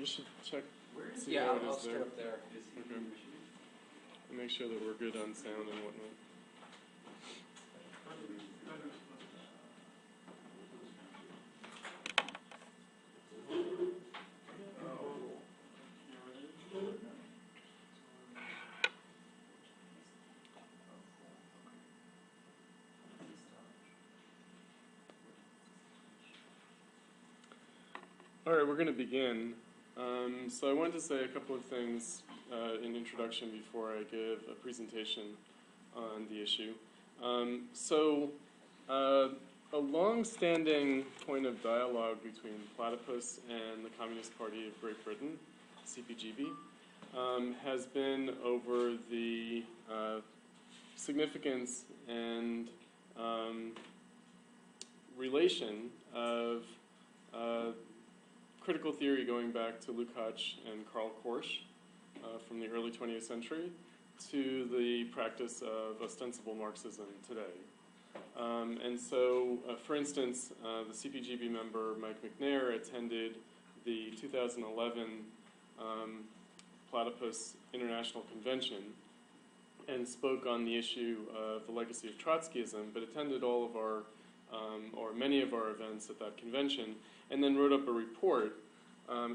you should check. See Yeah, how it I'll is start up there. Okay. And make sure that we're good on sound and whatnot. All right, we're going to begin. So I wanted to say a couple of things in introduction before I give a presentation on the issue. A long-standing point of dialogue between Platypus and the Communist Party of Great Britain, CPGB, has been over the significance and relation of critical theory going back to Lukacs and Karl Korsch from the early 20th century to the practice of ostensible Marxism today. For instance, the CPGB member Mike Macnair attended the 2011 Platypus International Convention and spoke on the issue of the legacy of Trotskyism, but attended all of our, or many of our events at that convention, and then wrote up a report,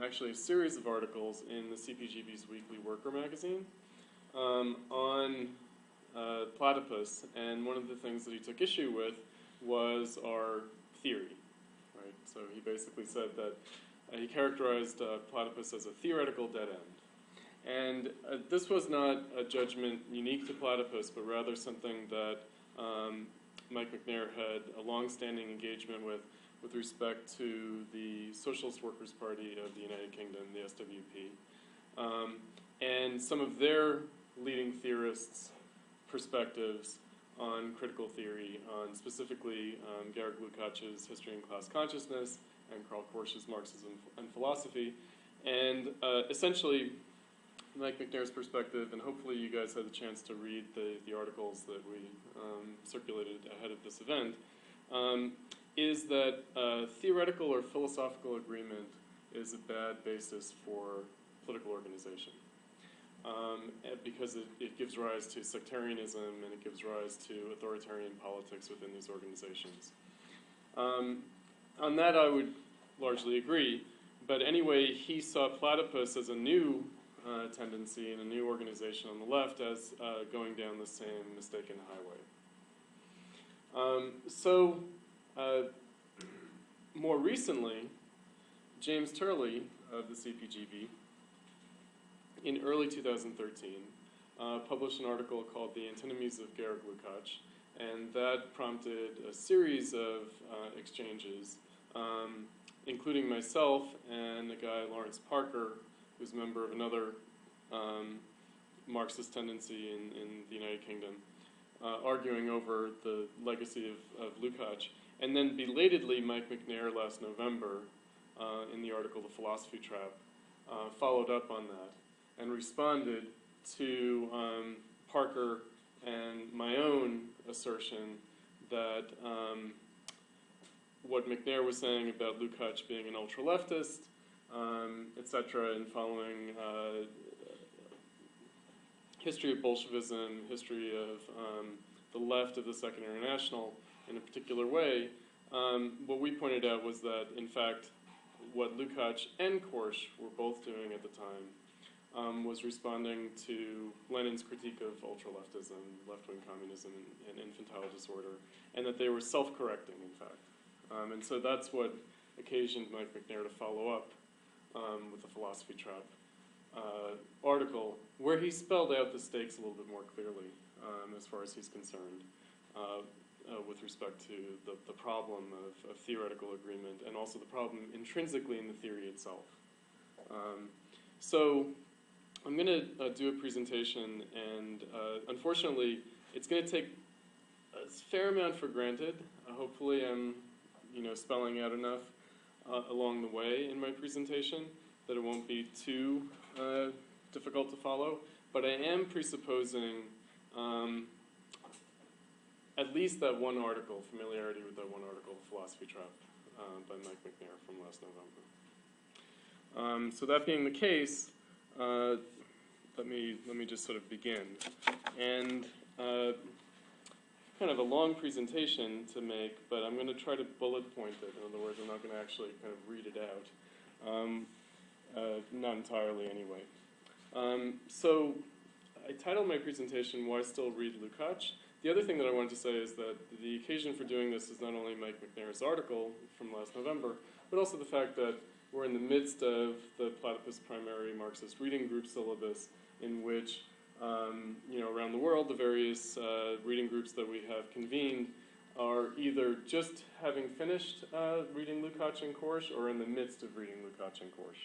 actually a series of articles in the CPGB's weekly worker magazine on Platypus, and one of the things that he took issue with was our theory, right? So he basically said that he characterized Platypus as a theoretical dead end. And this was not a judgment unique to Platypus, but rather something that Mike Macnair had a long-standing engagement with respect to the Socialist Workers' Party of the United Kingdom, the SWP, and some of their leading theorists' perspectives on critical theory, on specifically Georg Lukács's History and Class Consciousness and Karl Korsch's Marxism and Philosophy, and essentially Mike Macnair's perspective, and hopefully you guys had the chance to read the articles that we circulated ahead of this event, is that theoretical or philosophical agreement is a bad basis for political organization. Because it gives rise to sectarianism and it gives rise to authoritarian politics within these organizations. On that I would largely agree, but anyway, he saw Platypus as a new tendency and a new organization on the left as going down the same mistaken highway. More recently, James Turley of the CPGB, in early 2013, published an article called The Antinomies of Georg Lukács, and that prompted a series of exchanges, including myself and a guy, Lawrence Parker, who's a member of another Marxist tendency in the United Kingdom, arguing over the legacy of Lukács. And then belatedly, Mike Macnair last November, in the article The Philosophy Trap, followed up on that and responded to Parker and my own assertion that what Macnair was saying about Lukács being an ultra-leftist, etc., and following history of Bolshevism, history of the left of the Second International in a particular way, what we pointed out was that, in fact, what Lukács and Korsch were both doing at the time was responding to Lenin's critique of ultra-leftism, left-wing communism, and infantile disorder, and that they were self-correcting, in fact. And so that's what occasioned Mike Macnair to follow up with the Philosophy Trap article, where he spelled out the stakes a little bit more clearly as far as he's concerned with respect to the problem of theoretical agreement and also the problem intrinsically in the theory itself. So I'm going to do a presentation, and unfortunately it's going to take a fair amount for granted. Hopefully I'm spelling out enough along the way in my presentation that it won't be too difficult to follow, but I am presupposing at least that one article, familiarity with that one article, Philosophy Trap, by Mike Macnair from last November. So that being the case, let me just sort of begin. And kind of a long presentation to make, but I'm going to try to bullet point it. In other words, I'm not going to actually kind of read it out. Not entirely, anyway. So I titled my presentation, Why Still Read Lukács? The other thing that I wanted to say is that the occasion for doing this is not only Mike Macnair's article from last November, but also the fact that we're in the midst of the Platypus primary Marxist reading group syllabus, in which, around the world, the various reading groups that we have convened are either just having finished reading Lukács in course or in the midst of reading Lukács in course.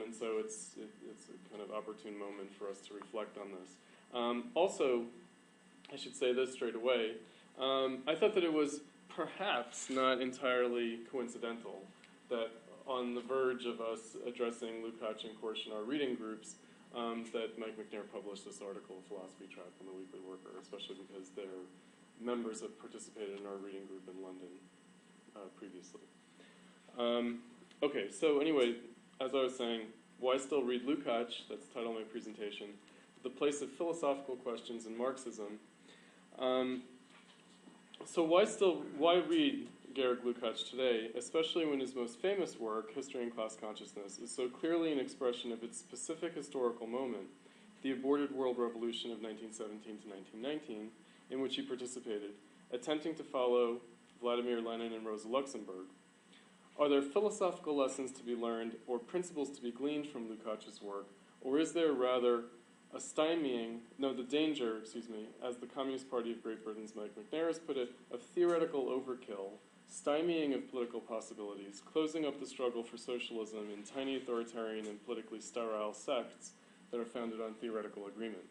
And so it's a kind of opportune moment for us to reflect on this. Also, I should say this straight away. I thought that it was perhaps not entirely coincidental that on the verge of us addressing Lukács in course in our reading groups, that Mike Macnair published this article, Philosophy Trap in the Weekly Worker, especially because their members have participated in our reading group in London previously. Okay, so anyway, as I was saying, why still read Lukács? That's the title of my presentation. The place of philosophical questions in Marxism. So why read Georg Lukács today, especially when his most famous work, History and Class Consciousness, is so clearly an expression of its specific historical moment, the aborted world revolution of 1917 to 1919, in which he participated, attempting to follow Vladimir Lenin and Rosa Luxemburg. Are there philosophical lessons to be learned or principles to be gleaned from Lukács' work, or is there rather the danger, as the Communist Party of Great Britain's Mike Macnair has put it, of theoretical overkill, stymieing of political possibilities, closing up the struggle for socialism in tiny authoritarian and politically sterile sects that are founded on theoretical agreement.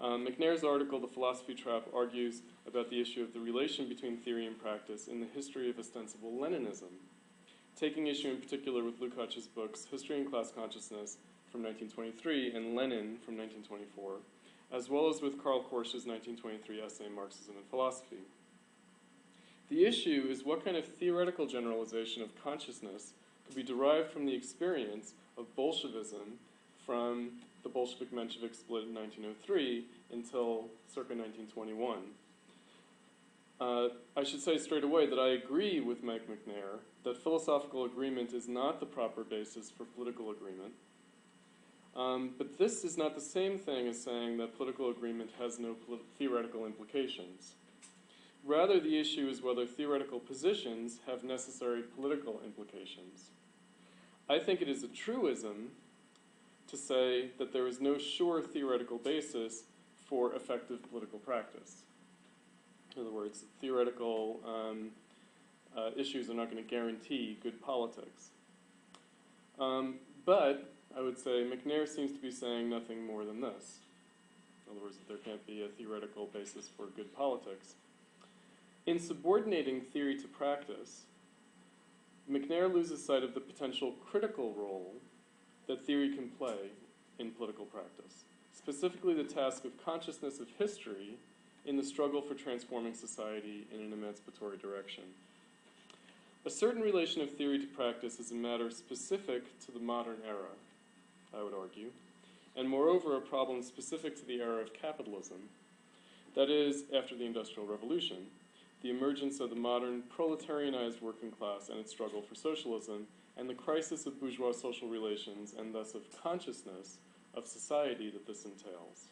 Macnair's article, The Philosophy Trap, argues about the issue of the relation between theory and practice in the history of ostensible Leninism, taking issue in particular with Lukács' books History and Class Consciousness from 1923 and Lenin from 1924, as well as with Karl Korsch's 1923 essay Marxism and Philosophy. The issue is what kind of theoretical generalization of consciousness could be derived from the experience of Bolshevism from the Bolshevik-Menshevik split in 1903 until circa 1921. I should say straight away that I agree with Mike Macnair that philosophical agreement is not the proper basis for political agreement. But this is not the same thing as saying that political agreement has no theoretical implications. Rather, the issue is whether theoretical positions have necessary political implications. I think it is a truism to say that there is no sure theoretical basis for effective political practice. In other words, theoretical issues are not going to guarantee good politics. But I would say Macnair seems to be saying nothing more than this. In other words, that there can't be a theoretical basis for good politics. In subordinating theory to practice, Macnair loses sight of the potential critical role that theory can play in political practice, specifically the task of consciousness of history in the struggle for transforming society in an emancipatory direction. A certain relation of theory to practice is a matter specific to the modern era, I would argue, and moreover a problem specific to the era of capitalism, that is, after the Industrial Revolution, the emergence of the modern proletarianized working class and its struggle for socialism, and the crisis of bourgeois social relations and thus of consciousness of society that this entails.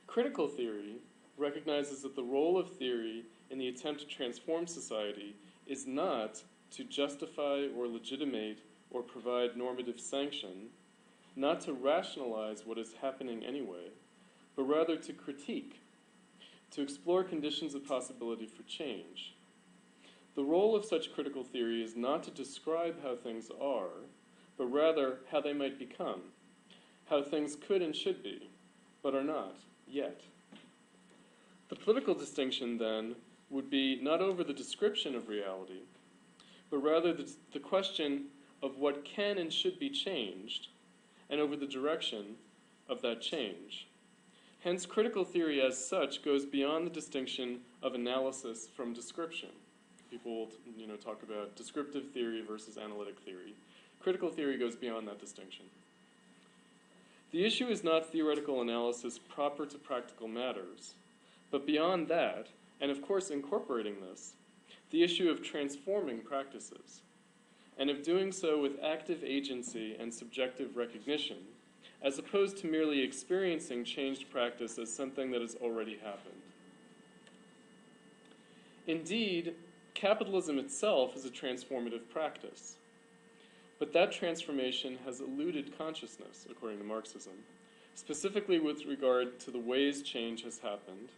Critical theory recognizes that the role of theory in the attempt to transform society is not to justify or legitimate or provide normative sanction, not to rationalize what is happening anyway, but rather to critique, to explore conditions of possibility for change. The role of such critical theory is not to describe how things are, but rather how they might become, how things could and should be, but are not yet. The political distinction, then, would be not over the description of reality, but rather the question of what can and should be changed, and over the direction of that change. Hence, critical theory as such goes beyond the distinction of analysis from description. People will talk about descriptive theory versus analytic theory. Critical theory goes beyond that distinction. The issue is not theoretical analysis proper to practical matters, but beyond that, and of course incorporating this, the issue of transforming practices, and of doing so with active agency and subjective recognition, as opposed to merely experiencing changed practice as something that has already happened. Indeed, capitalism itself is a transformative practice, but that transformation has eluded consciousness, according to Marxism, specifically with regard to the ways change has happened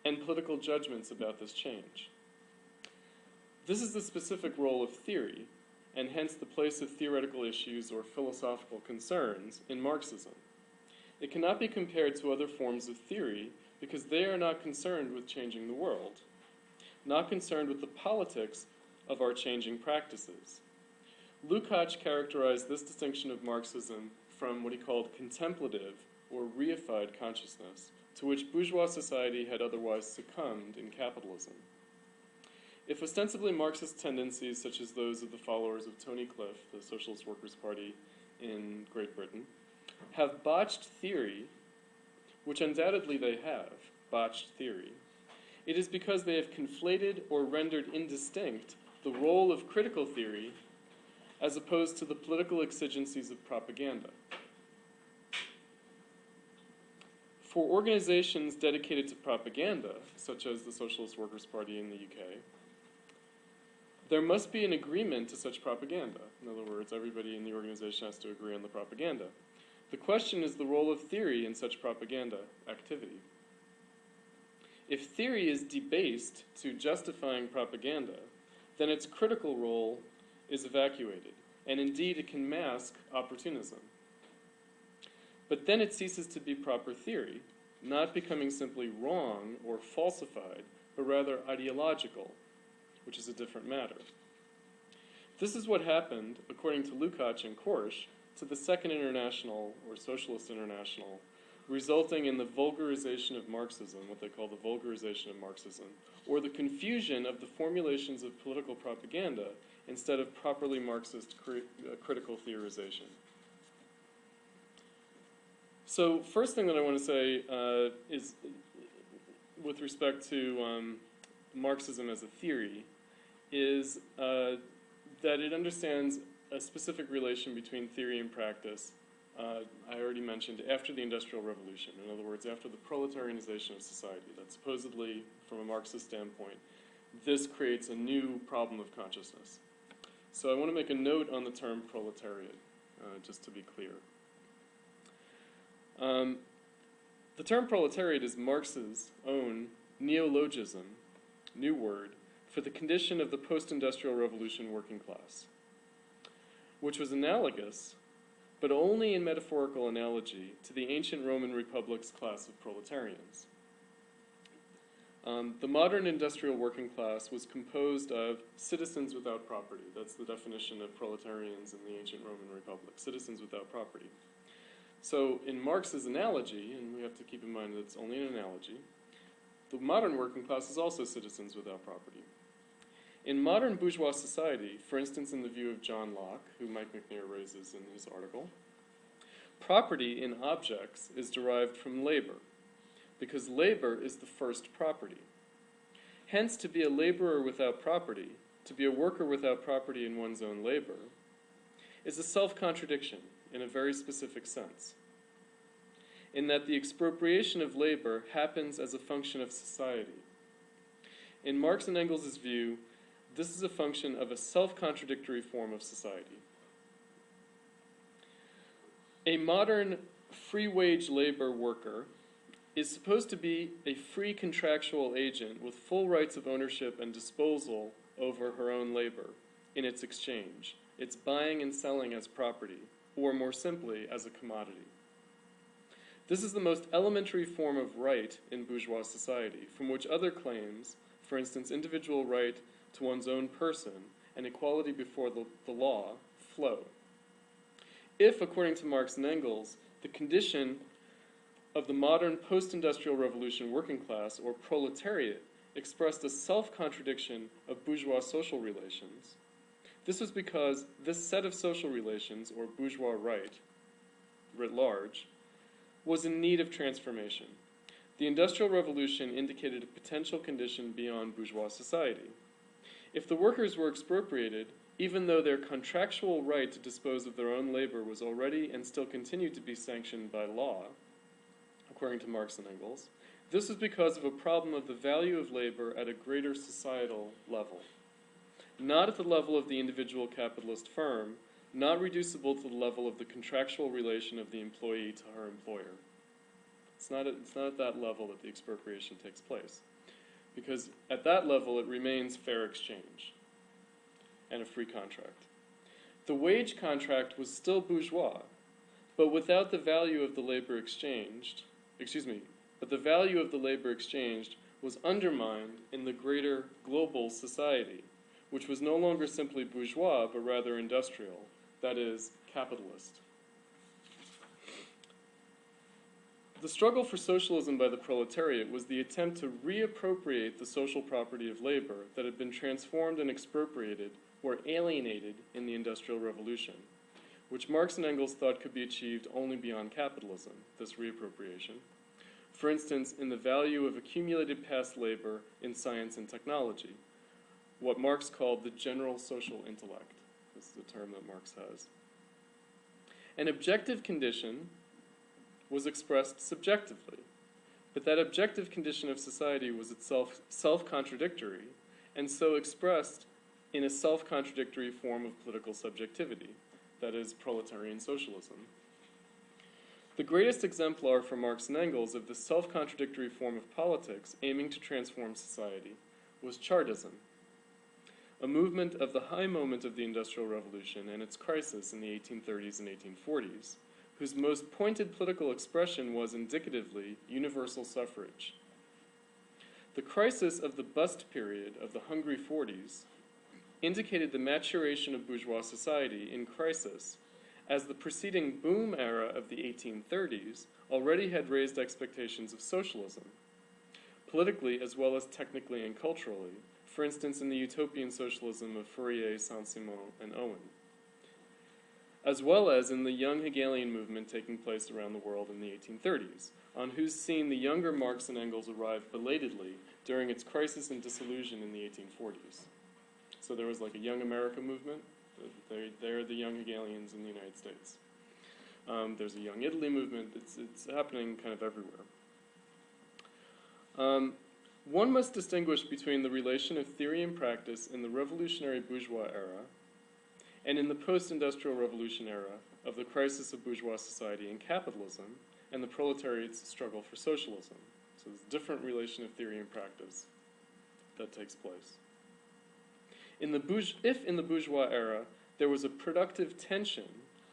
and political judgments about this change. This is the specific role of theory, and hence the place of theoretical issues or philosophical concerns in Marxism. It cannot be compared to other forms of theory because they are not concerned with changing the world, not concerned with the politics of our changing practices. Lukács characterized this distinction of Marxism from what he called contemplative or reified consciousness, to which bourgeois society had otherwise succumbed in capitalism. If ostensibly Marxist tendencies, such as those of the followers of Tony Cliff, the Socialist Workers' Party in Great Britain, have botched theory, which undoubtedly they have, botched theory, it is because they have conflated or rendered indistinct the role of critical theory as opposed to the political exigencies of propaganda. For organizations dedicated to propaganda, such as the Socialist Workers' Party in the UK, there must be an agreement to such propaganda. In other words, everybody in the organization has to agree on the propaganda. The question is the role of theory in such propaganda activity. If theory is debased to justifying propaganda, then its critical role is evacuated, and indeed it can mask opportunism. But then it ceases to be proper theory, not becoming simply wrong or falsified, but rather ideological, which is a different matter. This is what happened, according to Lukács and Korsch, to the Second International, or Socialist International, resulting in the vulgarization of Marxism, what they call the vulgarization of Marxism, or the confusion of the formulations of political propaganda instead of properly Marxist critical theorization. So first thing that I want to say is, with respect to Marxism as a theory, is that it understands a specific relation between theory and practice. I already mentioned after the Industrial Revolution, in other words, after the proletarianization of society, that supposedly, from a Marxist standpoint, this creates a new problem of consciousness. So I want to make a note on the term proletariat, just to be clear. The term proletariat is Marx's own neologism, new word, for the condition of the post-industrial revolution working class, which was analogous, but only in metaphorical analogy, to the ancient Roman Republic's class of proletarians. The modern industrial working class was composed of citizens without property. That's the definition of proletarians in the ancient Roman Republic, citizens without property. So in Marx's analogy, and we have to keep in mind that it's only an analogy, the modern working class is also citizens without property. In modern bourgeois society, for instance in the view of John Locke, who Mike Macnair raises in his article, property in objects is derived from labor, because labor is the first property. Hence, to be a laborer without property, to be a worker without property in one's own labor, is a self-contradiction in a very specific sense, in that the expropriation of labor happens as a function of society. In Marx and Engels' view, this is a function of a self-contradictory form of society. A modern free-wage labor worker is supposed to be a free contractual agent with full rights of ownership and disposal over her own labor in its exchange, its buying and selling as property, or more simply, as a commodity. This is the most elementary form of right in bourgeois society, from which other claims, for instance, individual right to one's own person and equality before the law, flow. If, according to Marx and Engels, the condition of the modern post-industrial revolution working class, or proletariat, expressed a self-contradiction of bourgeois social relations, This was because this set of social relations, or bourgeois right, writ large, was in need of transformation. The Industrial Revolution indicated a potential condition beyond bourgeois society. If the workers were expropriated, even though their contractual right to dispose of their own labor was already and still continued to be sanctioned by law, according to Marx and Engels, this was because of a problem of the value of labor at a greater societal level. Not at the level of the individual capitalist firm, not reducible to the level of the contractual relation of the employee to her employer. It's not at that level that the expropriation takes place, because at that level it remains fair exchange and a free contract. The wage contract was still bourgeois, but without the value of the labor exchanged, but the value of the labor exchanged was undermined in the greater global society, which was no longer simply bourgeois, but rather industrial, that is, capitalist. The struggle for socialism by the proletariat was the attempt to reappropriate the social property of labor that had been transformed and expropriated or alienated in the Industrial Revolution, which Marx and Engels thought could be achieved only beyond capitalism, this reappropriation. For instance, in the value of accumulated past labor in science and technology, what Marx called the general social intellect. This is a term that Marx has. An objective condition was expressed subjectively, but that objective condition of society was itself self-contradictory, and so expressed in a self-contradictory form of political subjectivity, that is, proletarian socialism. The greatest exemplar for Marx and Engels of this self-contradictory form of politics aiming to transform society was Chartism, a movement of the high moment of the Industrial Revolution and its crisis in the 1830s and 1840s, whose most pointed political expression was indicatively universal suffrage. The crisis of the bust period of the Hungry 40s indicated the maturation of bourgeois society in crisis, as the preceding boom era of the 1830s already had raised expectations of socialism, politically as well as technically and culturally, for instance in the utopian socialism of Fourier, Saint-Simon, and Owen, as well as in the young Hegelian movement taking place around the world in the 1830s, on whose scene the younger Marx and Engels arrived belatedly during its crisis and dissolution in the 1840s. So there was like a Young America movement. They're the young Hegelians in the United States. There's a Young Italy movement. It's happening kind of everywhere. One must distinguish between the relation of theory and practice in the revolutionary bourgeois era and in the post-industrial revolution era of the crisis of bourgeois society and capitalism and the proletariat's struggle for socialism. So there's a different relation of theory and practice that takes place. If in the bourgeois era there was a productive tension,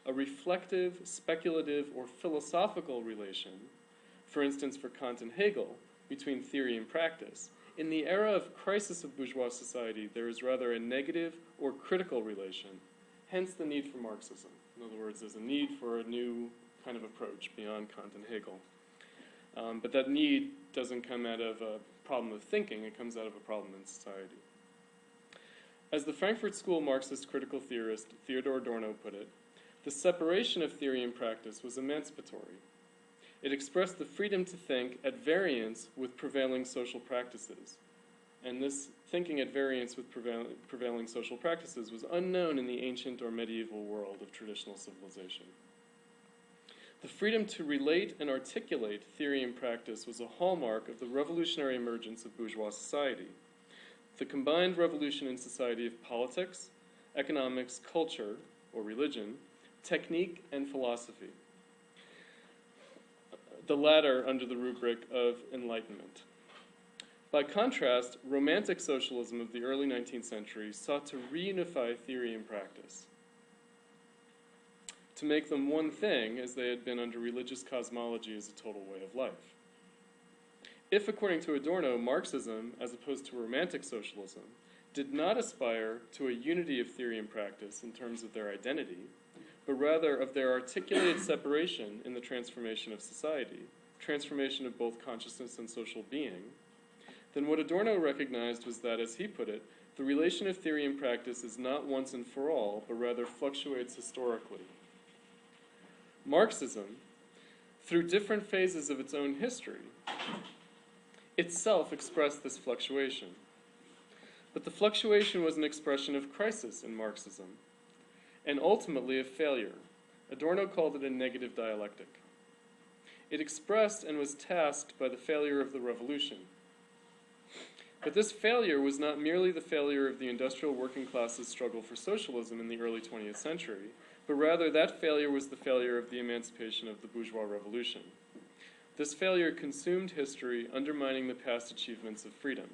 a reflective, speculative, or philosophical relation, for instance for Kant and Hegel, between theory and practice, in the era of crisis of bourgeois society there is rather a negative or critical relation, hence the need for Marxism. In other words, there's a need for a new kind of approach beyond Kant and Hegel. But that need doesn't come out of a problem of thinking, it comes out of a problem in society. As the Frankfurt School Marxist critical theorist Theodor Adorno put it, the separation of theory and practice was emancipatory. It expressed the freedom to think at variance with prevailing social practices. And this thinking at variance with prevailing social practices was unknown in the ancient or medieval world of traditional civilization. The freedom to relate and articulate theory and practice was a hallmark of the revolutionary emergence of bourgeois society. The combined revolution in society of politics, economics, culture, or religion, technique, and philosophy. The latter under the rubric of enlightenment. By contrast, romantic socialism of the early 19th century sought to reunify theory and practice, to make them one thing as they had been under religious cosmology as a total way of life. If, according to Adorno, Marxism, as opposed to romantic socialism, did not aspire to a unity of theory and practice in terms of their identity, but rather of their articulated separation in the transformation of society, transformation of both consciousness and social being, then what Adorno recognized was that, as he put it, the relation of theory and practice is not once and for all, but rather fluctuates historically. Marxism, through different phases of its own history, itself expressed this fluctuation. But the fluctuation was an expression of crisis in Marxism, and ultimately of failure. Adorno called it a negative dialectic. It expressed and was tasked by the failure of the revolution. But this failure was not merely the failure of the industrial working class's struggle for socialism in the early 20th century, but rather that failure was the failure of the emancipation of the bourgeois revolution. This failure consumed history, undermining the past achievements of freedom.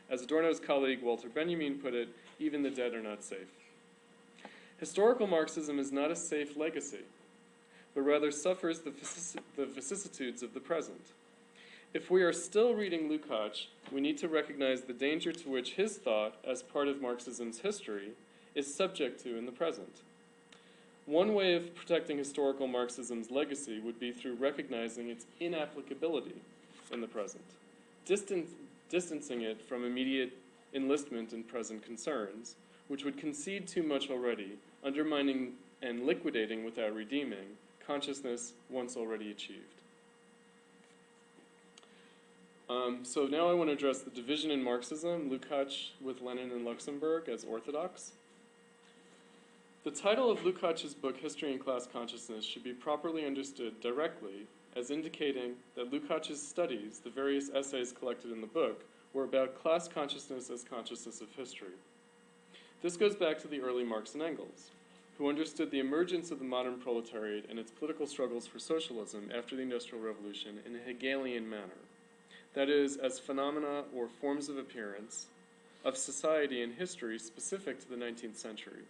As Adorno's colleague Walter Benjamin put it, even the dead are not safe. Historical Marxism is not a safe legacy, but rather suffers the vicissitudes of the present. If we are still reading Lukács, we need to recognize the danger to which his thought, as part of Marxism's history, is subject to in the present. One way of protecting historical Marxism's legacy would be through recognizing its inapplicability in the present, distancing it from immediate enlistment in present concerns, which would concede too much already, undermining and liquidating without redeeming consciousness once already achieved. So now I want to address the division in Marxism, Lukács with Lenin and Luxemburg as orthodox. The title of Lukács' book, History and Class Consciousness, should be properly understood directly as indicating that Lukács' studies, the various essays collected in the book, were about class consciousness as consciousness of history. This goes back to the early Marx and Engels, who understood the emergence of the modern proletariat and its political struggles for socialism after the Industrial Revolution in a Hegelian manner. That is, as phenomena or forms of appearance of society and history specific to the 19th century.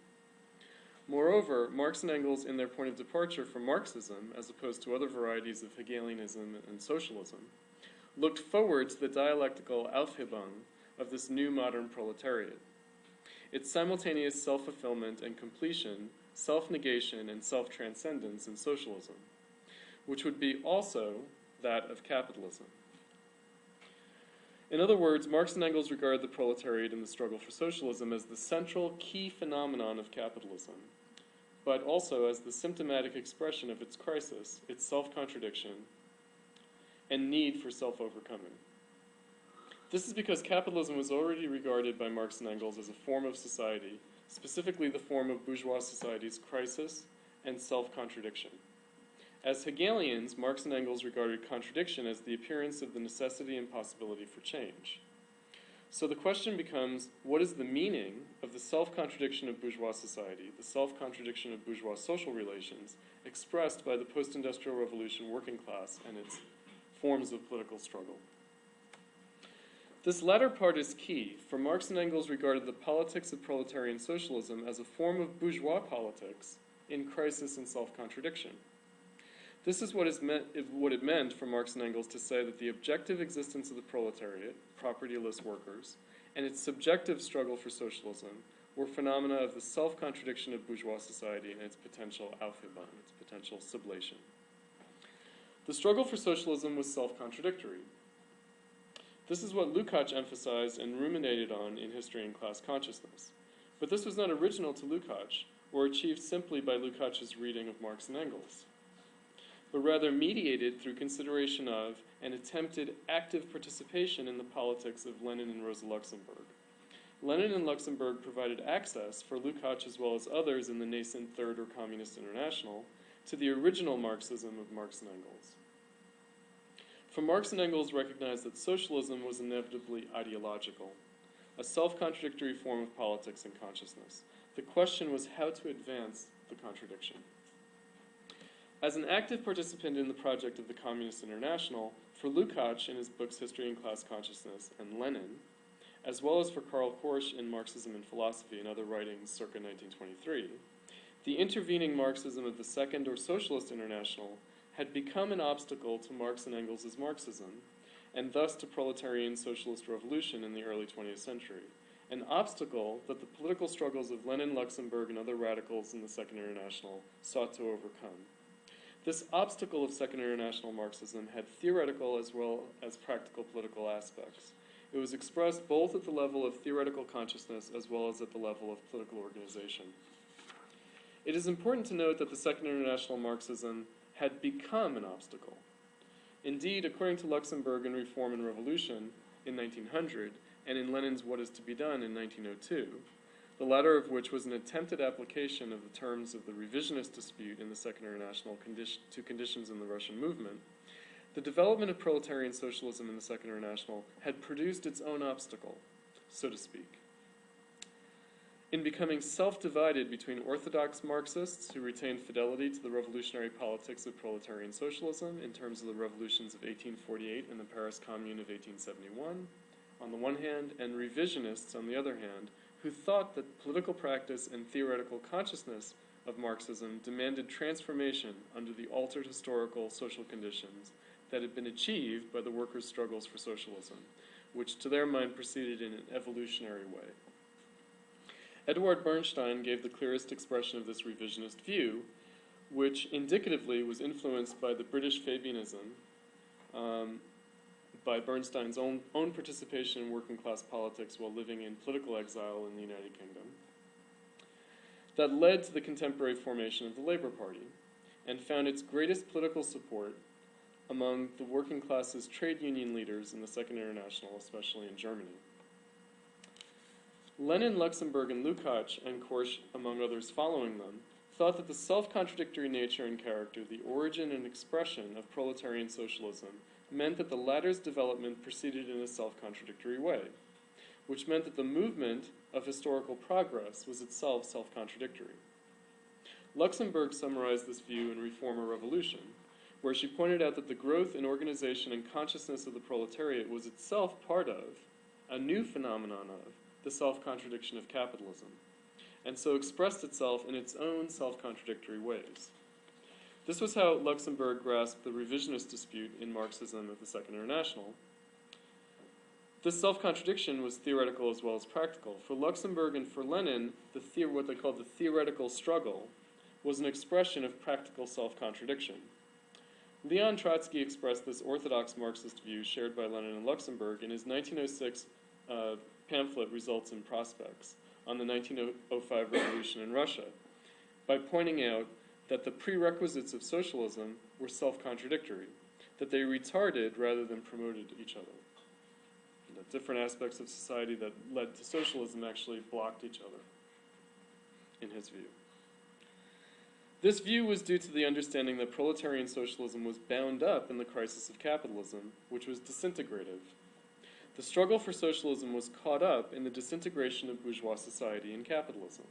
Moreover, Marx and Engels, in their point of departure from Marxism, as opposed to other varieties of Hegelianism and socialism, looked forward to the dialectical Aufhebung of this new modern proletariat, its simultaneous self-fulfillment and completion, self-negation and self-transcendence in socialism, which would be also that of capitalism. In other words, Marx and Engels regard the proletariat in the struggle for socialism as the central key phenomenon of capitalism, but also as the symptomatic expression of its crisis, its self-contradiction, and need for self-overcoming. This is because capitalism was already regarded by Marx and Engels as a form of society, specifically the form of bourgeois society's crisis and self-contradiction. As Hegelians, Marx and Engels regarded contradiction as the appearance of the necessity and possibility for change. So the question becomes, what is the meaning of the self-contradiction of bourgeois society, the self-contradiction of bourgeois social relations, expressed by the post-industrial revolution working class and its forms of political struggle? This latter part is key, for Marx and Engels regarded the politics of proletarian socialism as a form of bourgeois politics in crisis and self-contradiction. This is what it meant for Marx and Engels to say that the objective existence of the proletariat, propertyless workers, and its subjective struggle for socialism were phenomena of the self-contradiction of bourgeois society and its potential Aufhebung, its potential sublation. The struggle for socialism was self-contradictory. This is what Lukács emphasized and ruminated on in History and Class Consciousness. But this was not original to Lukács, or achieved simply by Lukács' reading of Marx and Engels, but rather mediated through consideration of and attempted active participation in the politics of Lenin and Rosa Luxemburg. Lenin and Luxemburg provided access for Lukács as well as others in the nascent Third or Communist International to the original Marxism of Marx and Engels. For Marx and Engels recognized that socialism was inevitably ideological, a self-contradictory form of politics and consciousness. The question was how to advance the contradiction. As an active participant in the project of the Communist International, for Lukács in his books History and Class Consciousness and Lenin, as well as for Karl Korsch in Marxism and Philosophy and other writings circa 1923, the intervening Marxism of the Second or Socialist International had become an obstacle to Marx and Engels' Marxism, and thus to proletarian socialist revolution in the early 20th century, an obstacle that the political struggles of Lenin, Luxemburg, and other radicals in the Second International sought to overcome. This obstacle of Second International Marxism had theoretical as well as practical political aspects. It was expressed both at the level of theoretical consciousness as well as at the level of political organization. It is important to note that the Second International Marxism had become an obstacle. Indeed, according to Luxemburg in Reform and Revolution in 1900, and in Lenin's What is to be Done in 1902, the latter of which was an attempted application of the terms of the revisionist dispute in the Second International to conditions in the Russian movement, the development of proletarian socialism in the Second International had produced its own obstacle, so to speak. In becoming self-divided between orthodox Marxists who retained fidelity to the revolutionary politics of proletarian socialism in terms of the revolutions of 1848 and the Paris Commune of 1871, on the one hand, and revisionists, on the other hand, who thought that political practice and theoretical consciousness of Marxism demanded transformation under the altered historical social conditions that had been achieved by the workers' struggles for socialism, which to their mind proceeded in an evolutionary way. Eduard Bernstein gave the clearest expression of this revisionist view, which indicatively was influenced by the British Fabianism, by Bernstein's own participation in working class politics while living in political exile in the United Kingdom, that led to the contemporary formation of the Labour Party and found its greatest political support among the working class's trade union leaders in the Second International, especially in Germany. Lenin, Luxemburg, and Lukács, and Korsch, among others following them, thought that the self-contradictory nature and character, the origin and expression of proletarian socialism, meant that the latter's development proceeded in a self-contradictory way, which meant that the movement of historical progress was itself self-contradictory. Luxemburg summarized this view in Reform or Revolution, where she pointed out that the growth in organization and consciousness of the proletariat was itself part of, a new phenomenon of, the self-contradiction of capitalism, and so expressed itself in its own self-contradictory ways. This was how Luxemburg grasped the revisionist dispute in Marxism of the Second International. This self-contradiction was theoretical as well as practical. For Luxemburg and for Lenin, what they called the theoretical struggle was an expression of practical self-contradiction. Leon Trotsky expressed this orthodox Marxist view shared by Lenin and Luxemburg in his 1906 pamphlet Results and Prospects on the 1905 revolution in Russia by pointing out that the prerequisites of socialism were self-contradictory, that they retarded rather than promoted each other, and that different aspects of society that led to socialism actually blocked each other, in his view. This view was due to the understanding that proletarian socialism was bound up in the crisis of capitalism, which was disintegrative. The struggle for socialism was caught up in the disintegration of bourgeois society and capitalism.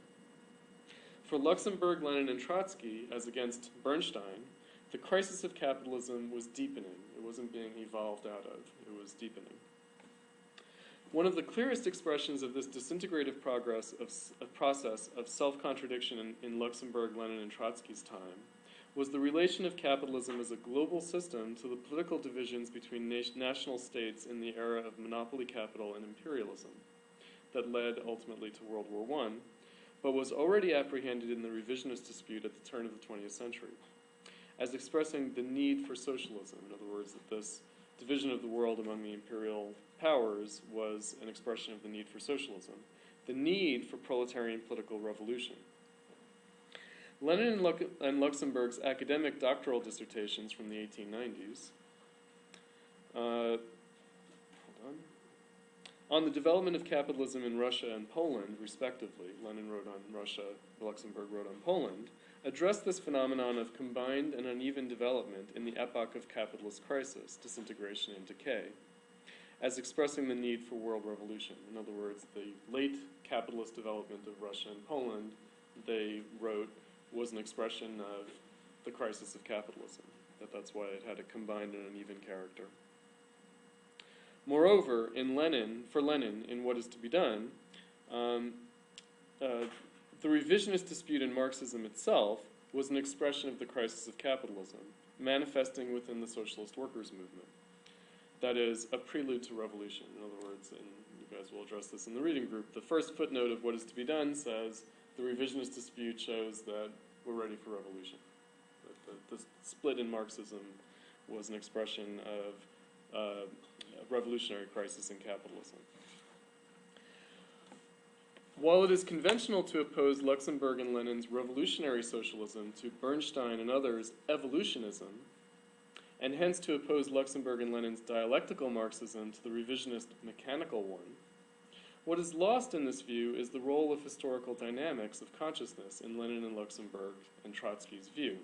For Luxemburg, Lenin, and Trotsky, as against Bernstein, the crisis of capitalism was deepening. It wasn't being evolved out of, it was deepening. One of the clearest expressions of this disintegrative process of self-contradiction in Luxemburg, Lenin, and Trotsky's time was the relation of capitalism as a global system to the political divisions between national states in the era of monopoly capital and imperialism that led ultimately to World War I, but was already apprehended in the revisionist dispute at the turn of the 20th century, as expressing the need for socialism. In other words, that this division of the world among the imperial powers was an expression of the need for socialism, the need for proletarian political revolution. Lenin and Luxemburg's academic doctoral dissertations from the 1890s on the development of capitalism in Russia and Poland, respectively, Lenin wrote on Russia, Luxemburg wrote on Poland, addressed this phenomenon of combined and uneven development in the epoch of capitalist crisis, disintegration, and decay, as expressing the need for world revolution. In other words, the late capitalist development of Russia and Poland, they wrote, was an expression of the crisis of capitalism, that's why it had a combined and uneven character. Moreover, for Lenin, in What is to be Done, the revisionist dispute in Marxism itself was an expression of the crisis of capitalism, manifesting within the socialist workers' movement. That is, a prelude to revolution. In other words, and you guys will address this in the reading group, the first footnote of What is to be Done says, the revisionist dispute shows that we're ready for revolution. The split in Marxism was an expression of revolutionary crisis in capitalism. While it is conventional to oppose Luxemburg and Lenin's revolutionary socialism to Bernstein and others' evolutionism, and hence to oppose Luxemburg and Lenin's dialectical Marxism to the revisionist mechanical one, what is lost in this view is the role of historical dynamics of consciousness in Lenin and Luxemburg and Trotsky's view.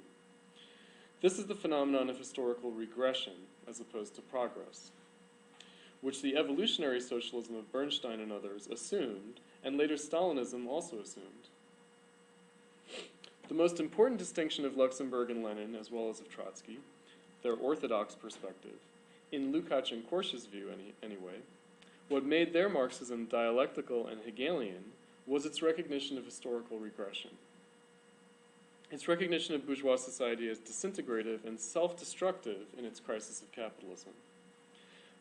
This is the phenomenon of historical regression as opposed to progress, which the evolutionary socialism of Bernstein and others assumed, and later Stalinism also assumed. The most important distinction of Luxemburg and Lenin, as well as of Trotsky, their orthodox perspective, in Lukács and Korsch's view anyway, what made their Marxism dialectical and Hegelian was its recognition of historical regression. Its recognition of bourgeois society as disintegrative and self-destructive in its crisis of capitalism.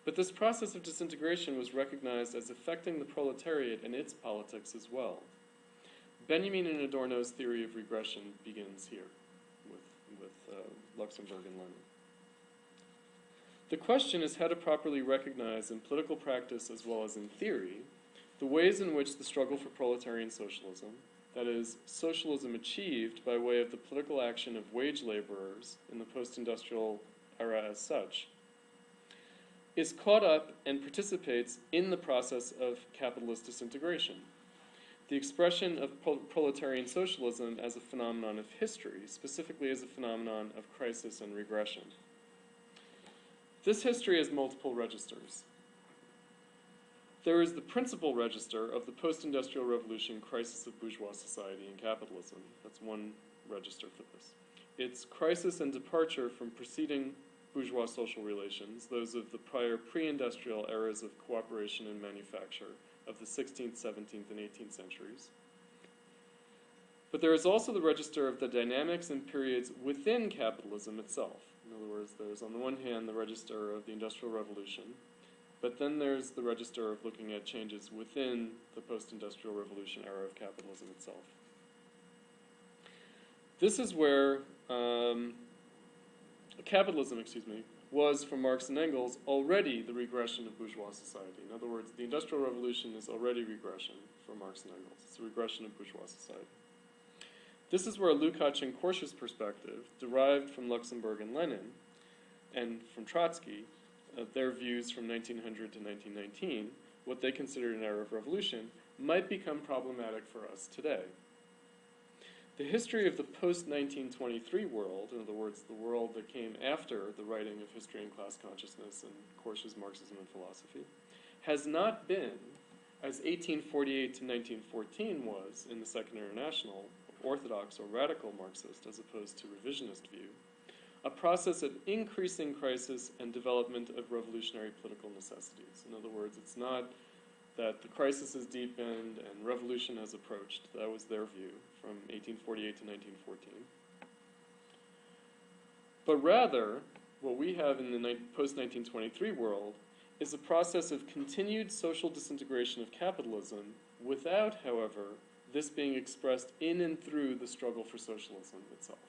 But this process of disintegration was recognized as affecting the proletariat and its politics as well. Benjamin and Adorno's theory of regression begins here with Luxemburg and Lenin. The question is how to properly recognize in political practice as well as in theory the ways in which the struggle for proletarian socialism, that is, socialism achieved by way of the political action of wage laborers in the post-industrial era as such, is caught up and participates in the process of capitalist disintegration. The expression of proletarian socialism as a phenomenon of history, specifically as a phenomenon of crisis and regression. This history has multiple registers. There is the principal register of the post-industrial revolution crisis of bourgeois society and capitalism. That's one register for this. It's crisis and departure from preceding bourgeois social relations, those of the prior pre-industrial eras of cooperation and manufacture of the 16th, 17th, and 18th centuries. But there is also the register of the dynamics and periods within capitalism itself. In other words, there's on the one hand the register of the Industrial Revolution, but then there's the register of looking at changes within the post-industrial revolution era of capitalism itself. This is where capitalism, was for Marx and Engels already the regression of bourgeois society. In other words, the Industrial Revolution is already regression for Marx and Engels. It's a regression of bourgeois society. This is where Lukács and Korsch's perspective, derived from Luxemburg and Lenin, and from Trotsky, their views from 1900 to 1919, what they considered an era of revolution, might become problematic for us today. The history of the post-1923 world, in other words, the world that came after the writing of History and Class Consciousness and Korsch's Marxism and Philosophy, has not been, as 1848 to 1914 was in the Second International, orthodox or radical Marxist as opposed to revisionist view, a process of increasing crisis and development of revolutionary political necessities. In other words, it's not that the crisis has deepened and revolution has approached. That was their view from 1848 to 1914. But rather, what we have in the post-1923 world is a process of continued social disintegration of capitalism without, however, this being expressed in and through the struggle for socialism itself.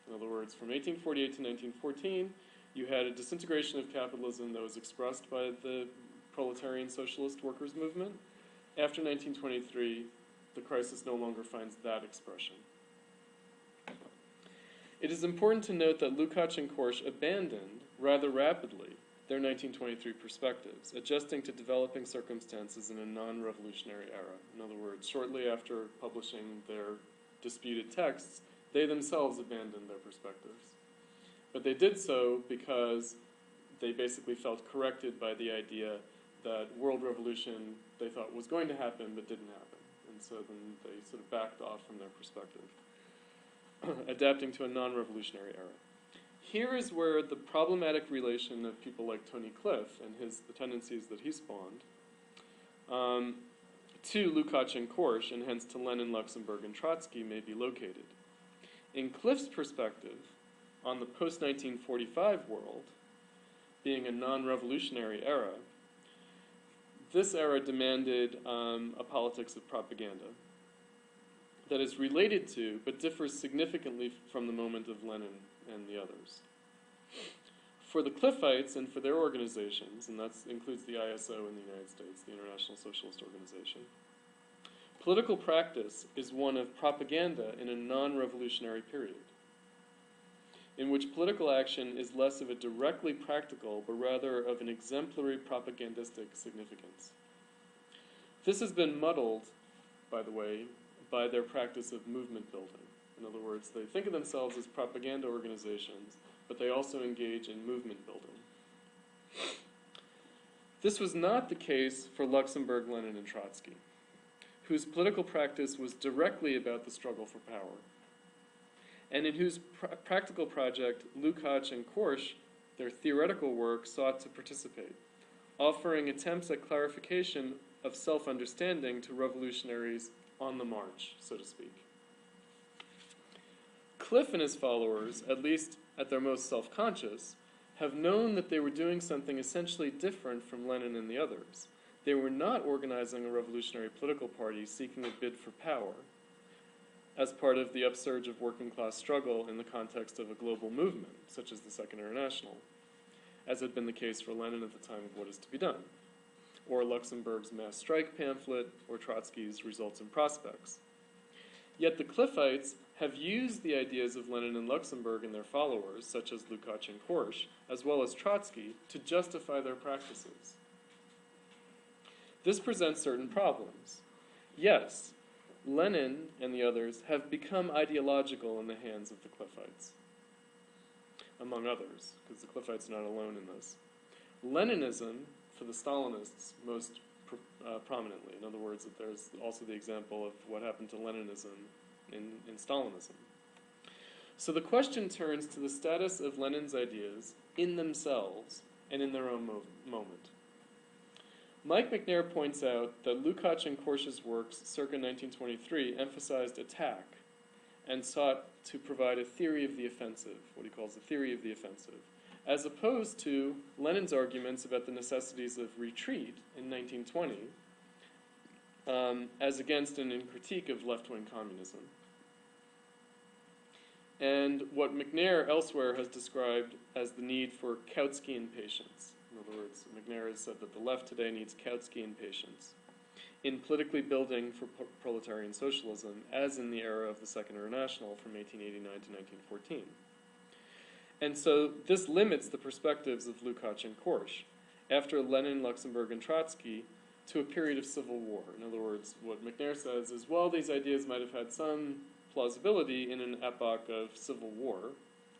In other words, from 1848 to 1914, you had a disintegration of capitalism that was expressed by the proletarian socialist workers' movement. After 1923, the crisis no longer finds that expression. It is important to note that Lukács and Korsch abandoned, rather rapidly, their 1923 perspectives, adjusting to developing circumstances in a non-revolutionary era. In other words, shortly after publishing their disputed texts, they themselves abandoned their perspectives. But they did so because they basically felt corrected by the idea that world revolution they thought was going to happen but didn't happen. And so then they sort of backed off from their perspective, adapting to a non-revolutionary era. Here is where the problematic relation of people like Tony Cliff and the tendencies that he spawned to Lukács and Korsch, and hence to Lenin, Luxemburg, and Trotsky may be located. In Cliff's perspective, on the post-1945 world, being a non-revolutionary era, this era demanded a politics of propaganda that is related to, but differs significantly from the moment of Lenin and the others. For the Cliffites and for their organizations, and that includes the ISO in the United States, the International Socialist Organization, political practice is one of propaganda in a non-revolutionary period, in which political action is less of a directly practical, but rather of an exemplary propagandistic significance. This has been muddled, by the way, by their practice of movement building. In other words, they think of themselves as propaganda organizations, but they also engage in movement building. This was not the case for Luxemburg, Lenin, and Trotsky, whose political practice was directly about the struggle for power, and in whose practical project Lukács and Korsch, their theoretical work, sought to participate, offering attempts at clarification of self-understanding to revolutionaries on the march, so to speak. Cliff and his followers, at least at their most self-conscious, have known that they were doing something essentially different from Lenin and the others. They were not organizing a revolutionary political party seeking a bid for power as part of the upsurge of working-class struggle in the context of a global movement, such as the Second International, as had been the case for Lenin at the time of What Is to Be Done, or Luxemburg's mass strike pamphlet, or Trotsky's Results and Prospects. Yet the Cliffites have used the ideas of Lenin and Luxemburg and their followers, such as Lukács and Korsch, as well as Trotsky, to justify their practices. This presents certain problems. Yes, Lenin and the others have become ideological in the hands of the Cliffites, among others, because the Cliffites are not alone in this. Leninism, for the Stalinists, most prominently. In other words, that there's also the example of what happened to Leninism in Stalinism. So the question turns to the status of Lenin's ideas in themselves and in their own moment. Mike Macnair points out that Lukács and Korsch's works circa 1923 emphasized attack and sought to provide a theory of the offensive, what he calls the theory of the offensive, as opposed to Lenin's arguments about the necessities of retreat in 1920 as against and in critique of left-wing communism. And what Macnair elsewhere has described as the need for Kautskian patience. In other words, Macnair has said that the left today needs Kautskian patience in politically building for proletarian socialism, as in the era of the Second International from 1889 to 1914. And so this limits the perspectives of Lukács and Korsch, after Lenin, Luxemburg, and Trotsky, to a period of civil war. In other words, what Macnair says is, well, these ideas might have had some plausibility in an epoch of civil war,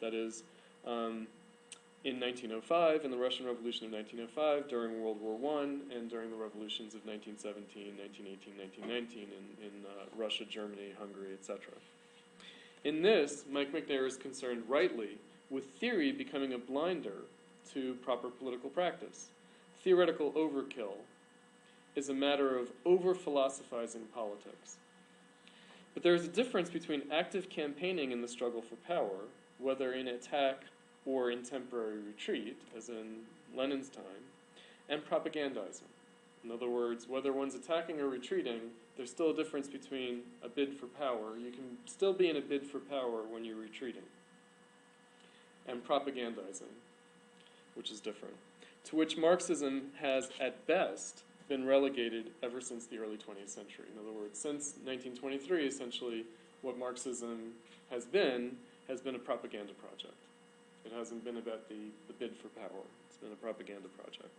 that is, in 1905, in the Russian Revolution of 1905, during World War I, and during the revolutions of 1917, 1918, 1919 in Russia, Germany, Hungary, etc. In this, Mike Macnair is concerned rightly with theory becoming a blinder to proper political practice. Theoretical overkill is a matter of over-philosophizing politics. But there is a difference between active campaigning in the struggle for power, whether in attack or in temporary retreat, as in Lenin's time, and propagandizing. In other words, whether one's attacking or retreating, there's still a difference between a bid for power. You can still be in a bid for power when you're retreating. And propagandizing, which is different, to which Marxism has, at best, been relegated ever since the early 20th century. In other words, since 1923, essentially, what Marxism has been a propaganda project. It hasn't been about the bid for power. It's been a propaganda project.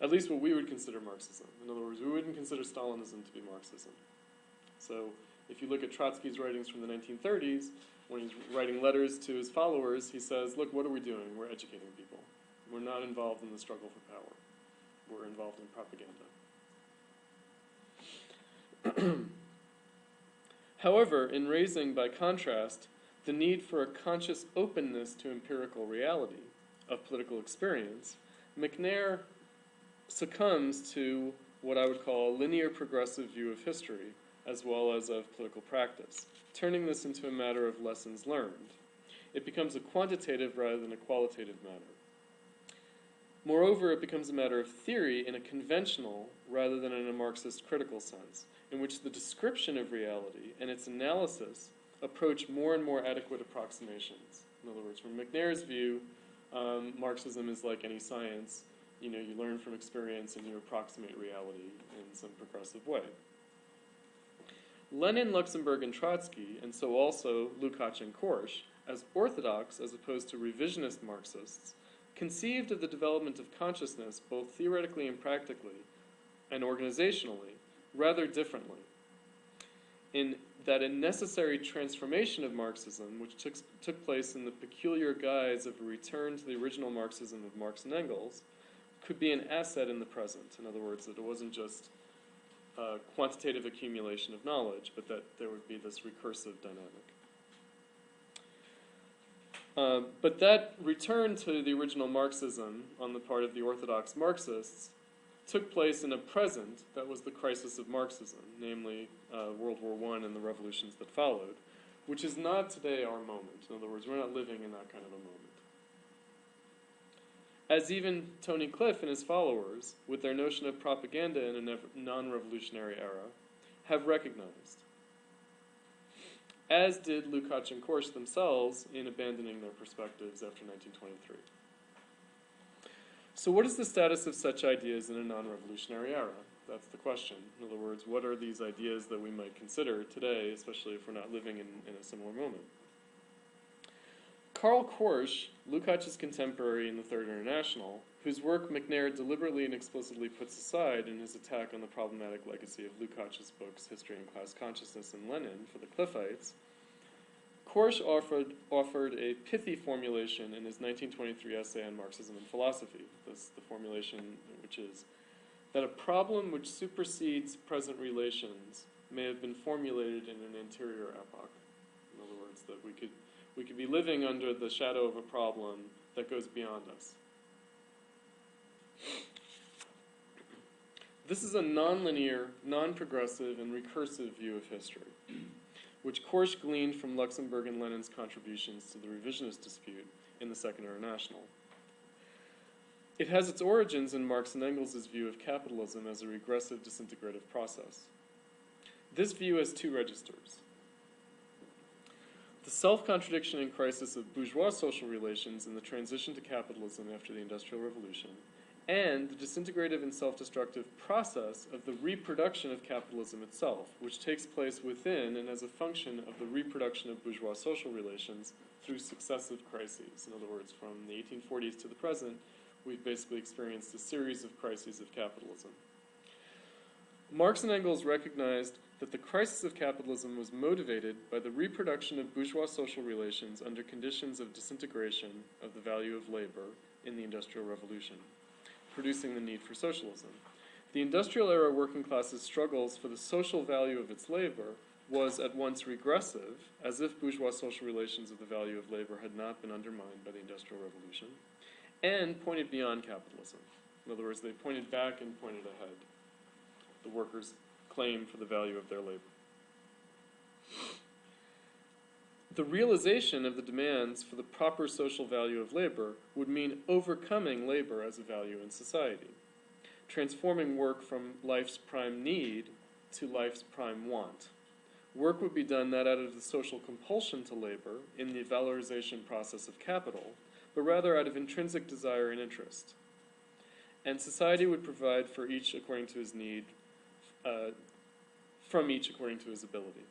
At least what we would consider Marxism. In other words, we wouldn't consider Stalinism to be Marxism. So if you look at Trotsky's writings from the 1930s, when he's writing letters to his followers, he says, look, what are we doing? We're educating people. We're not involved in the struggle for power. We're involved in propaganda. However, in raising, by contrast, the need for a conscious openness to empirical reality of political experience, Macnair succumbs to what I would call a linear progressive view of history, as well as of political practice, turning this into a matter of lessons learned. It becomes a quantitative rather than a qualitative matter. Moreover, it becomes a matter of theory in a conventional rather than in a Marxist critical sense, in which the description of reality and its analysis approach more and more adequate approximations. In other words, from Macnair's view, Marxism is like any science. You learn from experience and you approximate reality in some progressive way. Lenin, Luxemburg, and Trotsky, and so also Lukács and Korsch, as orthodox as opposed to revisionist Marxists, conceived of the development of consciousness both theoretically and practically, and organizationally, rather differently. In that a necessary transformation of Marxism, which took place in the peculiar guise of a return to the original Marxism of Marx and Engels, could be an asset in the present. In other words, that it wasn't just quantitative accumulation of knowledge, but that there would be this recursive dynamic. But that return to the original Marxism on the part of the orthodox Marxists took place in a present that was the crisis of Marxism, namely World War I and the revolutions that followed, which is not today our moment. In other words, we're not living in that kind of a moment. As even Tony Cliff and his followers, with their notion of propaganda in a non-revolutionary era, have recognized, as did Lukács and Korsch themselves in abandoning their perspectives after 1923. So what is the status of such ideas in a non-revolutionary era? That's the question. In other words, what are these ideas that we might consider today, especially if we're not living in a similar moment? Karl Korsch, Lukács' contemporary in the Third International, whose work Macnair deliberately and explicitly puts aside in his attack on the problematic legacy of Lukács' books History and Class Consciousness and Lenin for the Cliffites, Korsch offered a pithy formulation in his 1923 essay on Marxism and philosophy. The formulation, which is that a problem which supersedes present relations may have been formulated in an anterior epoch. In other words, that we could be living under the shadow of a problem that goes beyond us. This is a nonlinear, non-progressive, and recursive view of history, which Korsch gleaned from Luxemburg and Lenin's contributions to the revisionist dispute in the Second International. It has its origins in Marx and Engels' view of capitalism as a regressive disintegrative process. This view has two registers: the self-contradiction and crisis of bourgeois social relations in the transition to capitalism after the Industrial Revolution, and the disintegrative and self-destructive process of the reproduction of capitalism itself, which takes place within and as a function of the reproduction of bourgeois social relations through successive crises. In other words, from the 1840s to the present, we've basically experienced a series of crises of capitalism. Marx and Engels recognized that the crisis of capitalism was motivated by the reproduction of bourgeois social relations under conditions of disintegration of the value of labor in the Industrial Revolution, producing the need for socialism. The industrial era working class's struggles for the social value of its labor was at once regressive, as if bourgeois social relations of the value of labor had not been undermined by the Industrial Revolution, and pointed beyond capitalism. In other words, they pointed back and pointed ahead. The workers' claim for the value of their labor. The realization of the demands for the proper social value of labor would mean overcoming labor as a value in society, transforming work from life's prime need to life's prime want. Work would be done not out of the social compulsion to labor in the valorization process of capital, but rather out of intrinsic desire and interest. And society would provide for each according to his need, from each according to his ability.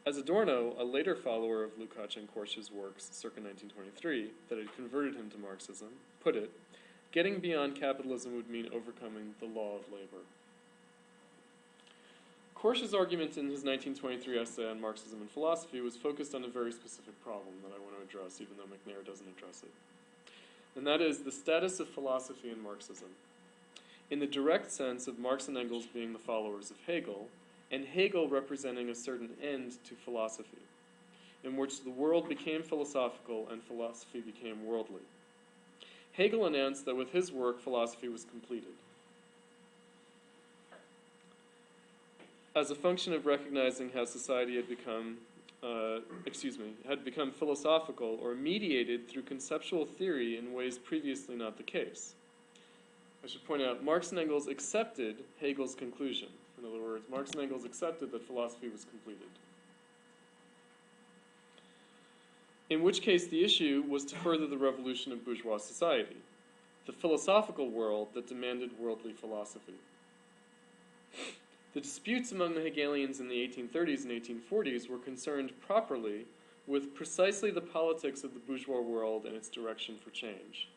As Adorno, a later follower of Lukács and Korsch's works circa 1923, that had converted him to Marxism, put it, getting beyond capitalism would mean overcoming the law of labor. Korsch's argument in his 1923 essay on Marxism and philosophy was focused on a very specific problem that I want to address, even though Macnair doesn't address it. And that is the status of philosophy in Marxism, in the direct sense of Marx and Engels being the followers of Hegel, and Hegel representing a certain end to philosophy, in which the world became philosophical and philosophy became worldly. Hegel announced that with his work, philosophy was completed. As a function of recognizing how society had become philosophical or mediated through conceptual theory in ways previously not the case. I should point out, Marx and Engels accepted Hegel's conclusion. In other words, Marx and Engels accepted that philosophy was completed. in which case the issue was to further the revolution of bourgeois society, the philosophical world that demanded worldly philosophy. The disputes among the Hegelians in the 1830s and 1840s were concerned properly with precisely the politics of the bourgeois world and its direction for change.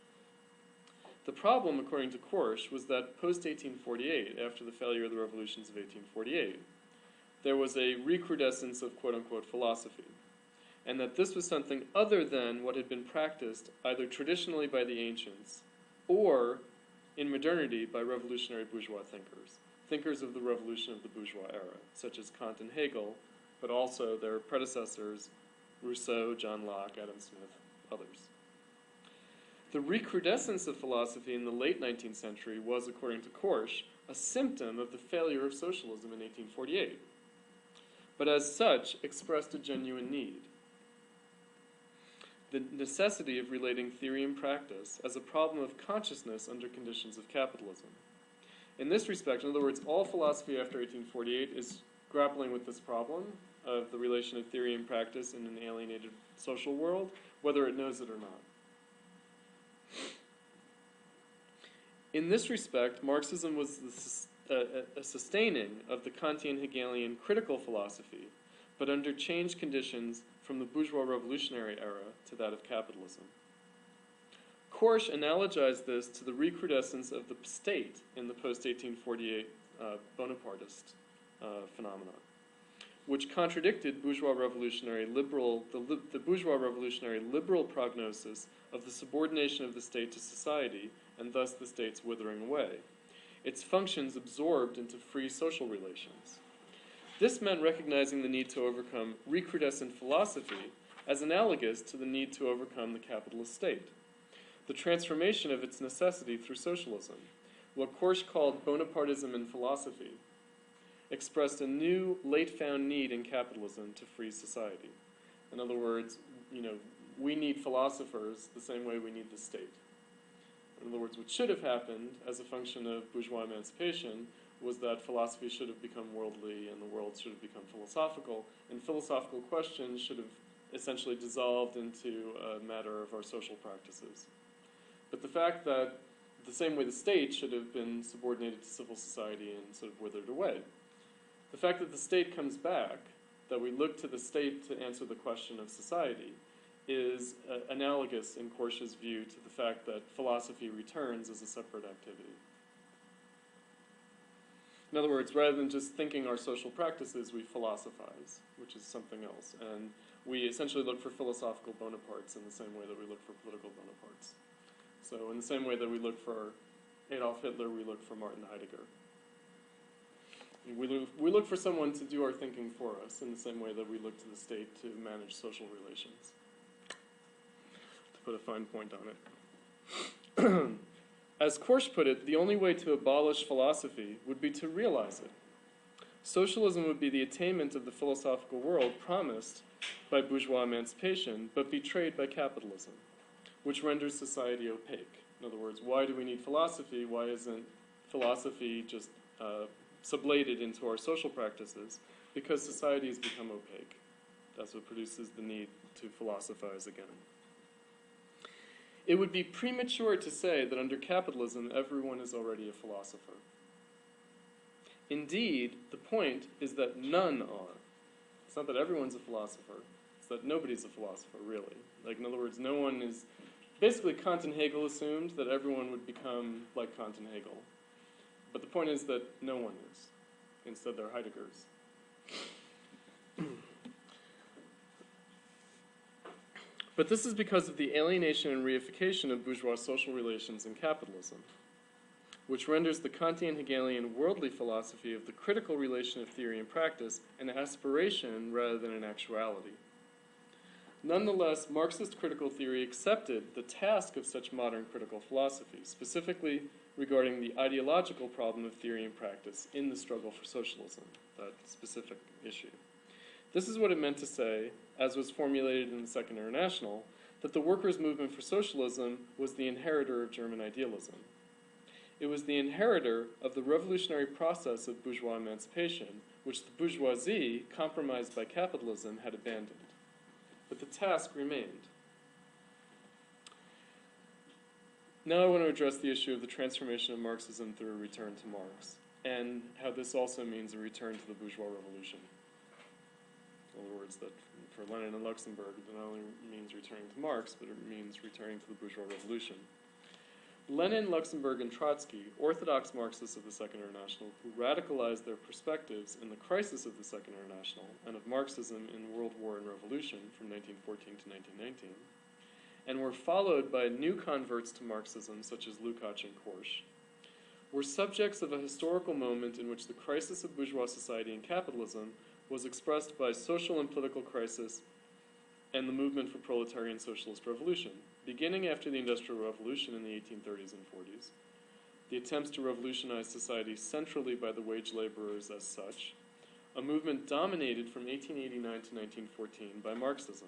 The problem, according to Korsch, was that post-1848, after the failure of the revolutions of 1848, there was a recrudescence of quote-unquote philosophy, and that this was something other than what had been practiced either traditionally by the ancients or in modernity by revolutionary bourgeois thinkers of the revolution of the bourgeois era, such as Kant and Hegel, but also their predecessors, Rousseau, John Locke, Adam Smith, others. The recrudescence of philosophy in the late 19th century was, according to Korsch, a symptom of the failure of socialism in 1848, but as such expressed a genuine need. The necessity of relating theory and practice as a problem of consciousness under conditions of capitalism. In this respect, in other words, all philosophy after 1848 is grappling with this problem of the relation of theory and practice in an alienated social world, whether it knows it or not. In this respect, Marxism was a sustaining of the Kantian Hegelian critical philosophy, but under changed conditions from the bourgeois revolutionary era to that of capitalism. Korsch analogized this to the recrudescence of the state in the post-1848 Bonapartist phenomenon, which contradicted bourgeois revolutionary liberal, the bourgeois revolutionary liberal prognosis of the subordination of the state to society, and thus the state's withering away, its functions absorbed into free social relations. This meant recognizing the need to overcome recrudescent philosophy as analogous to the need to overcome the capitalist state, the transformation of its necessity through socialism, what Korsch called Bonapartism in philosophy, expressed a new, late-found need in capitalism to free society. In other words, we need philosophers the same way we need the state. In other words, what should have happened as a function of bourgeois emancipation was that philosophy should have become worldly and the world should have become philosophical, and philosophical questions should have essentially dissolved into a matter of our social practices. But the fact that the same way the state should have been subordinated to civil society and sort of withered away, the fact that the state comes back, that we look to the state to answer the question of society, is analogous in Korsch's view to the fact that philosophy returns as a separate activity. In other words, rather than just thinking our social practices, we philosophize, which is something else. And we essentially look for philosophical Bonapartes in the same way that we look for political Bonapartes. So in the same way that we look for Adolf Hitler, we look for Martin Heidegger. We look for someone to do our thinking for us in the same way that we look to the state to manage social relations. To put a fine point on it. As Korsch put it, the only way to abolish philosophy would be to realize it. Socialism would be the attainment of the philosophical world promised by bourgeois emancipation, but betrayed by capitalism, which renders society opaque. In other words, why do we need philosophy? Why isn't philosophy just sublated into our social practices? Because society has become opaque. That's what produces the need to philosophize again. It would be premature to say that under capitalism, everyone is already a philosopher. Indeed, the point is that none are. It's not that everyone's a philosopher. It's that nobody's a philosopher, really. Like, in other words, no one is... Basically, Kant and Hegel assumed that everyone would become like Kant and Hegel. But the point is that no one is. Instead, they're Heideggers. But this is because of the alienation and reification of bourgeois social relations in capitalism, which renders the Kantian Hegelian worldly philosophy of the critical relation of theory and practice an aspiration rather than an actuality. Nonetheless, Marxist critical theory accepted the task of such modern critical philosophy, specifically regarding the ideological problem of theory and practice in the struggle for socialism, that specific issue. This is what it meant to say, as was formulated in the Second International, that the workers' movement for socialism was the inheritor of German idealism. It was the inheritor of the revolutionary process of bourgeois emancipation, which the bourgeoisie, compromised by capitalism, had abandoned. but the task remained. Now I want to address the issue of the transformation of Marxism through a return to Marx, and how this also means a return to the bourgeois revolution. In other words, that for Lenin and Luxemburg, it not only means returning to Marx, but it means returning to the bourgeois revolution. Lenin, Luxemburg, and Trotsky, orthodox Marxists of the Second International, who radicalized their perspectives in the crisis of the Second International and of Marxism in World War and Revolution from 1914 to 1919, and were followed by new converts to Marxism, such as Lukács and Korsch, were subjects of a historical moment in which the crisis of bourgeois society and capitalism was expressed by social and political crisis and the movement for proletarian socialist revolution, beginning after the Industrial Revolution in the 1830s and 40s, the attempts to revolutionize society centrally by the wage laborers as such, a movement dominated from 1889 to 1914 by Marxism.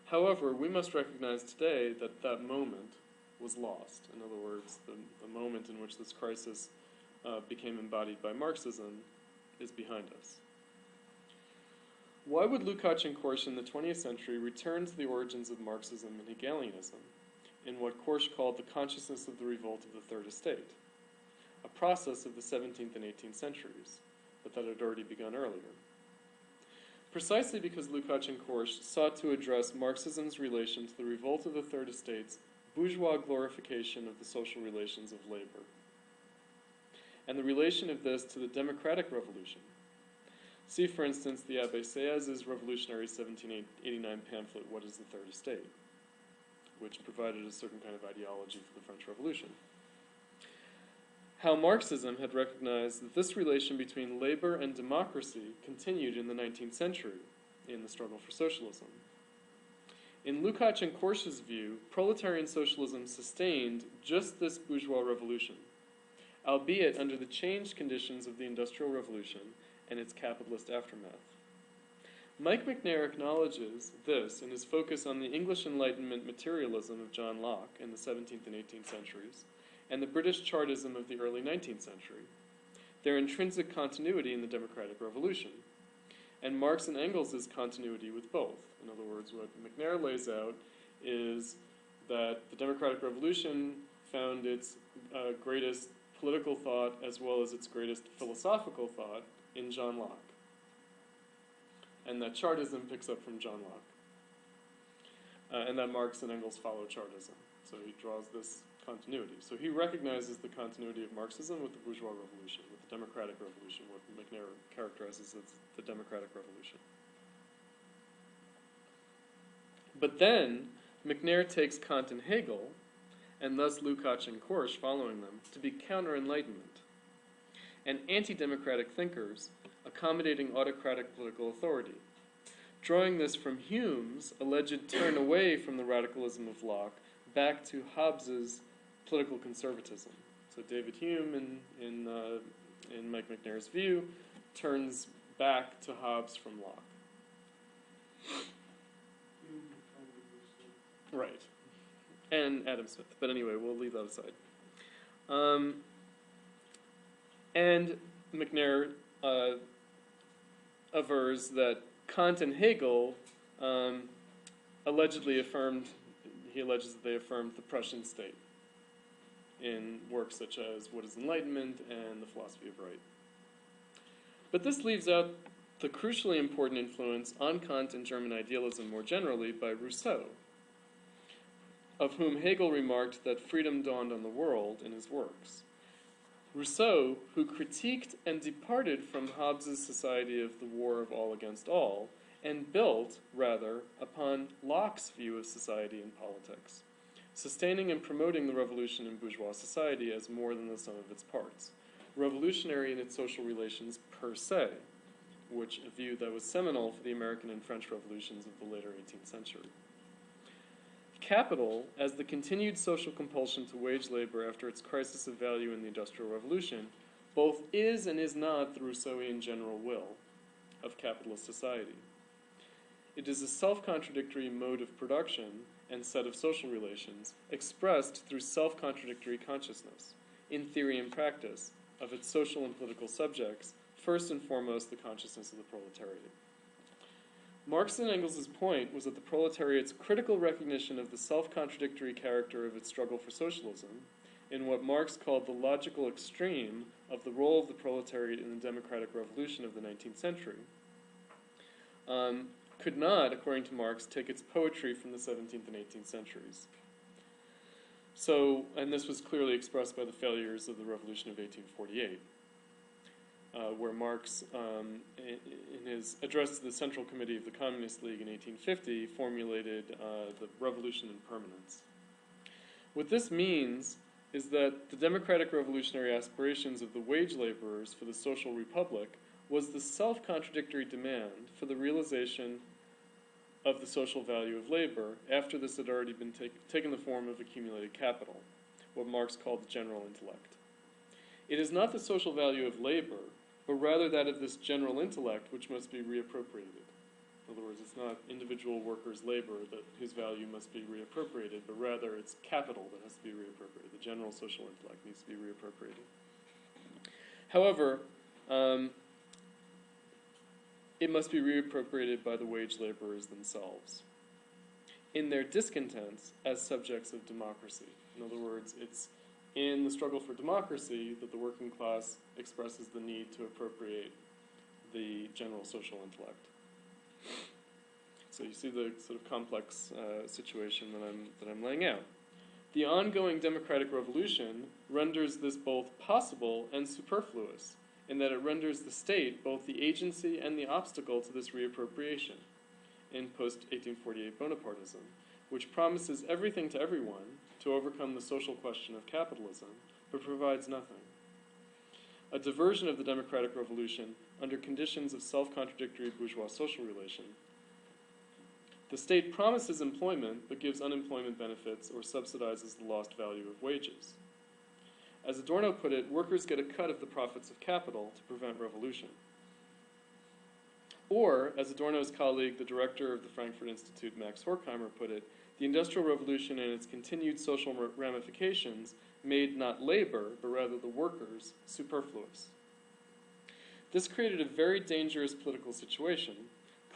However, we must recognize today that that moment was lost. In other words, the moment in which this crisis became embodied by Marxism is behind us. Why would Lukács and Korsch in the 20th century return to the origins of Marxism and Hegelianism in what Korsch called the consciousness of the revolt of the Third Estate, a process of the 17th and 18th centuries, but that had already begun earlier? Precisely because Lukács and Korsch sought to address Marxism's relation to the revolt of the Third Estate's bourgeois glorification of the social relations of labor, and the relation of this to the democratic revolution. See, for instance, the Abbé Sieyès' revolutionary 1789 pamphlet, What is the Third Estate?, which provided a certain kind of ideology for the French Revolution. How Marxism had recognized that this relation between labor and democracy continued in the 19th century in the struggle for socialism. In Lukács and Korsch's view, proletarian socialism sustained just this bourgeois revolution, albeit under the changed conditions of the Industrial Revolution and its capitalist aftermath. Mike Macnair acknowledges this in his focus on the English Enlightenment materialism of John Locke in the 17th and 18th centuries, and the British Chartism of the early 19th century, their intrinsic continuity in the democratic revolution, and Marx and Engels' continuity with both. In other words, what Macnair lays out is that the democratic revolution found its greatest political thought as well as its greatest philosophical thought in John Locke, and that Chartism picks up from John Locke, and that Marx and Engels follow Chartism. So he draws this continuity. So he recognizes the continuity of Marxism with the bourgeois revolution, with the democratic revolution, what Macnair characterizes as the democratic revolution. But then Macnair takes Kant and Hegel, and thus Lukács and Korsch following them, to be counter-enlightenment, and anti-democratic thinkers accommodating autocratic political authority, drawing this from Hume's alleged turn away from the radicalism of Locke back to Hobbes's political conservatism. So David Hume, in Mike Macnair's view, turns back to Hobbes from Locke. Right. And Adam Smith. But anyway, we'll leave that aside. And Macnair avers that Kant and Hegel allegedly affirmed, he alleges that they affirmed the Prussian state in works such as What is Enlightenment and The Philosophy of Right. But this leaves out the crucially important influence on Kant and German idealism more generally by Rousseau, of whom Hegel remarked that freedom dawned on the world in his works. Rousseau, who critiqued and departed from Hobbes's society of the war of all against all, and built, rather, upon Locke's view of society and politics, sustaining and promoting the revolution in bourgeois society as more than the sum of its parts, revolutionary in its social relations per se, which a view that was seminal for the American and French revolutions of the later 18th century. Capital, as the continued social compulsion to wage labor after its crisis of value in the Industrial Revolution, both is and is not the Rousseauian general will of capitalist society. It is a self-contradictory mode of production and set of social relations expressed through self-contradictory consciousness, in theory and practice, of its social and political subjects, first and foremost the consciousness of the proletariat. Marx and Engels' point was that the proletariat's critical recognition of the self-contradictory character of its struggle for socialism, in what Marx called the logical extreme of the role of the proletariat in the democratic revolution of the 19th century, could not, according to Marx, take its poetry from the 17th and 18th centuries. So, and this was clearly expressed by the failures of the Revolution of 1848, where Marx, in his address to the Central Committee of the Communist League in 1850, formulated the revolution in permanence. What this means is that the democratic revolutionary aspirations of the wage laborers for the social republic was the self-contradictory demand for the realization of the social value of labor after this had already been taken the form of accumulated capital, what Marx called the General Intellect. It is not the social value of labor, but rather that of this general intellect which must be reappropriated. In other words, it's not individual workers' labor whose value must be reappropriated, but rather it's capital that has to be reappropriated. The general social intellect needs to be reappropriated. However, it must be reappropriated by the wage laborers themselves in their discontents as subjects of democracy. In other words, it's in the struggle for democracy that the working class expresses the need to appropriate the general social intellect. So you see the sort of complex situation that I'm laying out. The ongoing democratic revolution renders this both possible and superfluous, in that it renders the state both the agency and the obstacle to this reappropriation in post-1848 Bonapartism, which promises everything to everyone to overcome the social question of capitalism, but provides nothing. A diversion of the democratic revolution under conditions of self-contradictory bourgeois social relation. The state promises employment, but gives unemployment benefits or subsidizes the lost value of wages. As Adorno put it, workers get a cut of the profits of capital to prevent revolution. Or, as Adorno's colleague, the director of the Frankfurt Institute, Max Horkheimer, put it, the Industrial Revolution and its continued social ramifications made not labor, but rather the workers, superfluous. This created a very dangerous political situation,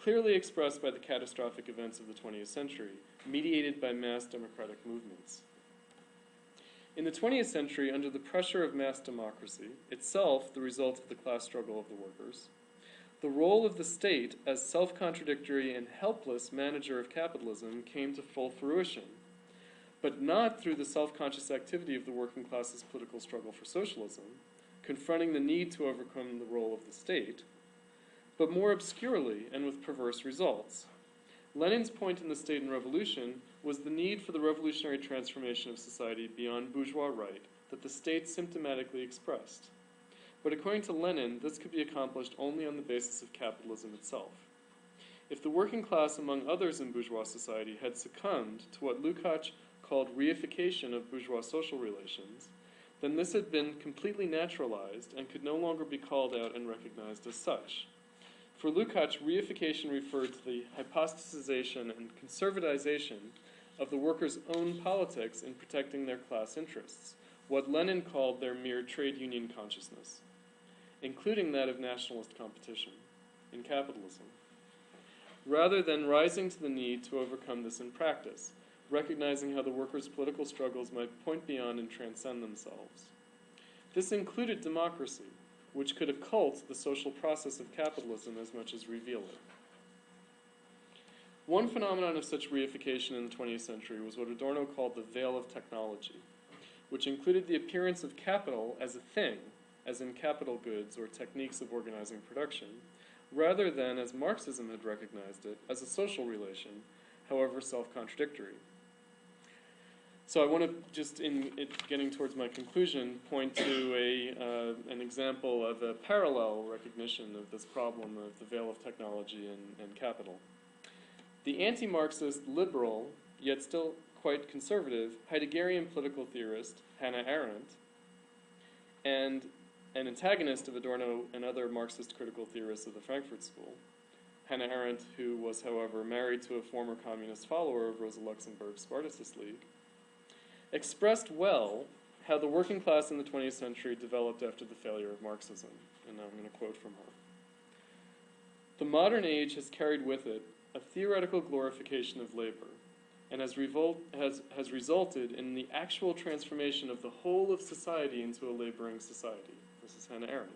clearly expressed by the catastrophic events of the 20th century, mediated by mass democratic movements. In the 20th century, under the pressure of mass democracy, itself the result of the class struggle of the workers, the role of the state as self-contradictory and helpless manager of capitalism came to full fruition, but not through the self-conscious activity of the working class's political struggle for socialism, confronting the need to overcome the role of the state, but more obscurely and with perverse results. Lenin's point in The State and Revolution was the need for the revolutionary transformation of society beyond bourgeois right that the state symptomatically expressed. But according to Lenin, this could be accomplished only on the basis of capitalism itself. If the working class, among others in bourgeois society, had succumbed to what Lukács called reification of bourgeois social relations, then this had been completely naturalized and could no longer be called out and recognized as such. For Lukács, reification referred to the hypostasization and conservatization of the workers' own politics in protecting their class interests, what Lenin called their mere trade union consciousness, including that of nationalist competition in capitalism, rather than rising to the need to overcome this in practice, recognizing how the workers' political struggles might point beyond and transcend themselves. This included democracy, which could occult the social process of capitalism as much as reveal it. One phenomenon of such reification in the 20th century was what Adorno called the veil of technology, which included the appearance of capital as a thing, as in capital goods or techniques of organizing production, rather than, as Marxism had recognized it, as a social relation, however self-contradictory. So I want to, just in getting towards my conclusion, point to an example of a parallel recognition of this problem of the veil of technology and capital. The anti-Marxist, liberal, yet still quite conservative, Heideggerian political theorist Hannah Arendt, and an antagonist of Adorno and other Marxist critical theorists of the Frankfurt School, Hannah Arendt, who was, however, married to a former communist follower of Rosa Luxemburg's Spartacist League, expressed well how the working class in the 20th century developed after the failure of Marxism. And now I'm going to quote from her. The modern age has carried with it a theoretical glorification of labor, and has resulted in the actual transformation of the whole of society into a laboring society. This is Hannah Arendt.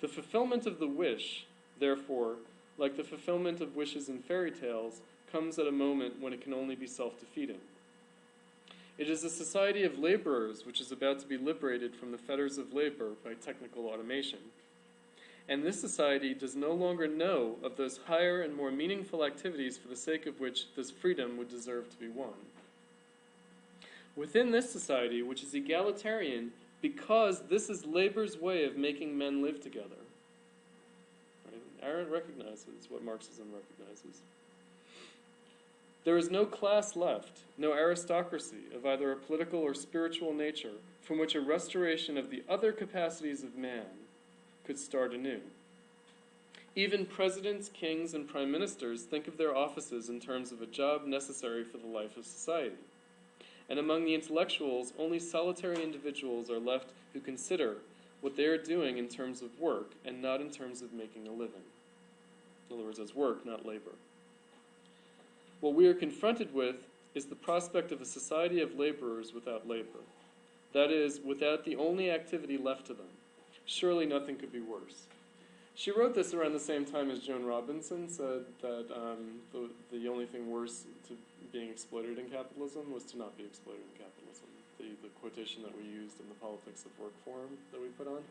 The fulfillment of the wish, therefore, like the fulfillment of wishes in fairy tales, comes at a moment when it can only be self-defeating. It is a society of laborers which is about to be liberated from the fetters of labor by technical automation. And this society does no longer know of those higher and more meaningful activities for the sake of which this freedom would deserve to be won. Within this society, which is egalitarian because this is labor's way of making men live together, right? Arendt recognizes what Marxism recognizes. There is no class left, no aristocracy of either a political or spiritual nature from which a restoration of the other capacities of man could start anew. Even presidents, kings, and prime ministers think of their offices in terms of a job necessary for the life of society. And among the intellectuals, only solitary individuals are left who consider what they are doing in terms of work and not in terms of making a living. In other words, as work, not labor. What we are confronted with is the prospect of a society of laborers without labor. That is, without the only activity left to them. Surely nothing could be worse. She wrote this around the same time as Joan Robinson said that the only thing worse to being exploited in capitalism was to not be exploited in capitalism. The quotation that we used in the Politics of Work forum that we put on.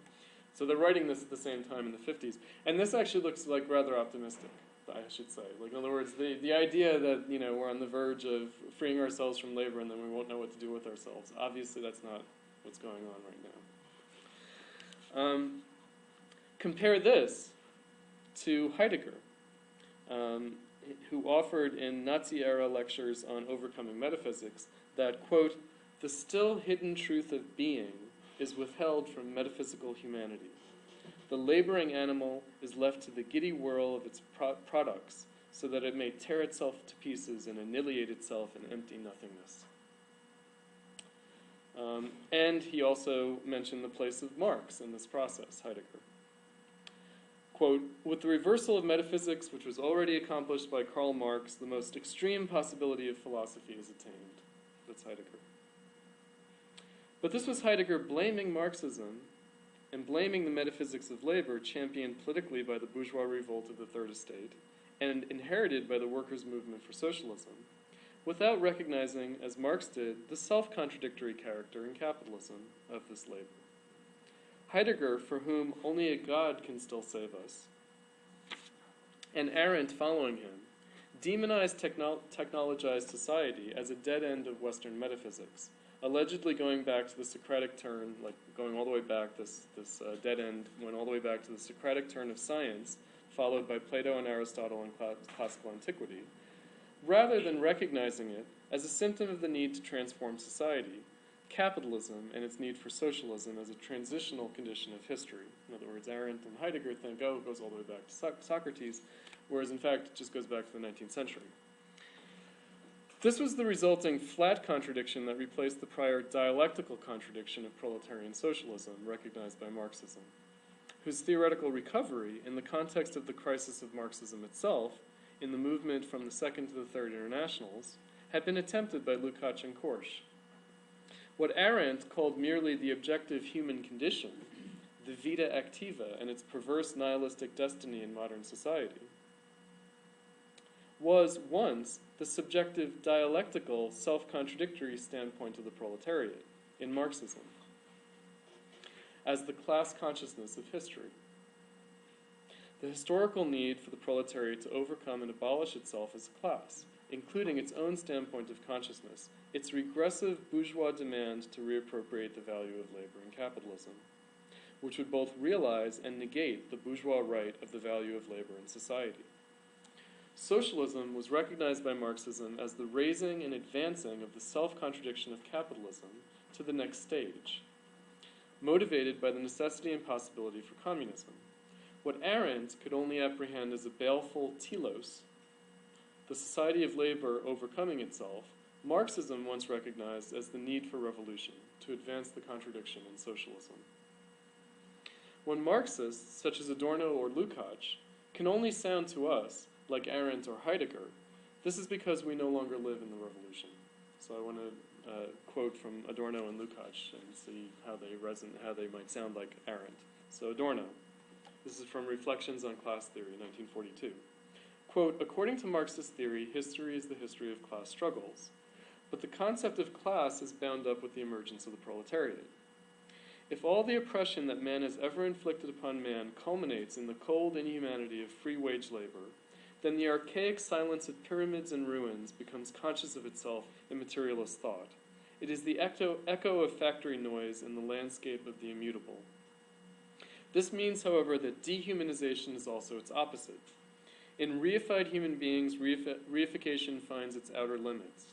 So they're writing this at the same time in the 50s. And this actually looks like rather optimistic, I should say. Like, in other words, the idea that, you know, we're on the verge of freeing ourselves from labor and then we won't know what to do with ourselves. Obviously, that's not what's going on right now. Compare this to Heidegger, who offered in Nazi-era lectures on overcoming metaphysics that, quote, the still hidden truth of being is withheld from metaphysical humanity. The laboring animal is left to the giddy whirl of its products so that it may tear itself to pieces and annihilate itself in empty nothingness. And he also mentioned the place of Marx in this process, Heidegger. Quote, with the reversal of metaphysics, which was already accomplished by Karl Marx, the most extreme possibility of philosophy is attained. That's Heidegger. But this was Heidegger blaming Marxism and blaming the metaphysics of labor championed politically by the bourgeois revolt of the Third Estate and inherited by the workers' movement for socialism, without recognizing, as Marx did, the self-contradictory character in capitalism of this labor. Heidegger, for whom only a God can still save us, and Arendt following him, demonized technologized society as a dead end of Western metaphysics, allegedly going back to the Socratic turn, like going all the way back, this dead end went all the way back to the Socratic turn of science, followed by Plato and Aristotle in classical antiquity, rather than recognizing it as a symptom of the need to transform society, capitalism and its need for socialism as a transitional condition of history. In other words, Arendt and Heidegger think, oh, it goes all the way back to Socrates, whereas in fact it just goes back to the 19th century. This was the resulting flat contradiction that replaced the prior dialectical contradiction of proletarian socialism recognized by Marxism, whose theoretical recovery in the context of the crisis of Marxism itself, in the movement from the Second to the Third Internationals, had been attempted by Lukács and Korsch. What Arendt called merely the objective human condition, the vita activa and its perverse nihilistic destiny in modern society, was once the subjective dialectical self-contradictory standpoint of the proletariat in Marxism as the class consciousness of history. The historical need for the proletariat to overcome and abolish itself as a class, including its own standpoint of consciousness, its regressive bourgeois demand to reappropriate the value of labor in capitalism, which would both realize and negate the bourgeois right of the value of labor in society. Socialism was recognized by Marxism as the raising and advancing of the self-contradiction of capitalism to the next stage, motivated by the necessity and possibility for communism. What Arendt could only apprehend as a baleful telos, the society of labor overcoming itself, Marxism once recognized as the need for revolution to advance the contradiction in socialism. When Marxists, such as Adorno or Lukács, can only sound to us like Arendt or Heidegger, this is because we no longer live in the revolution. So I want to quote from Adorno and Lukács and see how they might sound like Arendt. So Adorno, this is from Reflections on Class Theory, 1942. Quote, according to Marxist theory, history is the history of class struggles. But the concept of class is bound up with the emergence of the proletariat. If all the oppression that man has ever inflicted upon man culminates in the cold inhumanity of free wage labor, then the archaic silence of pyramids and ruins becomes conscious of itself in materialist thought. It is the echo of factory noise in the landscape of the immutable. This means, however, that dehumanization is also its opposite. In reified human beings, reification finds its outer limits.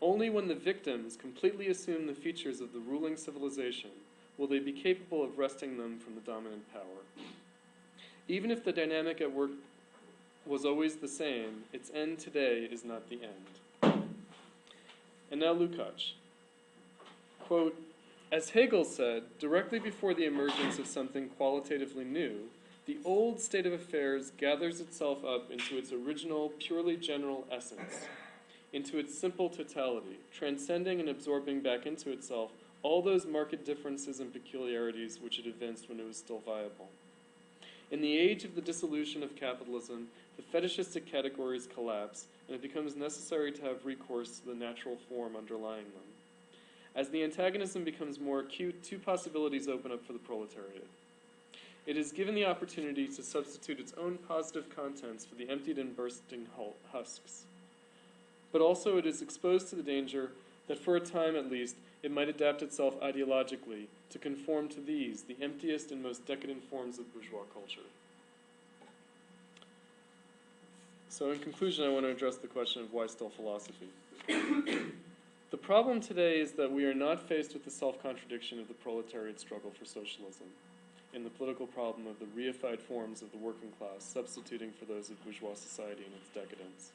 Only when the victims completely assume the features of the ruling civilization will they be capable of wresting them from the dominant power. Even if the dynamic at work was always the same, its end today is not the end. And now Lukács. Quote, as Hegel said, directly before the emergence of something qualitatively new, the old state of affairs gathers itself up into its original, purely general essence, into its simple totality, transcending and absorbing back into itself all those marked differences and peculiarities which it evinced when it was still viable. In the age of the dissolution of capitalism, the fetishistic categories collapse, and it becomes necessary to have recourse to the natural form underlying them. As the antagonism becomes more acute, two possibilities open up for the proletariat. It is given the opportunity to substitute its own positive contents for the emptied and bursting husks. But also it is exposed to the danger that for a time at least, it might adapt itself ideologically to conform to these, the emptiest and most decadent forms of bourgeois culture. So in conclusion, I want to address the question of why still philosophy. The problem today is that we are not faced with the self-contradiction of the proletariat struggle for socialism, in the political problem of the reified forms of the working class substituting for those of bourgeois society in its decadence.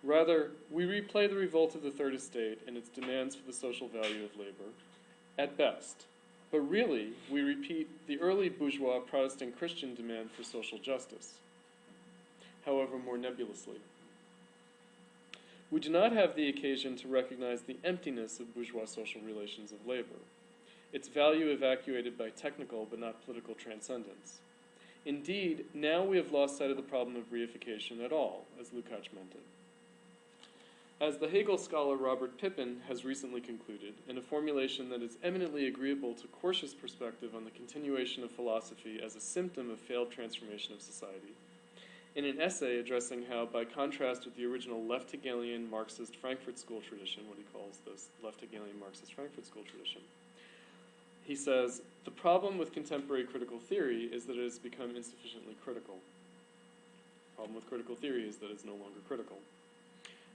Rather, we replay the revolt of the Third Estate and its demands for the social value of labor, at best. But really, we repeat the early bourgeois Protestant Christian demand for social justice, however more nebulously. We do not have the occasion to recognize the emptiness of bourgeois social relations of labor, its value evacuated by technical but not political transcendence. Indeed, now we have lost sight of the problem of reification at all, as Lukács meant it. As the Hegel scholar Robert Pippin has recently concluded, in a formulation that is eminently agreeable to Korsch's perspective on the continuation of philosophy as a symptom of failed transformation of society, in an essay addressing how, by contrast with the original left Hegelian Marxist Frankfurt School tradition, what he calls this left Hegelian Marxist Frankfurt School tradition, he says, the problem with contemporary critical theory is that it has become insufficiently critical. The problem with critical theory is that it's no longer critical.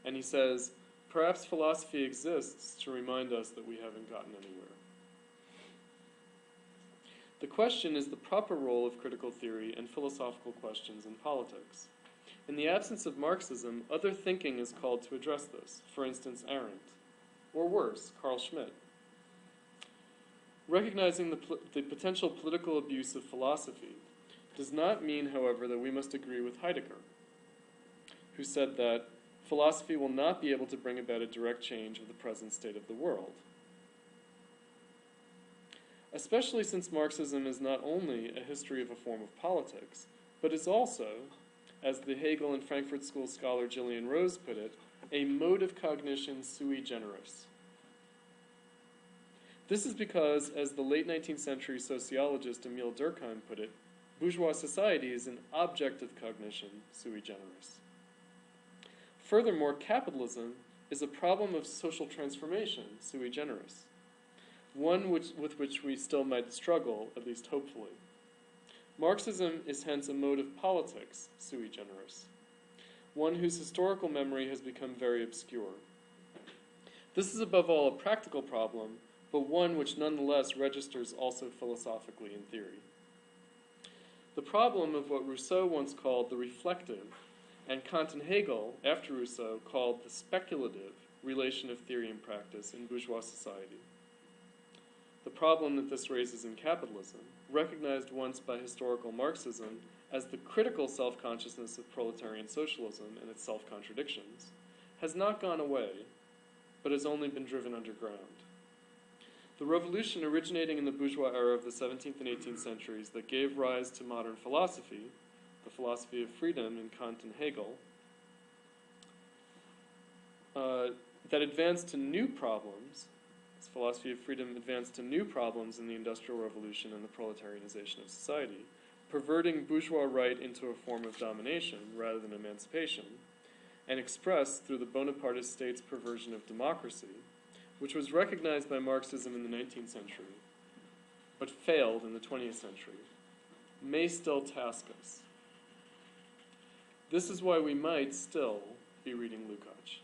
And he says, perhaps philosophy exists to remind us that we haven't gotten anywhere. The question is the proper role of critical theory and philosophical questions in politics. In the absence of Marxism, other thinking is called to address this, for instance, Arendt, or worse, Carl Schmitt. Recognizing the potential political abuse of philosophy does not mean, however, that we must agree with Heidegger, who said that philosophy will not be able to bring about a direct change of the present state of the world. Especially since Marxism is not only a history of a form of politics, but is also, as the Hegel and Frankfurt School scholar Gillian Rose put it, a mode of cognition sui generis. This is because, as the late 19th century sociologist Emile Durkheim put it, bourgeois society is an object of cognition sui generis. Furthermore, capitalism is a problem of social transformation sui generis, one with which we still might struggle, at least hopefully. Marxism is hence a mode of politics sui generis, one whose historical memory has become very obscure. This is above all a practical problem, but one which nonetheless registers also philosophically in theory. The problem of what Rousseau once called the reflective, and Kant and Hegel, after Rousseau, called the speculative relation of theory and practice in bourgeois society. The problem that this raises in capitalism, recognized once by historical Marxism as the critical self-consciousness of proletarian socialism and its self-contradictions, has not gone away, but has only been driven underground. The revolution originating in the bourgeois era of the 17th and 18th centuries that gave rise to modern philosophy, the philosophy of freedom in Kant and Hegel, that advanced to new problems, this philosophy of freedom advanced to new problems in the Industrial Revolution and the proletarianization of society, perverting bourgeois right into a form of domination rather than emancipation, and expressed through the Bonapartist state's perversion of democracy, which was recognized by Marxism in the 19th century, but failed in the 20th century, may still task us. This is why we might still be reading Lukács.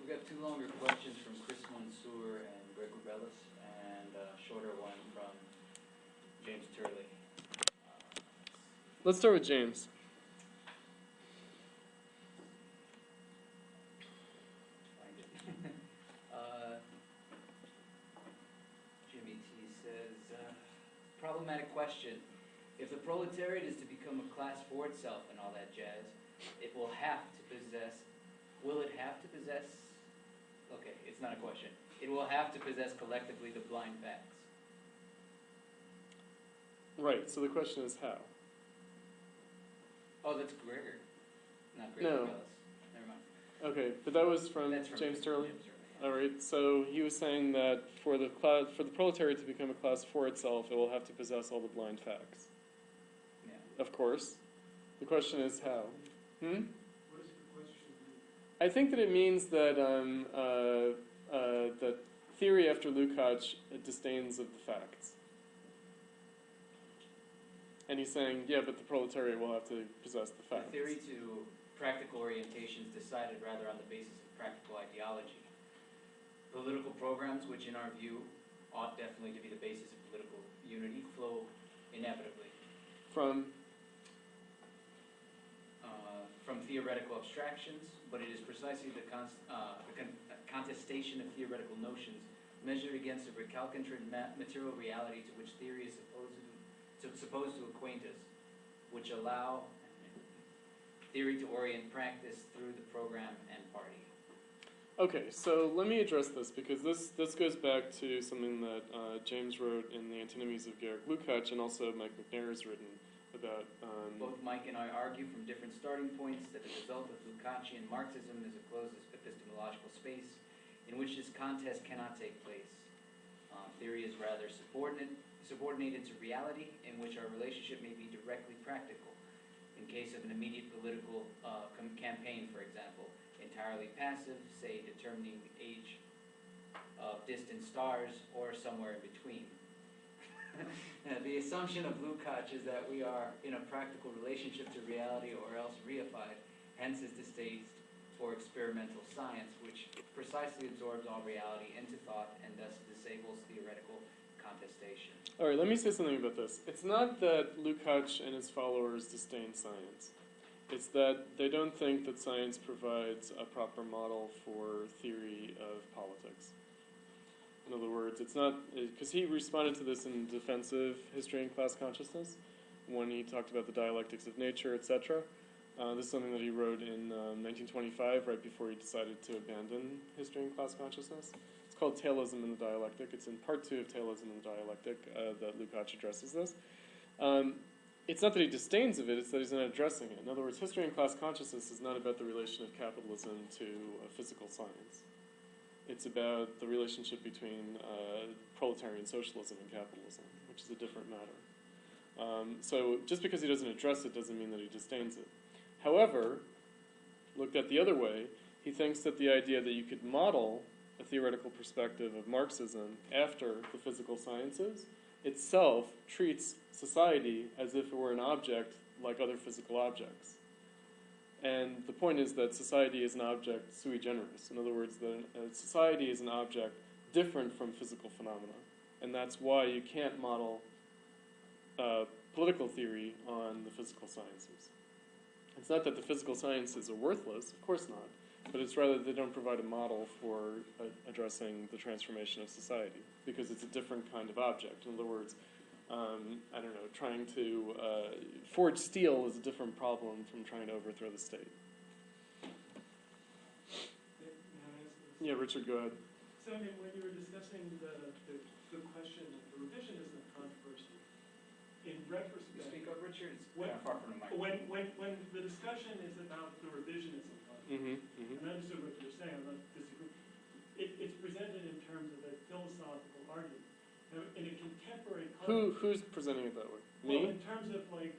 We've got two longer questions from Chris Mansour and Greg Rubellis, and a shorter one from James Turley. Let's start with James. Jimmy T says, problematic question. If the proletariat is to become a class for itself and all that jazz, it will have to possess, will it have to possess, okay, it's not a question. It will have to possess collectively the blind facts. Right, so the question is how? Oh, that's Gregor, not Greg No. Rubellis. Never mind. Okay, but that was from That's from James Turley? James Turley. All right, so he was saying that for the proletariat to become a class for itself, it will have to possess all the blind facts. Yeah. Of course. The question is how? What is the question? I think that it means that that theory after Lukács disdains of the facts. And he's saying, yeah, but the proletariat will have to possess the facts. The theory to practical orientations decided rather on the basis of practical ideology. Political programs, which in our view ought definitely to be the basis of political unity, flow inevitably from theoretical abstractions, but it is precisely the contestation of theoretical notions measured against a recalcitrant material reality to which theory is supposed to acquaint us, which allow theory to orient practice through the program and party. Okay, so let me address this, because this goes back to something that James wrote in The Antinomies of Georg Lukács, and also Mike Macnair has written about... Both Mike and I argue from different starting points that the result of Lukácsian Marxism is a closed epistemological space in which this contest cannot take place. Theory is rather subordinated to reality, in which our relationship may be directly practical. In case of an immediate political campaign, for example, entirely passive, say determining the age of distant stars, or somewhere in between. The assumption of Lukács is that we are in a practical relationship to reality or else reified, hence his distaste for experimental science, which precisely absorbs all reality into thought and thus disables theoretical contestation. All right, let me say something about this. It's not that Lukács and his followers disdain science. It's that they don't think that science provides a proper model for theory of politics. In other words, it's not, because he responded to this in defensive history and class consciousness, when he talked about the dialectics of nature, etc. This is something that he wrote in 1925, right before he decided to abandon history and class consciousness. It's called Taoism and the Dialectic. It's in part 2 of Taoism and the Dialectic that Lukács addresses this. It's not that he disdains of it, it's that he's not addressing it. In other words, history and class consciousness is not about the relation of capitalism to physical science. It's about the relationship between proletarian socialism and capitalism, which is a different matter. So just because he doesn't address it doesn't mean that he disdains it. However, looked at the other way, he thinks that the idea that you could model a theoretical perspective of Marxism after the physical sciences itself treats society as if it were an object like other physical objects. And the point is that society is an object sui generis. In other words, that society is an object different from physical phenomena. And that's why you can't model political theory on the physical sciences. It's not that the physical sciences are worthless, of course not. but it's rather they don't provide a model for addressing the transformation of society, because it's a different kind of object. In other words, I don't know, trying to forge steel is a different problem from trying to overthrow the state. Yeah, Richard, go ahead. So, I mean, when you were discussing the question of the revisionism controversy, in retrospect, Speak up, Richard. It's when, far from the mic. when the discussion is about the revisionism controversy, and I understood what you were saying, I'm not disagreeing, it's presented in terms of a philosophical argument. Now, in a contemporary context, Who's presenting it that way? well, Me? in terms of like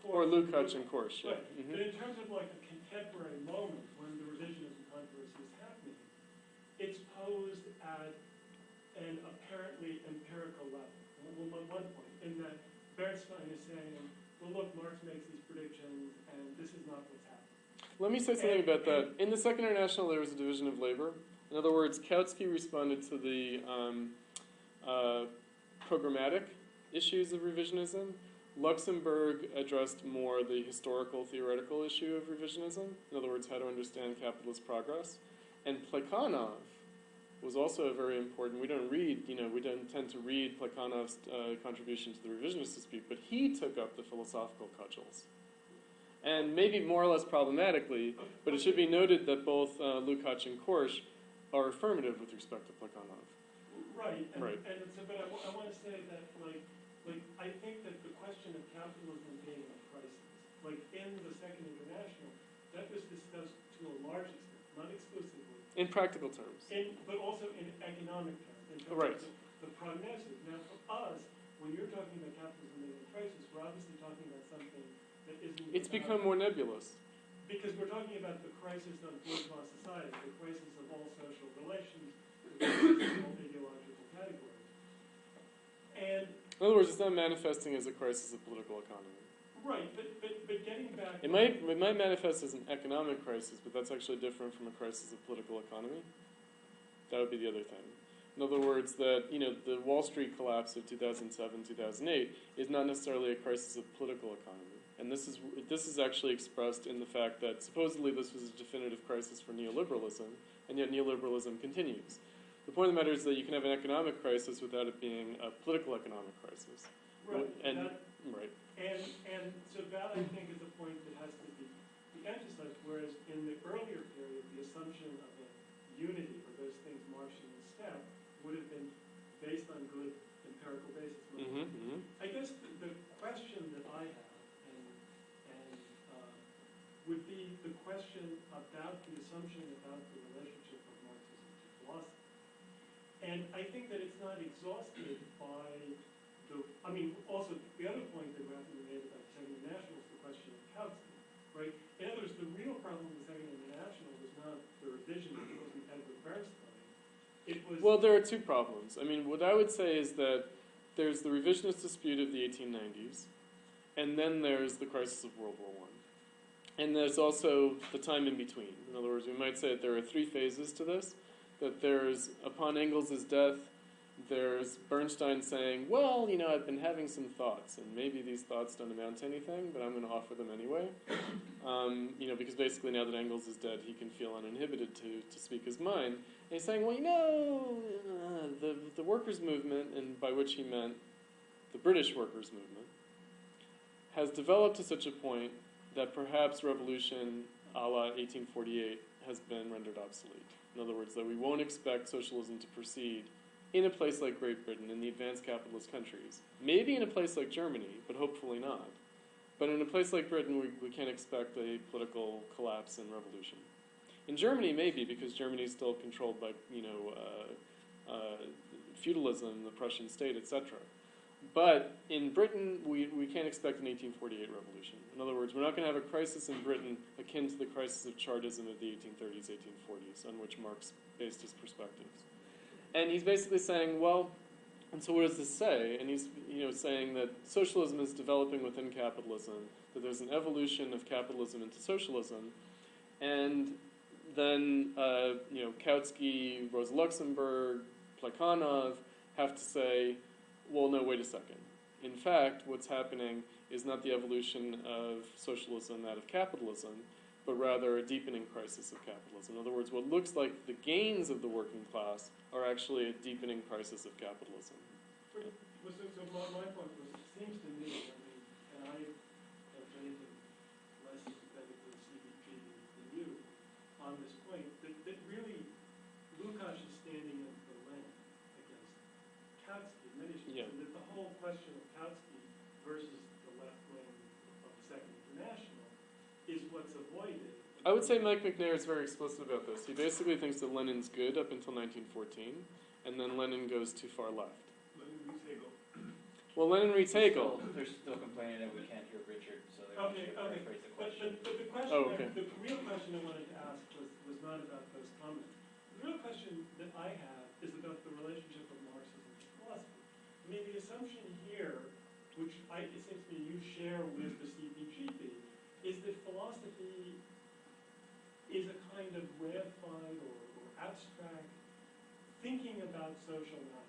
Or Lukács and Korsch, yeah. Right. But in terms of like a contemporary moment when the revisionism controversy is happening, it's posed at an apparently empirical level. Well, one point, in that Bernstein is saying, well, look, Marx makes these predictions, and this is not what's happening. Let me say something about that. In the Second International, there was a division of labor. In other words, Kautsky responded to the programmatic issues of revisionism. Luxemburg addressed more the historical, theoretical issue of revisionism. In other words, how to understand capitalist progress. And Plekhanov was also very important. We don't tend to read Plekhanov's contribution to the revisionist dispute, but he took up the philosophical cudgels. And maybe more or less problematically, but it should be noted that both Lukács and Korsch are affirmative with respect to Plekhanov. Right. Right. And so, but I want to say that, like, I think that the question of capitalism being a crisis, like in the Second International, that was discussed to a large extent, not exclusively. In practical terms. But also in economic terms. In terms Right. of the prognosis. Now, for us, when you're talking about capitalism being a crisis, we're obviously talking about something that isn't. It's become more nebulous. Because we're talking about the crisis of bourgeois society, the crisis of all social relations, the crisis of all ideological categories. And In other words, it's not manifesting as a crisis of political economy. right, but getting back. It might manifest as an economic crisis, but that's actually different from a crisis of political economy. That would be the other thing. In other words, that the Wall Street collapse of 2007, 2008 is not necessarily a crisis of political economy, and this is actually expressed in the fact that supposedly this was a definitive crisis for neoliberalism, and yet neoliberalism continues. The point of the matter is that you can have an economic crisis without it being a political economic crisis. Right. Right. And so that, I think, is a point that has to be emphasized, whereas in the earlier period, the assumption of a unity, or those things marching in step, would have been based on good empirical basis. I guess the question that I have, would be the question about the assumption about the relationship of Marxism to philosophy. And I think that it's not exhausted by also the other point that Matthew made about the Second International is the question of Kautsky, right? In other words, the real problem with the Second International was not the revision, it wasn't Edward Bernstein. It was. Well, there are two problems. I mean, what I would say is that there's the revisionist dispute of the 1890s, and then there's the crisis of World War I. And there's also the time in between. In other words, we might say that there are three phases to this. That there's, upon Engels' death, there's Bernstein saying, well, I've been having some thoughts, and maybe these thoughts don't amount to anything, but I'm going to offer them anyway. Because basically now that Engels is dead, he can feel uninhibited to speak his mind. And he's saying, well, the workers' movement, and by which he meant the British workers' movement, has developed to such a point that perhaps revolution a la 1848 has been rendered obsolete. In other words, that we won't expect socialism to proceed in a place like Great Britain, in the advanced capitalist countries. Maybe in a place like Germany, but hopefully not. But in a place like Britain, we can't expect a political collapse and revolution. In Germany, maybe, because Germany is still controlled by, feudalism, the Prussian state, etc. But in Britain, we can't expect an 1848 revolution. In other words, we're not going to have a crisis in Britain akin to the crisis of Chartism of the 1830s, 1840s, on which Marx based his perspectives. And he's basically saying, well, and so what does this say? And he's saying that socialism is developing within capitalism, that there's an evolution of capitalism into socialism, and then Kautsky, Rosa Luxemburg, Plekhanov have to say, well, no, wait a second. In fact, what's happening is not the evolution of socialism out of capitalism. but rather a deepening crisis of capitalism. In other words, what looks like the gains of the working class are actually a deepening crisis of capitalism. So my point was, it seems to me, and I have anything less sympathetic to the CPGB than you on this point, that really Lukács is standing in for Lenin against Kautsky in many ways, and that the whole question of Kautsky versus the left wing of the Second International is what's avoided. I would say Mike Macnair is very explicit about this. He basically thinks that Lenin's good up until 1914, and then Lenin goes too far left. Well, Lenin reads Hegel. They're still complaining that we can't hear Richard, so they Okay. rephrase the question. But the question, okay. the real question I wanted to ask was not about those comments. The real question that I have is about the relationship of Marxism to philosophy. I mean, the assumption here, which it seems to me you share with the CPGB, is that philosophy is a kind of rarefied or abstract thinking about social matters.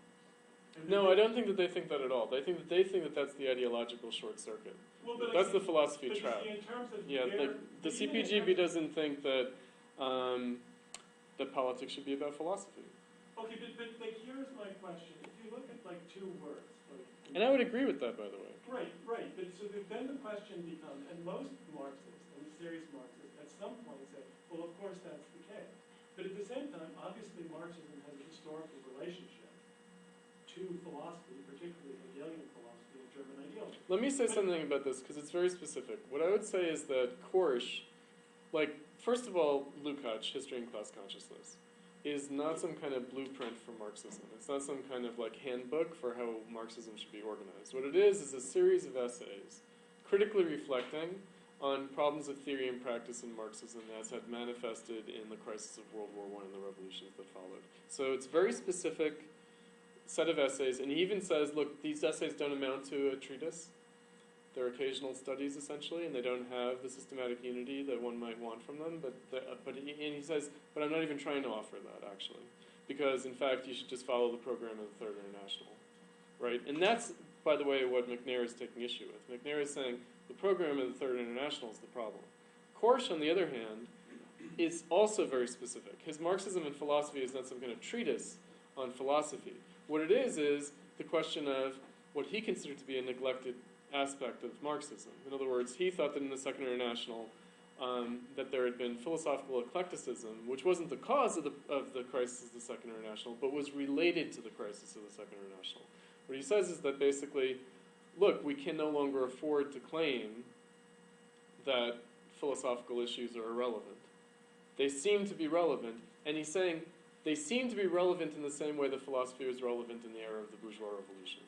No, I don't think that they think that at all. They think that that's the ideological short circuit. Well, That's the philosophy trap. In terms of Yeah, the CPGB doesn't think that that politics should be about philosophy. Okay, but here's my question. If you look at like two words, And I would agree with that, by the way. right. But so then the question becomes, and most Marxists, and serious Marxists, at some point say, well, of course that's the case. But at the same time, obviously Marxism has a historical relationship to philosophy, particularly Hegelian philosophy and German idealism. Let me say something about this, because it's very specific. What I would say is that Korsch, first of all, Lukács, History and Class Consciousness, is not some kind of blueprint for Marxism. It's not some kind of handbook for how Marxism should be organized. What it is a series of essays critically reflecting on problems of theory and practice in Marxism as had manifested in the crisis of World War I and the revolutions that followed. So it's very specific set of essays, and he even says, look, these essays don't amount to a treatise. They're occasional studies, essentially, and they don't have the systematic unity that one might want from them. And he says, but I'm not even trying to offer that, actually, because, in fact, you should just follow the program of the Third International, right? And that's, by the way, what Macnair is taking issue with. Macnair is saying the program of the Third International is the problem. Korsch, on the other hand, is also very specific. His Marxism and philosophy is not some kind of treatise on philosophy. What it is the question of what he considered to be a neglected aspect of Marxism. In other words, he thought that in the Second International that there had been philosophical eclecticism, which wasn't the cause of the crisis of the Second International, but was related to the crisis of the Second International. What he says is that basically, look, we can no longer afford to claim that philosophical issues are irrelevant. They seem to be relevant, and he's saying they seem to be relevant in the same way that philosophy was relevant in the era of the bourgeois revolution.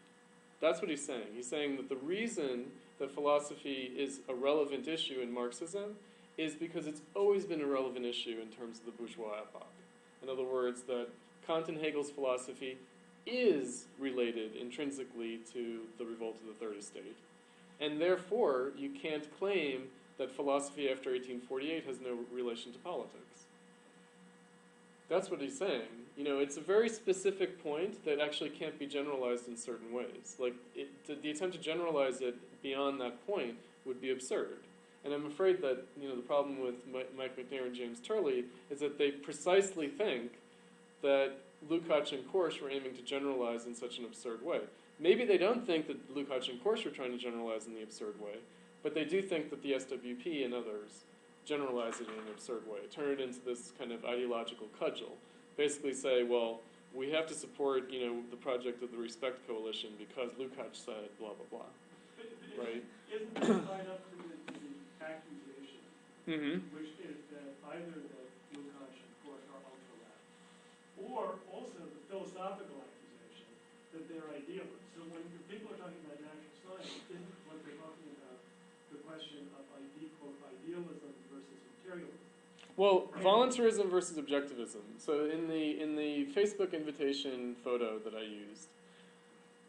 That's what he's saying. He's saying that the reason that philosophy is a relevant issue in Marxism is because it's always been a relevant issue in terms of the bourgeois epoch. In other words, that Kant and Hegel's philosophy is related intrinsically to the revolt of the Third Estate. And therefore, you can't claim that philosophy after 1848 has no relation to politics. That's what he's saying. It's a very specific point that actually can't be generalized in certain ways. The attempt to generalize it beyond that point would be absurd. And I'm afraid that, the problem with Mike Macnair and James Turley is that they precisely think that Lukács and Korsch were aiming to generalize in such an absurd way. Maybe they don't think that Lukács and Korsch were trying to generalize in the absurd way, but they do think that the SWP and others generalize it in an absurd way, turn it into this kind of ideological cudgel. Basically say, well, we have to support, the project of the Respect Coalition because Lukács said blah, blah, blah. Right? Isn't that tied up to the accusation, which is that either that Lukács and Korsch are ultra-left, or also the philosophical accusation that they're idealists. So when people are talking about natural science, isn't what they're talking about the question of idealism versus materialism? Well, voluntarism versus objectivism. So in the Facebook invitation photo that I used,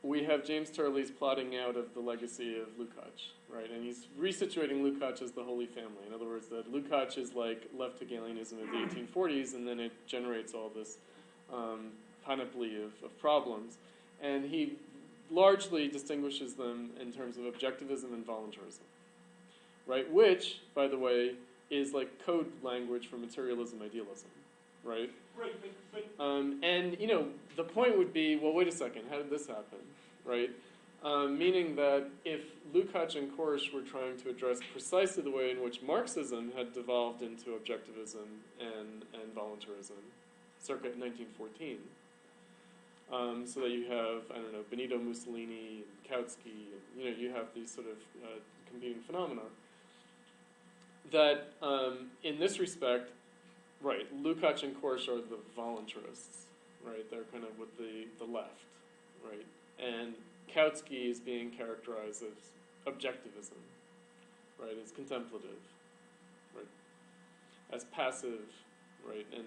we have James Turley's plotting out of the legacy of Lukács, right? And he's resituating Lukács as the Holy Family. In other words, that Lukács is like left Hegelianism of the 1840s, and then it generates all this panoply of problems. And he largely distinguishes them in terms of objectivism and voluntarism, right? Which, by the way, is like code language for materialism, idealism, right? Right, but And, you know, the point would be, well, wait a second, how did this happen, right? Meaning that if Lukács and Korsch were trying to address precisely the way in which Marxism had devolved into objectivism and voluntarism, circa 1914, so that you have, I don't know, Benito Mussolini and Kautsky, and, you know, you have these sort of competing phenomena, that in this respect, right, Lukács and Korsch are the voluntarists, right? They're kind of with the left, right? And Kautsky is being characterized as objectivism, right? As contemplative, right? As passive, right? And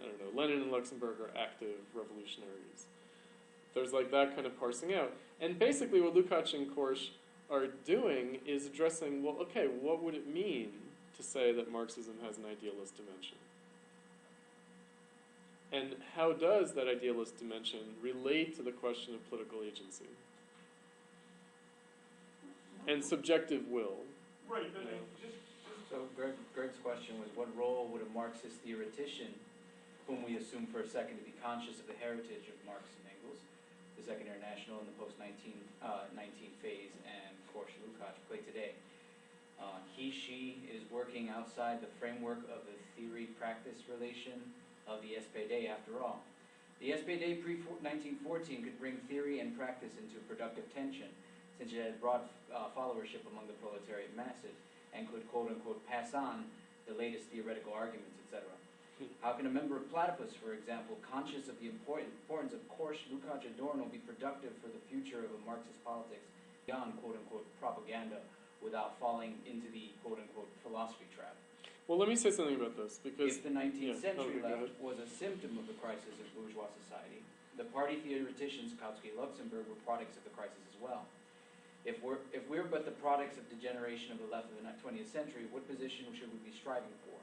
I don't know, Lenin and Luxemburg are active revolutionaries. There's like that kind of parsing out. And basically what Lukács and Korsch are doing is addressing, well, okay, what would it mean to say that Marxism has an idealist dimension? And how does that idealist dimension relate to the question of political agency and subjective will? right, but Yeah. just So Greg's question was, what role would a Marxist theoretician, whom we assume for a second to be conscious of the heritage of Marx and Engels, the Second International and the post-19 phase, and Korsch Lukács, play today? She is working outside the framework of the theory-practice relation of the SPD, after all. The SPD pre-1914 could bring theory and practice into productive tension, since it had broad followership among the proletariat masses, and could quote-unquote pass on the latest theoretical arguments, etc. How can a member of Platypus, for example, conscious of the importance of Korsch, Lukács, Adorno, be productive for the future of a Marxist politics beyond quote-unquote propaganda without falling into the quote-unquote philosophy trap? Well, let me say something about this, because If the 19th yeah, century go ahead. left was a symptom of the crisis of bourgeois society, the party theoreticians Kautsky and Luxemburg were products of the crisis as well. If we're but the products of degeneration of the left of the 20th century, what position should we be striving for?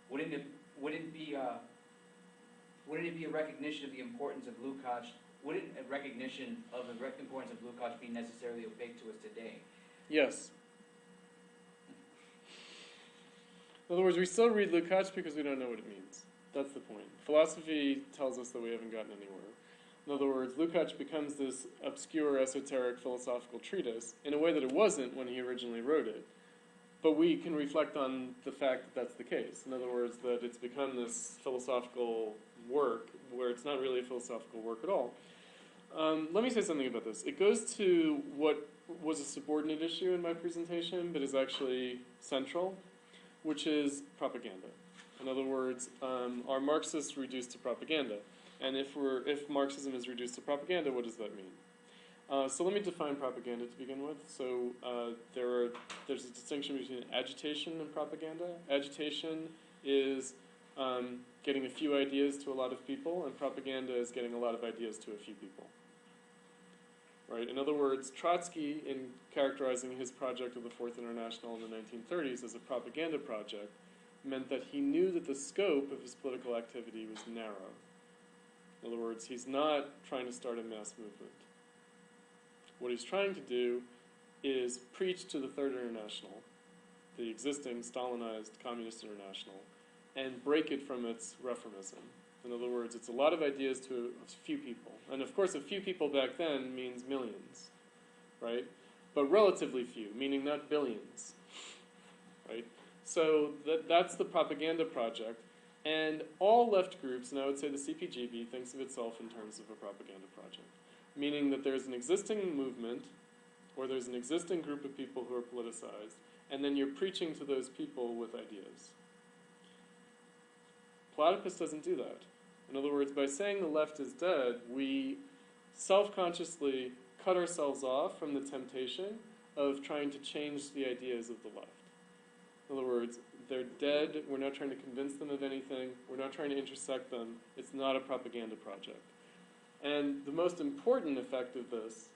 Wouldn't it be a recognition of the importance of Lukács? Wouldn't a recognition of the importance of Lukács be necessarily opaque to us today? yes. In other words, we still read Lukács because we don't know what it means. That's the point. Philosophy tells us that we haven't gotten anywhere. In other words, Lukács becomes this obscure, esoteric philosophical treatise in a way that it wasn't when he originally wrote it. But we can reflect on the fact that that's the case. In other words, that it's become this philosophical work where it's not really a philosophical work at all. Let me say something about this. It goes to what was a subordinate issue in my presentation, but is actually central, which is propaganda. In other words, are Marxists reduced to propaganda? And if Marxism is reduced to propaganda, what does that mean? So let me define propaganda to begin with. So there's a distinction between agitation and propaganda. Agitation is getting a few ideas to a lot of people, and propaganda is getting a lot of ideas to a few people. Right? In other words, Trotsky, in characterizing his project of the Fourth International in the 1930s as a propaganda project, meant that he knew that the scope of his political activity was narrow. In other words, he's not trying to start a mass movement. What he's trying to do is preach to the Third International, the existing Stalinized Communist International, and break it from its reformism. In other words, it's a lot of ideas to a few people. And of course, a few people back then means millions, right? But relatively few, meaning not billions, right? So that's the propaganda project. And all left groups, and I would say the CPGB, thinks of itself in terms of a propaganda project, meaning that there's an existing movement, or there's an existing group of people who are politicized, and then you're preaching to those people with ideas. Platypus doesn't do that. In other words, by saying the left is dead, we self-consciously cut ourselves off from the temptation of trying to change the ideas of the left. In other words, they're dead, we're not trying to convince them of anything, we're not trying to intersect them, it's not a propaganda project. And the most important effect of this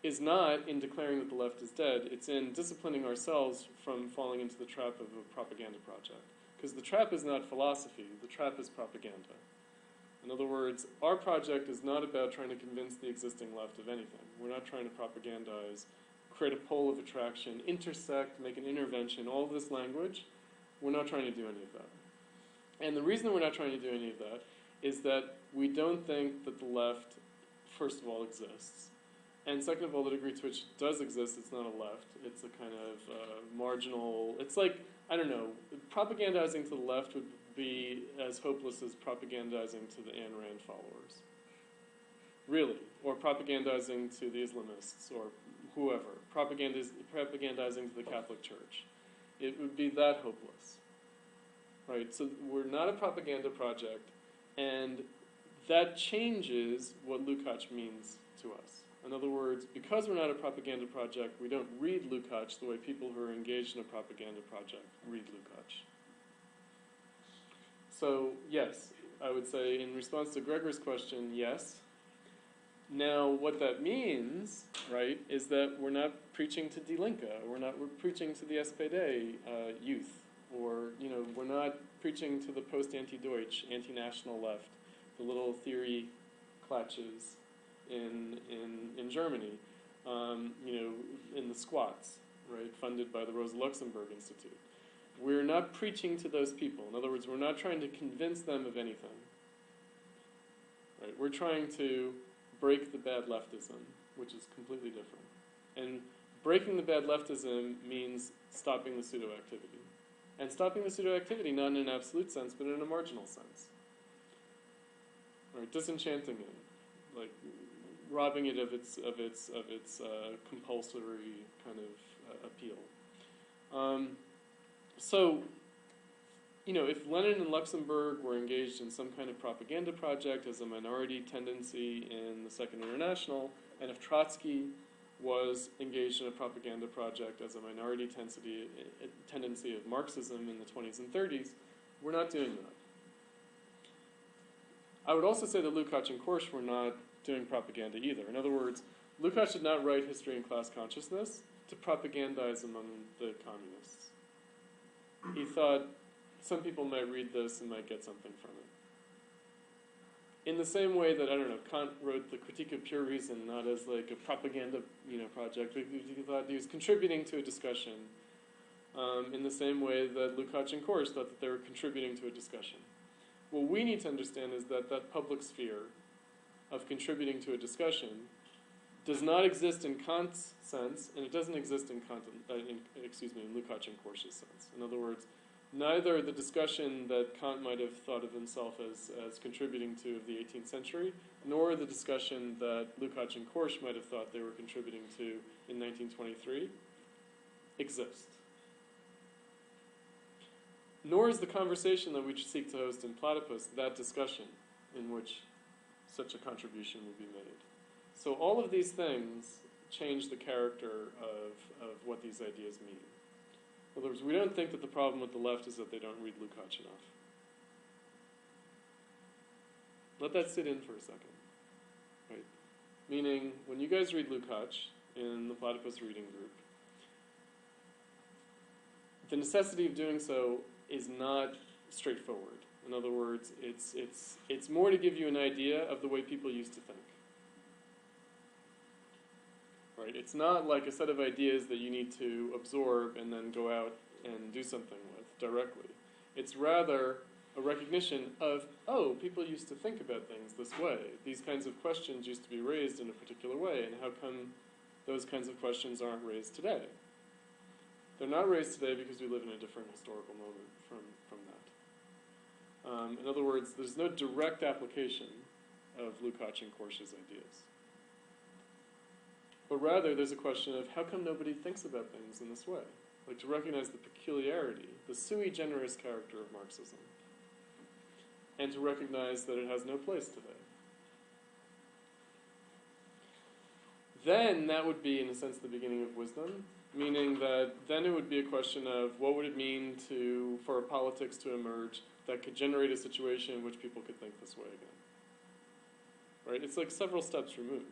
is not in declaring that the left is dead, it's in disciplining ourselves from falling into the trap of a propaganda project. Because the trap is not philosophy, the trap is propaganda. In other words, our project is not about trying to convince the existing left of anything. We're not trying to propagandize create a pole of attraction, intersect, make an intervention, all of this language. We're not trying to do any of that. And the reason that we're not trying to do any of that is that we don't think that the left, first of all, exists. And second of all, the degree to which it does exist, it's not a left. It's a kind of marginal, it's like, I don't know, propagandizing to the left would be as hopeless as propagandizing to the Ayn Rand followers. Really. Or propagandizing to the Islamists or whoever. Propagandizing to the Catholic Church. It would be that hopeless. Right? So we're not a propaganda project, and that changes what Lukács means to us. In other words, because we're not a propaganda project, we don't read Lukács the way people who are engaged in a propaganda project read Lukács. So, yes, I would say in response to Gregor's question, yes. Now, what that means, right, is that we're not preaching to Die Linke, we're preaching to the SPD youth, or, we're not preaching to the post-anti-Deutsch, anti-national left, the little theory clutches in Germany, in the squats, right, funded by the Rosa Luxemburg Institute. We're not preaching to those people. In other words, we're not trying to convince them of anything. Right? We're trying to break the bad leftism, which is completely different. And breaking the bad leftism means stopping the pseudo-activity. And stopping the pseudo-activity not in an absolute sense, but in a marginal sense. Right? Disenchanting it, like robbing it of its compulsory kind of appeal. So, if Lenin and Luxemburg were engaged in some kind of propaganda project as a minority tendency in the Second International, and if Trotsky was engaged in a propaganda project as a minority tendency of Marxism in the 20s and 30s, we're not doing that. I would also say that Lukács and Korsch were not doing propaganda either. In other words, Lukács did not write History and Class Consciousness to propagandize among the communists. He thought some people might read this and might get something from it. In the same way that, Kant wrote the Critique of Pure Reason not as like a propaganda, project. He thought he was contributing to a discussion. In the same way that Lukács and Korsch thought that they were contributing to a discussion. What we need to understand is that that public sphere of contributing to a discussion does not exist in Kant's sense, and it doesn't exist in Lukács and Korsch's sense. In other words, neither the discussion that Kant might have thought of himself as contributing to of the 18th century, nor the discussion that Lukács and Korsch might have thought they were contributing to in 1923 exist. Nor is the conversation that we seek to host in Platypus that discussion in which such a contribution would be made. So all of these things change the character of what these ideas mean. In other words, we don't think that the problem with the left is that they don't read Lukács enough. Let that sit in for a second. Right? Meaning, when you guys read Lukács in the Platypus reading group, the necessity of doing so is not straightforward. In other words, it's more to give you an idea of the way people used to think. Right? It's not like a set of ideas that you need to absorb and then go out and do something with directly. It's rather a recognition of, people used to think about things this way. These kinds of questions used to be raised in a particular way, and how come those kinds of questions aren't raised today? They're not raised today because we live in a different historical moment from that. In other words, there's no direct application of Lukács and Korsch's ideas. But rather, there's a question of how come nobody thinks about things in this way? Like to recognize the peculiarity, the sui generis character of Marxism, and to recognize that it has no place today. Then that would be, in a sense, the beginning of wisdom, meaning that then it would be a question of what would it mean for politics to emerge that could generate a situation in which people could think this way again. Right? It's like several steps removed.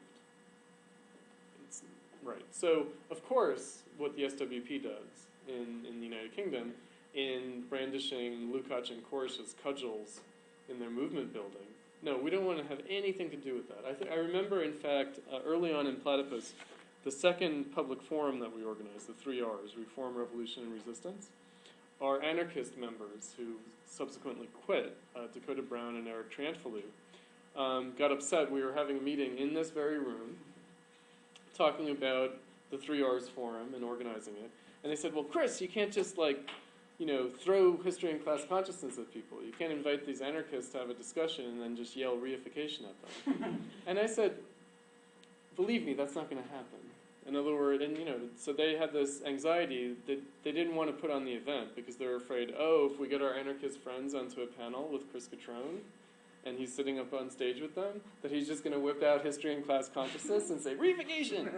Right. So, of course, what the SWP does in the United Kingdom in brandishing Lukács and Korsch as cudgels in their movement building, no, we don't want to have anything to do with that. I remember, in fact, early on in Platypus, The second public forum that we organized, the 3 Rs, Reform, Revolution, and Resistance, our anarchist members who subsequently quit, Dakota Brown and Eric Triantfalou, got upset. We were having a meeting in this very room talking about the 3 Rs forum and organizing it. And they said, well, Chris, you can't just throw history and class consciousness at people. You can't invite these anarchists to have a discussion and then just yell reification at them. And I said, believe me, that's not going to happen. In other words, so they had this anxiety that they didn't want to put on the event because they were afraid, if we get our anarchist friends onto a panel with Chris Cutrone, and he's sitting up on stage with them, that he's just going to whip out history and class consciousness and say, reification!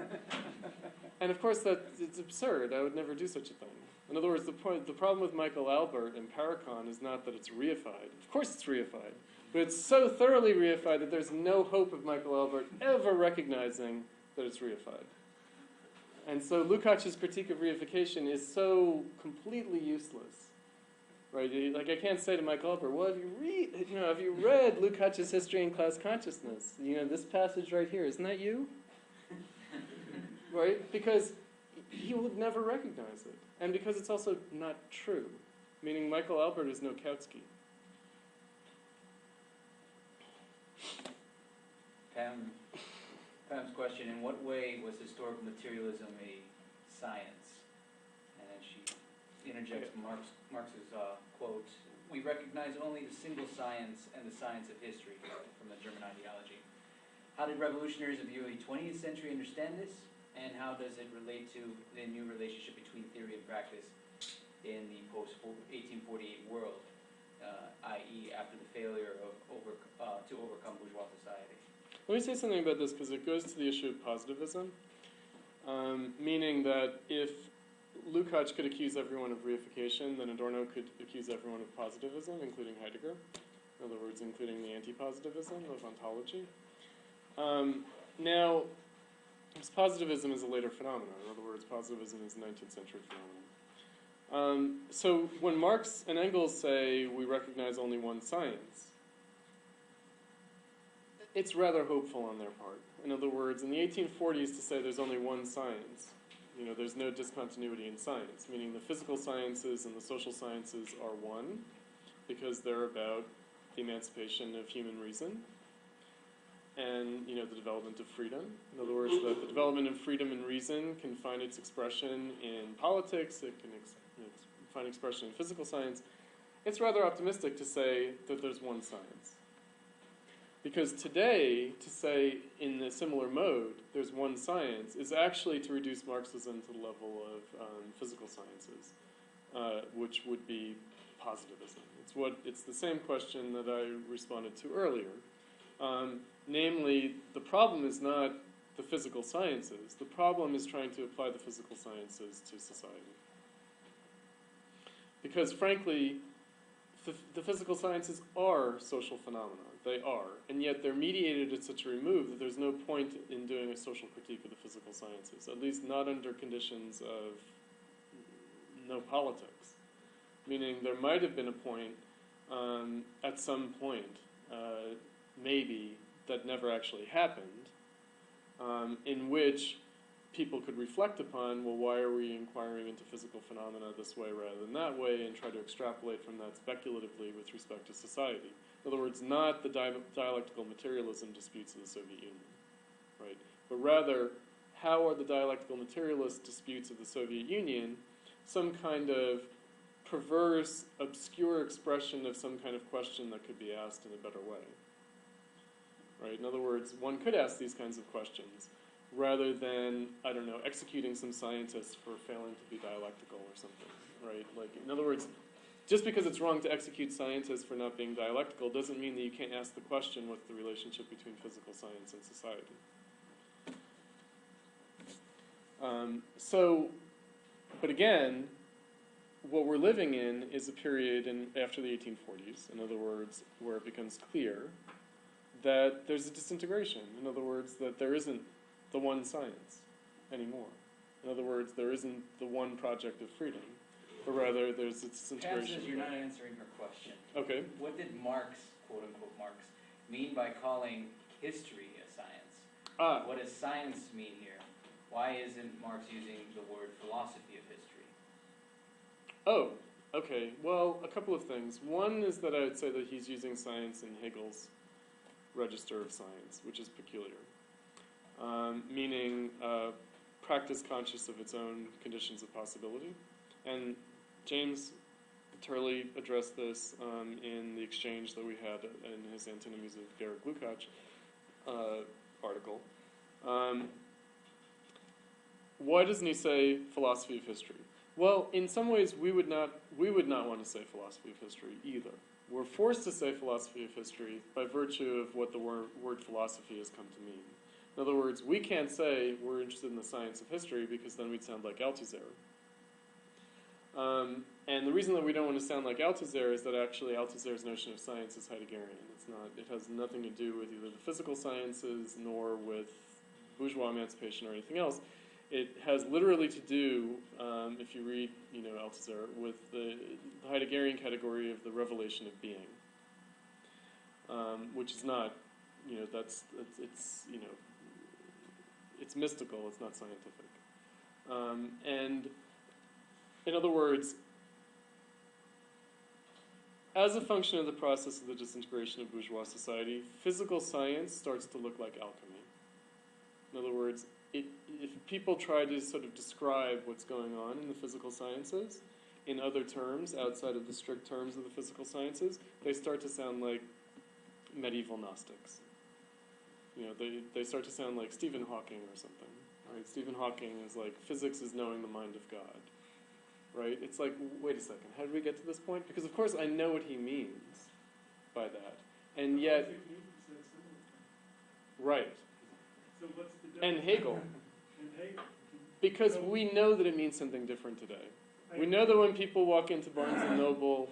And of course, it's absurd. I would never do such a thing. In other words, the problem with Michael Albert and Paracon is not that it's reified. Of course it's reified. But it's so thoroughly reified that there's no hope of Michael Albert ever recognizing that it's reified. And so Lukács's critique of reification is so completely useless. Right? Like, I can't say to Michael Albert, well, have you read Lukács's History and Class Consciousness? This passage right here, isn't that you? Right? Because he would never recognize it. And because it's also not true. Meaning Michael Albert is no Kautsky. Pam's question, in what way was historical materialism a science? And then she interjects Marx's quote, we recognize only the single science and the science of history, from the German ideology. How did revolutionaries of the early 20th century understand this? And how does it relate to the new relationship between theory and practice in the post-1848 world, i.e. after the failure to overcome bourgeois society? Let me say something about this because it goes to the issue of positivism, meaning that if Lukács could accuse everyone of reification, then Adorno could accuse everyone of positivism, including Heidegger. In other words, including the anti-positivism of ontology. Now, positivism is a later phenomenon. In other words, positivism is a 19th century phenomenon. So when Marx and Engels say we recognize only one science, it's rather hopeful on their part. In other words, in the 1840s to say there's only one science, there's no discontinuity in science, meaning the physical sciences and the social sciences are one because they're about the emancipation of human reason and the development of freedom. In other words, the development of freedom and reason can find its expression in politics, it can find expression in physical science. It's rather optimistic to say that there's one science. Because today, to say in a similar mode, there's one science, is actually to reduce Marxism to the level of physical sciences, which would be positivism. It's the same question that I responded to earlier. Namely, the problem is not the physical sciences. The problem is trying to apply the physical sciences to society. Because, frankly, the physical sciences are social phenomena. They are. And yet they're mediated at such a remove that there's no point in doing a social critique of the physical sciences, at least not under conditions of no politics. Meaning there might have been a point, at some point, maybe, that never actually happened, in which people could reflect upon, well, why are we inquiring into physical phenomena this way rather than that way, and try to extrapolate from that speculatively with respect to society. In other words, not the dialectical materialism disputes of the Soviet Union, right? But rather, how are the dialectical materialist disputes of the Soviet Union some kind of perverse, obscure expression of some kind of question that could be asked in a better way? Right? In other words, one could ask these kinds of questions rather than, executing some scientists for failing to be dialectical or something, right? Like, in other words, just because it's wrong to execute scientists for not being dialectical doesn't mean that you can't ask the question, what's the relationship between physical science and society? But again, what we're living in is a period after the 1840s, in other words, where it becomes clear that there's a disintegration. In other words, that there isn't the one science anymore. In other words, there isn't the one project of freedom, but rather there's a disintegration. Pam says you're not answering her question. Okay. What did Marx, quote-unquote Marx, mean by calling history a science? What does science mean here? Why isn't Marx using the word philosophy of history? Oh, okay. Well, a couple of things. One is that I would say that he's using science in Hegel's register of science, which is peculiar, meaning practice conscious of its own conditions of possibility. And James Turley addressed this in the exchange that we had in his Antinomies of Georg Lukács article. Why doesn't he say philosophy of history? Well, in some ways, we would not want to say philosophy of history either. We're forced to say philosophy of history by virtue of what the word philosophy has come to mean. In other words, we can't say we're interested in the science of history because then we'd sound like Althusser. And the reason that we don't want to sound like Althusser is that actually Althusser's notion of science is Heideggerian. It's not. It has nothing to do with either the physical sciences nor with bourgeois emancipation or anything else. It has literally to do, if you read, Althusser, with the Heideggerian category of the revelation of being, which is not, it's mystical. It's not scientific, and in other words, as a function of the process of the disintegration of bourgeois society, physical science starts to look like alchemy. In other words, if people try to sort of describe what's going on in the physical sciences in other terms, outside of the strict terms of the physical sciences, they start to sound like medieval Gnostics. They start to sound like Stephen Hawking or something. Right? Stephen Hawking is like, physics is knowing the mind of God. Right? It's like, wait a second, how did we get to this point? Because, of course, I know what he means by that. And yet... Right. So what's the difference? And Hegel. Because we know that it means something different today. We know that when people walk into Barnes & Noble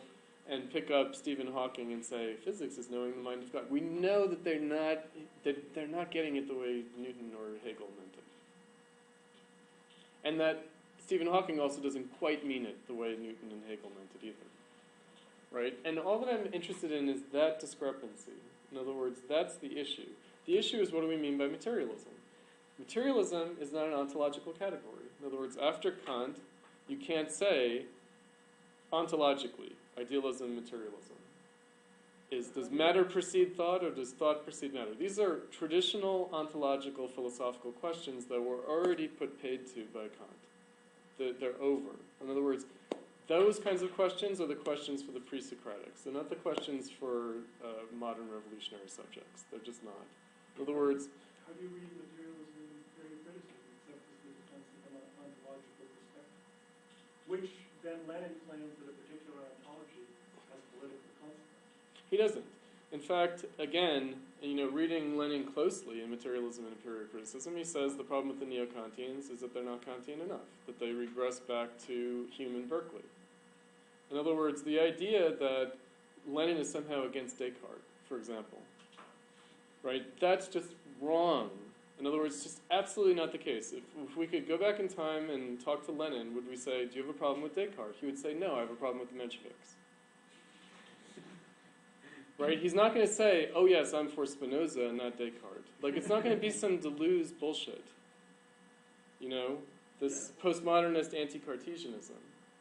and pick up Stephen Hawking and say, physics is knowing the mind of God, we know that they're not getting it the way Newton or Hegel meant it. And that Stephen Hawking also doesn't quite mean it the way Newton and Hegel meant it either. Right? And all that I'm interested in is that discrepancy. In other words, that's the issue. The issue is, what do we mean by materialism? Materialism is not an ontological category. In other words, after Kant, you can't say ontologically, idealism, materialism. Does matter precede thought, or does thought precede matter? These are traditional ontological philosophical questions that were already put paid to by Kant. They're over. In other words, those kinds of questions are the questions for the pre-Socratics. They're not the questions for modern revolutionary subjects. They're just not. In other words... How do you read materialism in creative criticism, except as the defense of an ontological perspective? Which then Lenin claims that a particular ontology has political consequences. He doesn't. In fact, again, reading Lenin closely in Materialism and Empirical Criticism, he says the problem with the neo-Kantians is that they're not Kantian enough, that they regress back to Hume and Berkeley. In other words, the idea that Lenin is somehow against Descartes, for example, right? That's just wrong. In other words, just absolutely not the case. If we could go back in time and talk to Lenin, would we say, do you have a problem with Descartes? He would say, no, I have a problem with the Mensheviks. Right? He's not going to say, oh yes, I'm for Spinoza and not Descartes. Like, it's not going to be some Deleuze bullshit. This postmodernist anti-Cartesianism.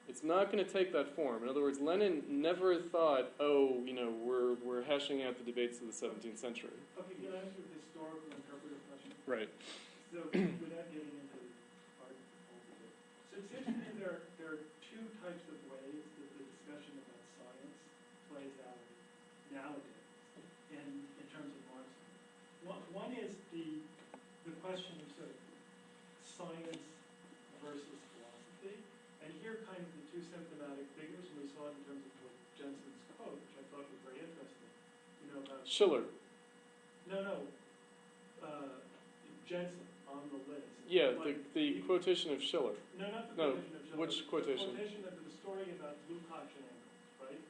It's not going to take that form. In other words, Lenin never thought, we're hashing out the debates of the 17th century. Okay, can I ask you a historical interpretive question? Right. So, without getting into art altogether. So it seems to me there are two types of ways that the discussion about science plays out nowadays in terms of Marxism. One is the question of sort of science versus philosophy. And here kind of the two symptomatic figures, and we saw it in terms of what Jensen's quote, which I thought was very interesting. About Schiller. No. Jensen on the list. Yeah, the quotation of Schiller. No, not the quotation of Schiller. Which quotation? The quotation of the story about Lukacs and Engels, right?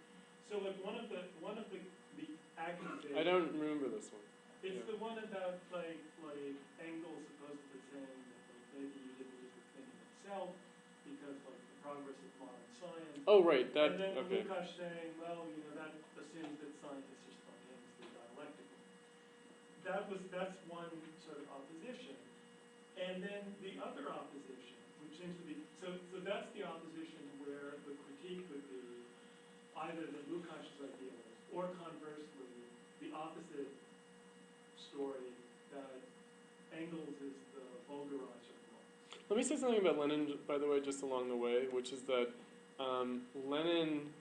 So like one of the accusations. I don't remember this one. It's the one about like Engels supposedly saying that maybe you didn't use the thing in itself because like the progress of modern science. Oh right, that and then okay. Lukács saying, well, that assumes that scientists are spontaneously dialectical. That's one sort of opposition. And then the other opposition, which seems to be, so that's the opposition where the critique would be either that Lukács is idealist, or conversely, the opposite story, that Engels is the vulgarizer of Marx. Let me say something about Lenin, by the way, just along the way, which is that Lenin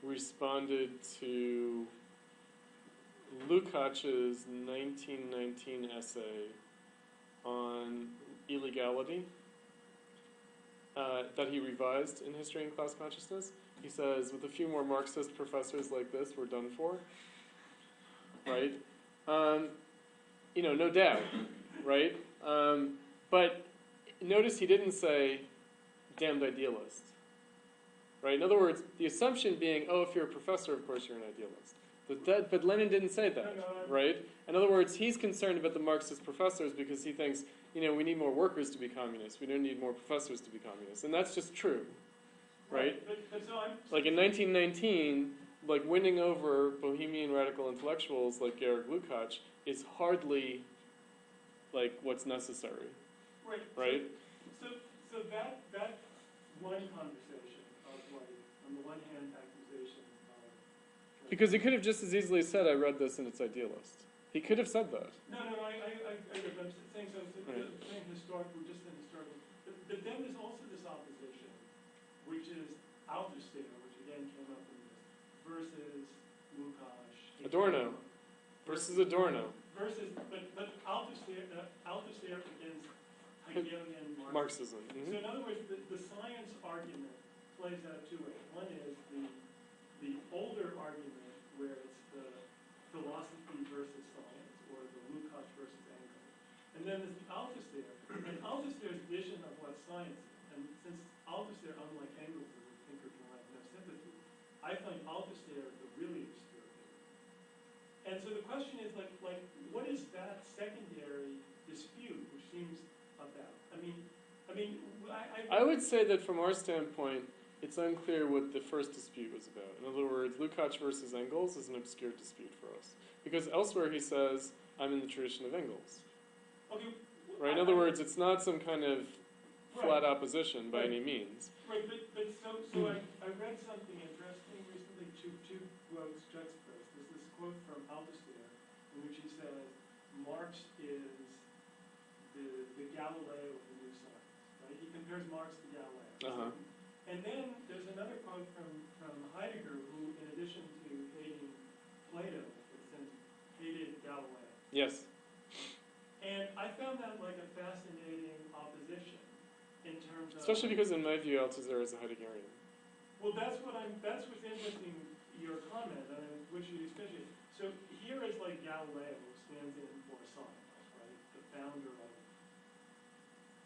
responded to Lukács's 1919 essay on illegality that he revised in History and Class Consciousness. He says, with a few more Marxist professors like this, we're done for. Right? No doubt. Right? But notice he didn't say, damned idealist. Right? In other words, the assumption being, if you're a professor, of course you're an idealist. But Lenin didn't say that, right? In other words, he's concerned about the Marxist professors because he thinks, we need more workers to be communists. We don't need more professors to be communists. And that's just true, right? But so like in 1919, winning over Bohemian radical intellectuals like Georg Lukács is hardly what's necessary, right? So that one conversation of on the one hand, accusation of... Because he could have just as easily said, I read this and it's idealist. He could have said that. No, I'm saying so. Right. Saying historical, just an historical. But then there's also this opposition, which is Althusser, which again came up in this, versus Lukács. Adorno. Versus Adorno. Versus, but Althusser against Hegelian Marxism. So in other words, the science argument plays out two ways. One is the older argument where it's the philosophy versus science, or the Lukács versus Engels. And then there's the Althusser, and Althusser's vision of what science is. And since Althusser, unlike Engels, is a thinker who has no sympathy, I find Althusser the really obscure figure. And so the question is, what is that secondary dispute, which seems about? I would say that from our standpoint, it's unclear what the first dispute was about. In other words, Lukács versus Engels is an obscure dispute for us. Because elsewhere he says, I'm in the tradition of Engels. Okay. Right? In other words, it's not some kind of flat opposition by any means. Right, but so I read something interesting recently, two quotes juxtaposed. There's this quote from Althusser in which he says, Marx is the Galileo of the new science. Right? He compares Marx to Galileo. Uh-huh. And then there's another quote from Heidegger, who, in addition to hating Plato, hated Galileo. Yes. And I found that a fascinating opposition in terms of... Especially because in my view, Althusser is a Heideggerian. Well, that's what's interesting, your comment, which you especially... So here is Galileo, who stands in for science, right? The founder of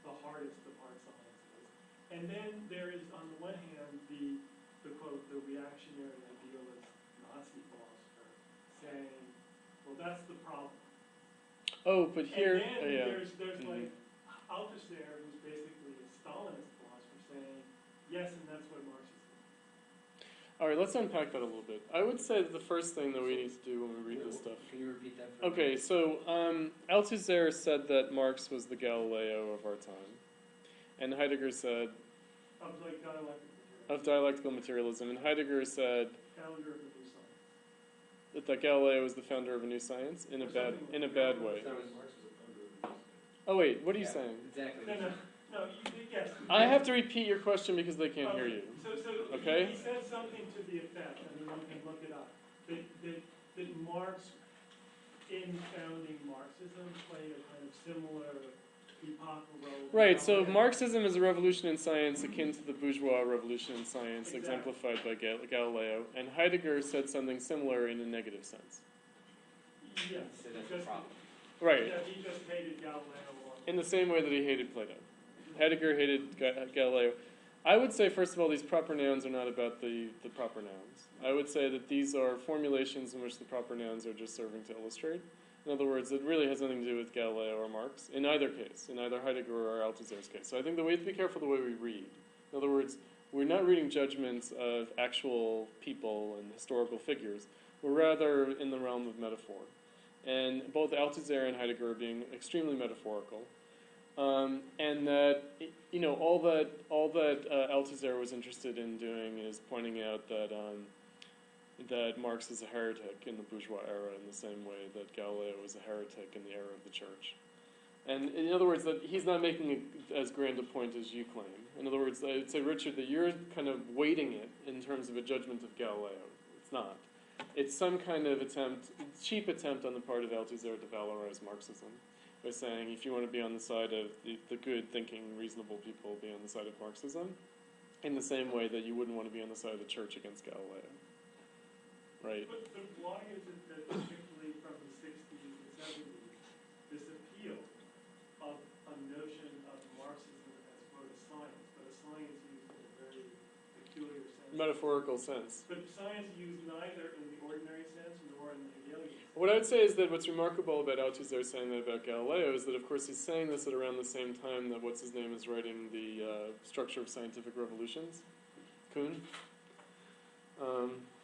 the hardest of hard sciences. And then there is, on the one hand, the quote, the reactionary idealist Nazi philosopher saying, well, that's the problem. Oh, but here... And then yeah. there's Althusser, who's basically a Stalinist philosopher, saying, yes, and that's what Marxism is. All right, let's unpack that a little bit. I would say that the first thing that we need to do when we read this stuff... Can you repeat that for me? Okay, so Althusser said that Marx was the Galileo of our time. And Heidegger said... Of dialectical materialism. And Heidegger said... Founder of the new science. That Galileo was the founder of a new science in a bad way. Oh wait, what are you saying? Exactly. No, yes. I have to repeat your question because they can't hear you. So Okay? He said something to the effect, one can look it up, that Marx, in founding Marxism, played a kind of similar epochal role. Right, so Marxism is a revolution in science akin to the bourgeois revolution in science, Exactly. exemplified by Galileo, and Heidegger said something similar in a negative sense. Yes. So that's a problem. Right, Yeah, he just hated Galileo. in the same way that he hated Plato. Heidegger hated Galileo. I would say, first of all, these proper nouns are not about the proper nouns. I would say that these are formulations in which the proper nouns are just serving to illustrate. In other words, it really has nothing to do with Galileo or Marx, in either case, in either Heidegger or Althusser's case. So I think that we have to be careful the way we read. In other words, we're not reading judgments of actual people and historical figures. We're rather in the realm of metaphor. And both Althusser and Heidegger are being extremely metaphorical. And that, all that Althusser was interested in doing is pointing out that that Marx is a heretic in the bourgeois era in the same way that Galileo was a heretic in the era of the church. And in other words, that he's not making as grand a point as you claim. In other words, I'd say, Richard, that you're kind of weighting it in terms of a judgment of Galileo. It's not. It's some kind of cheap attempt on the part of Althusser to valorize Marxism by saying, if you want to be on the side of the good, thinking, reasonable people, be on the side of Marxism, in the same way that you wouldn't want to be on the side of the church against Galileo. Right? But why is it that particularly from the 60s and 70s, this appeal of a notion of Marxism as quote a science, but a science used in a very peculiar sense? Metaphorical sense. But science used neither in the ordinary sense nor in the Hegelian sense. What I would say is that what's remarkable about Althusser saying that about Galileo is that, of course, he's saying this at around the same time that what's-his-name is writing the Structure of Scientific Revolutions. Kuhn?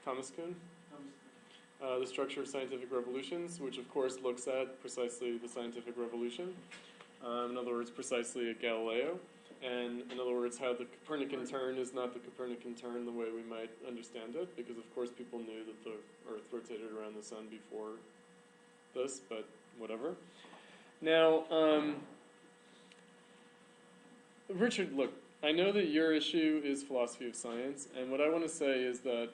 Thomas Kuhn? The Structure of Scientific Revolutions, which, of course, looks at precisely the scientific revolution. In other words, precisely at Galileo. And in other words, how the Copernican turn is not the Copernican turn the way we might understand it, because of course people knew that the Earth rotated around the sun before this, but whatever. Now, Richard, look, I know that your issue is philosophy of science, and what I want to say is that,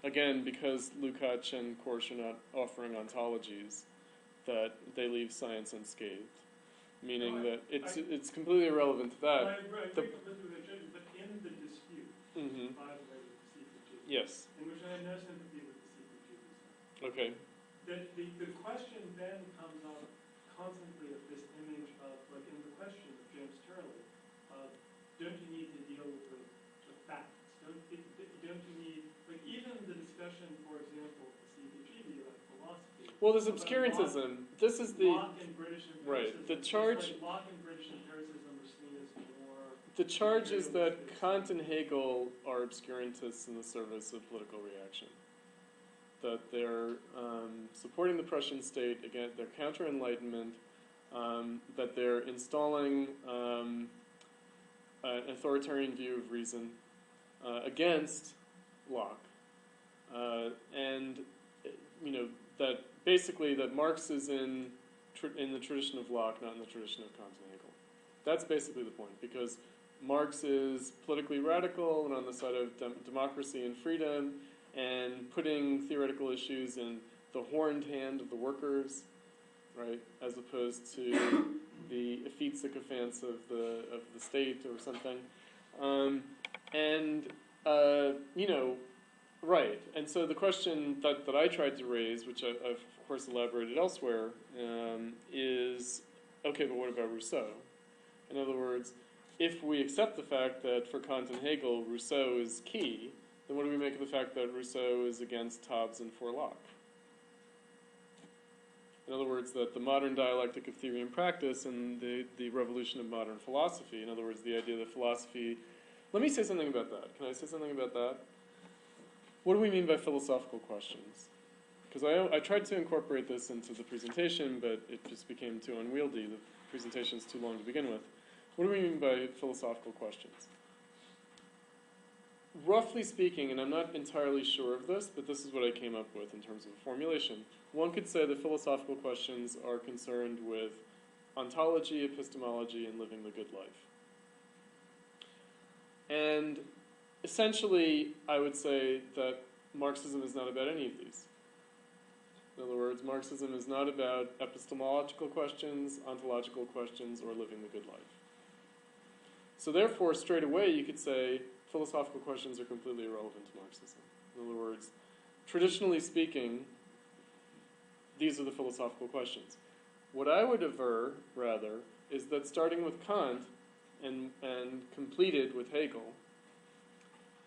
again, because Lukács and Korsch are not offering ontologies, that they leave science unscathed. Meaning that it's completely irrelevant to that. I agree completely with Richard, but in the dispute, by the way, with the CPGB, yes. in which I have no sympathy with the CPGB. Okay. The question then comes up constantly of this image of, like in the question of James Turley, don't you need to deal with the facts? Don't you need, like even the discussion, for example, the CPGB about philosophy. Well, there's obscurantism. This is the Locke and British empiricism. right. The charge. Like Locke and British empiricism are seen as more. The charge is that Kant and Hegel are obscurantists in the service of political reaction. That they're supporting the Prussian state again. They're counter-enlightenment. That they're installing an authoritarian view of reason against Locke, and that basically that Marx is in the tradition of Locke, not in the tradition of Kant and Hegel. That's basically the point, because Marx is politically radical and on the side of democracy and freedom, and putting theoretical issues in the horned hand of the workers, right, as opposed to the effete sycophants of the state or something, right. And so the question that I tried to raise, which I've of course elaborated elsewhere, is, okay, but what about Rousseau? In other words, if we accept the fact that for Kant and Hegel, Rousseau is key, then what do we make of the fact that Rousseau is against Hobbes and for Locke? In other words, that the modern dialectic of theory and practice and the revolution of modern philosophy, in other words, the idea that philosophy... Let me say something about that. Can I say something about that? What do we mean by philosophical questions? Because I tried to incorporate this into the presentation, but it just became too unwieldy. The presentation's too long to begin with. What do we mean by philosophical questions? Roughly speaking, and I'm not entirely sure of this, but this is what I came up with in terms of a formulation. One could say that philosophical questions are concerned with ontology, epistemology, and living the good life. And essentially, I would say that Marxism is not about any of these. In other words, Marxism is not about epistemological questions, ontological questions, or living the good life. So therefore, straight away, you could say philosophical questions are completely irrelevant to Marxism. In other words, traditionally speaking, these are the philosophical questions. What I would aver, rather, is that starting with Kant and completed with Hegel,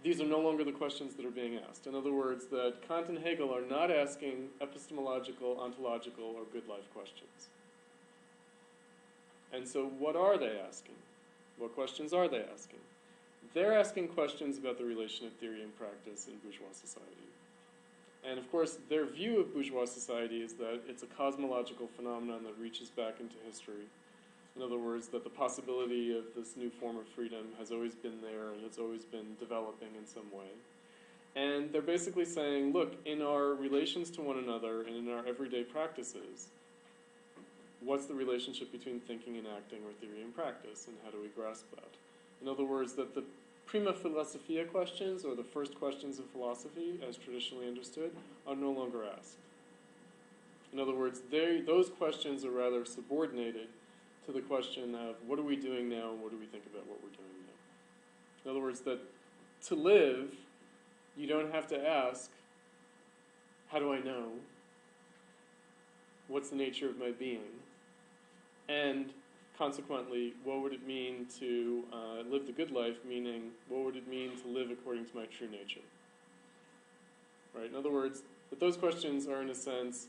these are no longer the questions that are being asked. In other words, that Kant and Hegel are not asking epistemological, ontological, or good life questions. And so what are they asking? What questions are they asking? They're asking questions about the relation of theory and practice in bourgeois society. And of course, their view of bourgeois society is that it's a cosmological phenomenon that reaches back into history, In other words, that the possibility of this new form of freedom has always been there and it's always been developing in some way. And they're basically saying, look, in our relations to one another and in our everyday practices, what's the relationship between thinking and acting, or theory and practice, and how do we grasp that? In other words, that the prima philosophia questions, or the first questions of philosophy, as traditionally understood, are no longer asked. In other words, those questions are rather subordinated to the question of what are we doing now and what do we think about what we're doing now. In other words, that to live, you don't have to ask, how do I know? What's the nature of my being? And consequently, what would it mean to live the good life, meaning what would it mean to live according to my true nature? Right? In other words, that those questions are in a sense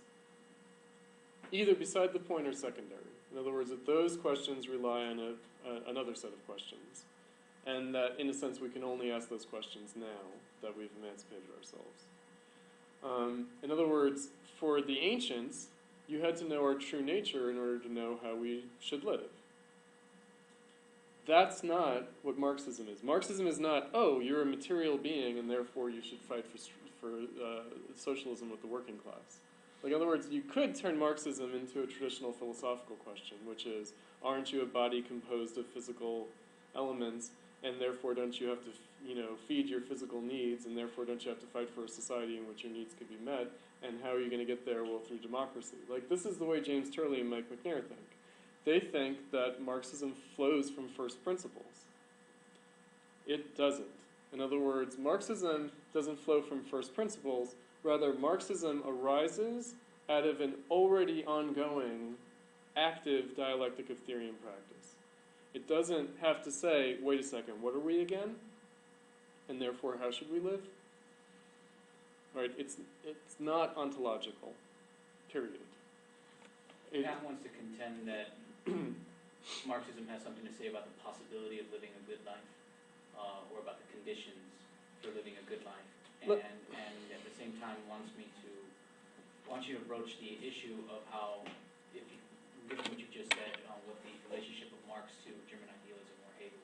either beside the point or secondary. In other words, that those questions rely on another set of questions. And that, in a sense, we can only ask those questions now that we've emancipated ourselves. In other words, for the ancients, you had to know our true nature in order to know how we should live. That's not what Marxism is. Marxism is not, oh, you're a material being and therefore you should fight for socialism with the working class. Like, in other words, you could turn Marxism into a traditional philosophical question, which is, aren't you a body composed of physical elements, and therefore don't you have to, feed your physical needs, and therefore don't you have to fight for a society in which your needs could be met, and how are you going to get there? Well, through democracy. Like, this is the way James Turley and Mike Macnair think. They think that Marxism flows from first principles. It doesn't. In other words, Marxism doesn't flow from first principles. Rather, Marxism arises out of an already ongoing, active dialectic of theory and practice. It doesn't have to say, wait a second, what are we again? And therefore, how should we live? Right? It's not ontological, period. Pat wants to contend that Marxism has something to say about the possibility of living a good life, or about the conditions for living a good life. And at the same time wants you to broach the issue of how, given what you just said, what the relationship of Marx to German idealism or Hegel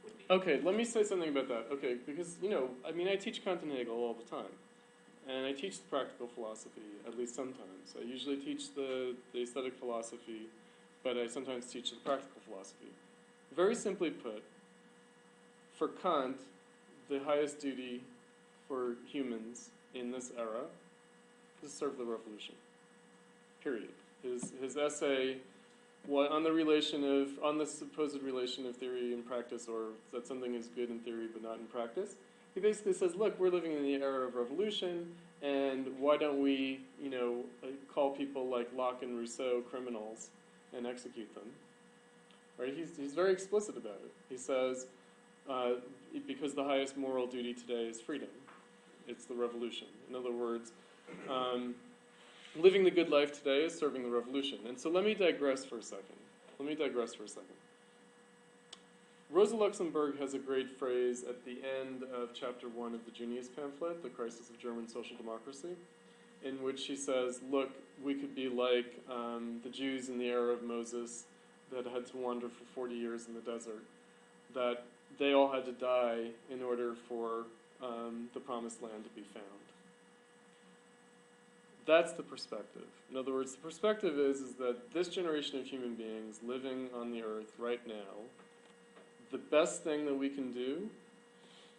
would be. Okay, let me say something about that. Okay, because, I teach Kant and Hegel all the time. And I teach the practical philosophy, at least sometimes. I usually teach the aesthetic philosophy, but I sometimes teach the practical philosophy. Very simply put, for Kant, the highest duty for humans in this era is to serve the revolution. Period. His essay on the supposed relation of theory and practice, or that something is good in theory but not in practice, he basically says, look, we're living in the era of revolution, and why don't we, call people like Locke and Rousseau criminals and execute them? Right? He's very explicit about it. He says, because the highest moral duty today is freedom. It's the revolution. In other words, living the good life today is serving the revolution. And so let me digress for a second. Rosa Luxemburg has a great phrase at the end of chapter 1 of the Junius pamphlet, The Crisis of German Social Democracy, in which she says, look, we could be like the Jews in the era of Moses that had to wander for 40 years in the desert, that they all had to die in order for the promised land to be found. That's the perspective. In other words, the perspective is that this generation of human beings living on the earth right now, the best thing that we can do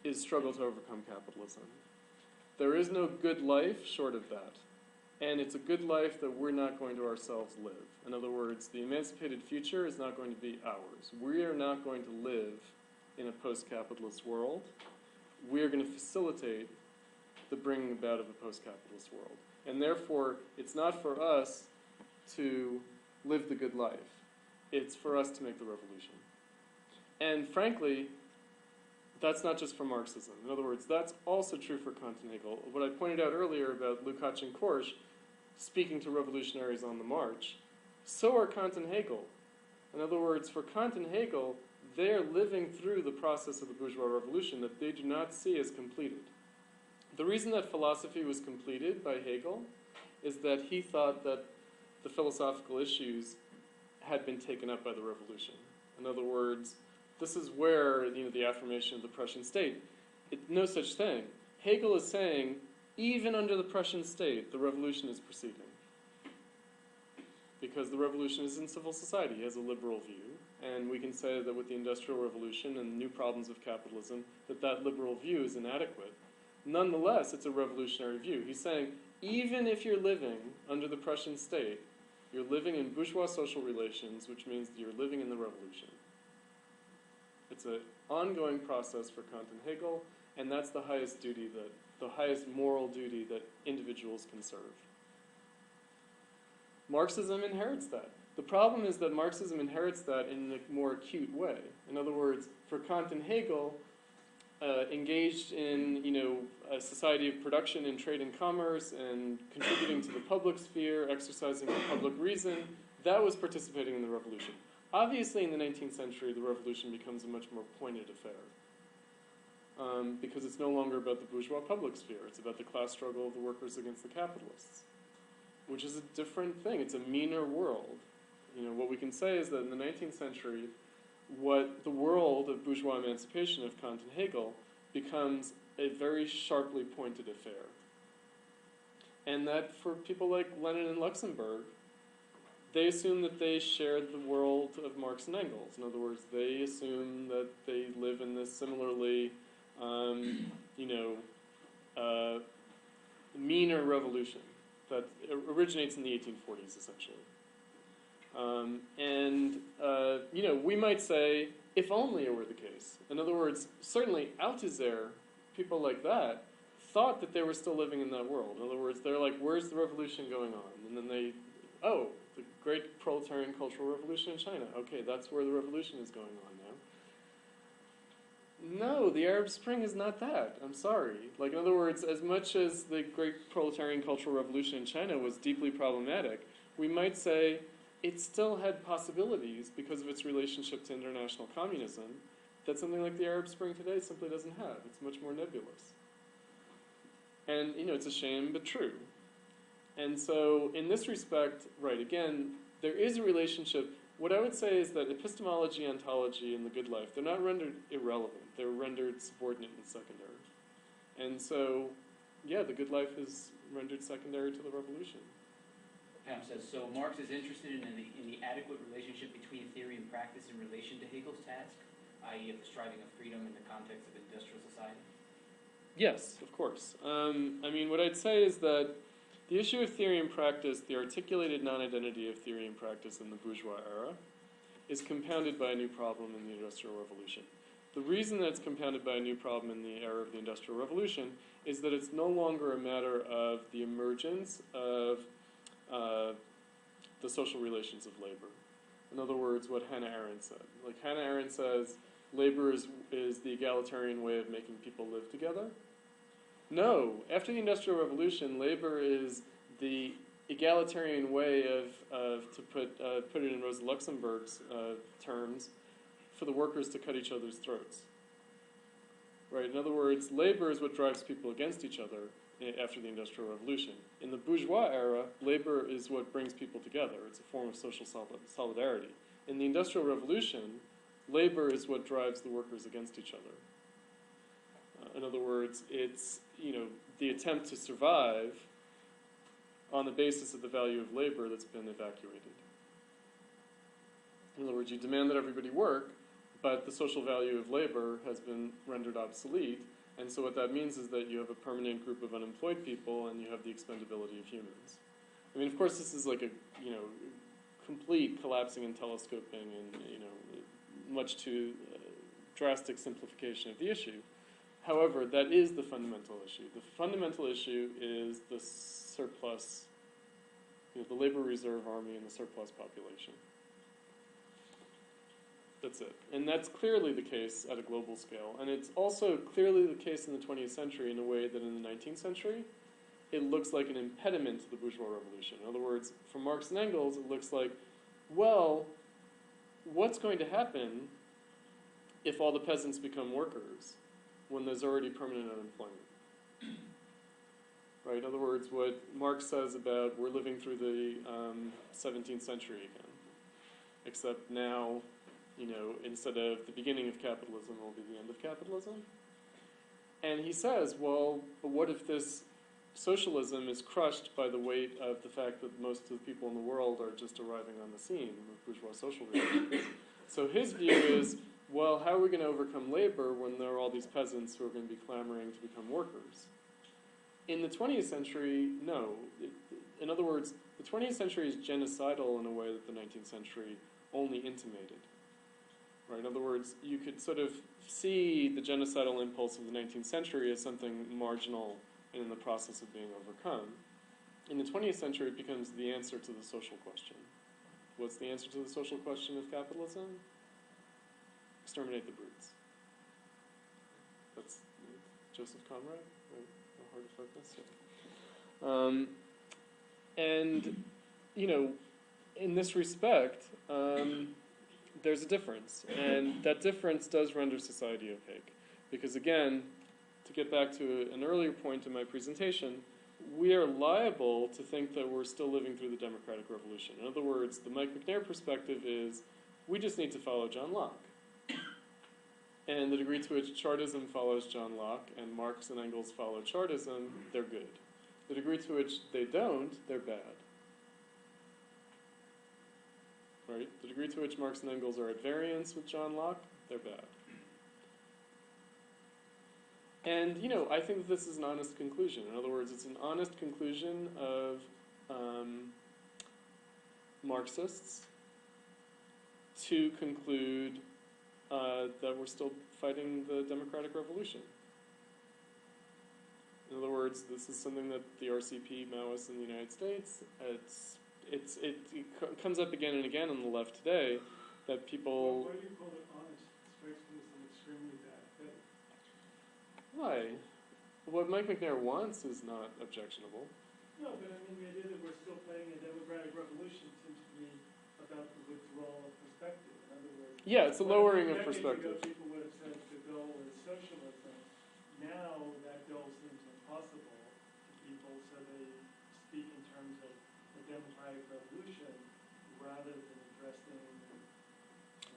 is struggle to overcome capitalism. There is no good life short of that. And it's a good life that we're not going to ourselves live. In other words, the emancipated future is not going to be ours. We are not going to live in a post-capitalist world. We are going to facilitate the bringing about of a post-capitalist world. And therefore, it's not for us to live the good life. It's for us to make the revolution. And frankly, that's not just for Marxism. In other words, that's also true for Kant and Hegel. What I pointed out earlier about Lukács and Korsch speaking to revolutionaries on the march, so are Kant and Hegel. In other words, for Kant and Hegel, they're living through the process of the bourgeois revolution that they do not see as completed. The reason that philosophy was completed by Hegel is that he thought that the philosophical issues had been taken up by the revolution. In other words, this is where the affirmation of the Prussian state. No such thing. Hegel is saying, even under the Prussian state, the revolution is proceeding. Because the revolution is in civil society. He has a liberal view. And we can say that with the Industrial Revolution and the new problems of capitalism, that liberal view is inadequate. Nonetheless, it's a revolutionary view. He's saying, even if you're living under the Prussian state, you're living in bourgeois social relations, which means that you're living in the revolution. It's an ongoing process for Kant and Hegel, and that's the highest moral duty that individuals can serve. Marxism inherits that. The problem is that Marxism inherits that in a more acute way. In other words, for Kant and Hegel, engaged in a society of production and trade and commerce and contributing to the public sphere, exercising the public reason, that was participating in the revolution. Obviously, in the 19th century, the revolution becomes a much more pointed affair because it's no longer about the bourgeois public sphere. It's about the class struggle of the workers against the capitalists, which is a different thing. It's a meaner world. What we can say is that in the 19th century, what the world of bourgeois emancipation of Kant and Hegel becomes a very sharply pointed affair. And that for people like Lenin and Luxemburg, they assume that they shared the world of Marx and Engels. In other words, they assume that they live in this similarly, meaner revolution that originates in the 1840s, essentially. We might say, if only it were the case. In other words, certainly Althusser, people like that, thought that they were still living in that world. In other words, they're like, where's the revolution going on? And then the great proletarian cultural revolution in China. Okay, that's where the revolution is going on now. No, the Arab Spring is not that. I'm sorry. In other words, as much as the great proletarian cultural revolution in China was deeply problematic, we might say it still had possibilities because of its relationship to international communism that something like the Arab Spring today simply doesn't have. It's much more nebulous. And, it's a shame, but true. And so, in this respect, right, again, there is a relationship. What I would say is that epistemology, ontology, and the good life, they're not rendered irrelevant. They're rendered subordinate and secondary. And so, the good life is rendered secondary to the revolution. Pam says, so Marx is interested in the adequate relationship between theory and practice in relation to Hegel's task, i.e. of the striving of freedom in the context of industrial society? Yes, of course. What I'd say is that the issue of theory and practice, the articulated non-identity of theory and practice in the bourgeois era, is compounded by a new problem in the Industrial Revolution. The reason that it's compounded by a new problem in the era of the Industrial Revolution is that it's no longer a matter of the emergence of the social relations of labor. In other words, what Hannah Arendt said. Hannah Arendt says, labor is the egalitarian way of making people live together. No, after the Industrial Revolution, labor is the egalitarian way to put it in Rosa Luxemburg's terms, for the workers to cut each other's throats. Right? In other words, labor is what drives people against each other after the Industrial Revolution. In the bourgeois era, labor is what brings people together. It's a form of social solidarity. In the Industrial Revolution, labor is what drives the workers against each other. In other words, it's the attempt to survive on the basis of the value of labor that's been evacuated. In other words, you demand that everybody work, but the social value of labor has been rendered obsolete, and so what that means is that you have a permanent group of unemployed people and you have the expendability of humans. Of course, this is like a complete collapsing and telescoping and much too drastic simplification of the issue. However, that is the fundamental issue. The fundamental issue is the surplus, the labor reserve army and the surplus population. That's it. And that's clearly the case at a global scale. And it's also clearly the case in the 20th century in a way that in the 19th century, it looks like an impediment to the bourgeois revolution. In other words, for Marx and Engels, it looks like, well, what's going to happen if all the peasants become workers when there's already permanent unemployment? Right? In other words, what Marx says about we're living through the 17th century again. except now, instead of the beginning of capitalism, it will be the end of capitalism. And he says, well, but what if this socialism is crushed by the weight of the fact that most of the people in the world are just arriving on the scene with bourgeois social relations? So his view is, well, how are we going to overcome labor when there are all these peasants who are going to be clamoring to become workers? In the 20th century, no. In other words, the 20th century is genocidal in a way that the 19th century only intimated. Right? In other words, you could sort of see the genocidal impulse of the 19th century as something marginal and in the process of being overcome. In the 20th century, it becomes the answer to the social question. What's the answer to the social question of capitalism? Exterminate the brutes. That's Joseph Conrad, right? No hard to focus. Yeah. And, in this respect, there's a difference. And that difference does render society opaque. Because again, to get back to an earlier point in my presentation, we are liable to think that we're still living through the democratic revolution. In other words, the Mike Macnair perspective is, we just need to follow John Locke. And the degree to which Chartism follows John Locke and Marx and Engels follow Chartism, they're good. The degree to which they don't, they're bad. Right? The degree to which Marx and Engels are at variance with John Locke, they're bad. And, I think that this is an honest conclusion. In other words, it's an honest conclusion of Marxists to conclude that we're still fighting the democratic revolution. In other words, this is something that the RCP, Maoists in the United States, it comes up again and again on the left today, that people... Why do you call it honest? It strikes me as an extremely bad thing. Why? What Mike Macnair wants is not objectionable. No, but the idea that we're still fighting a democratic revolution seems to me about the withdrawal of perspective. In other words, yeah, it's a lowering of decades perspective. ago, people would have said the goal is socialism. Now that goal seems impossible to people, so they speak in terms of a democratic revolution rather than addressing.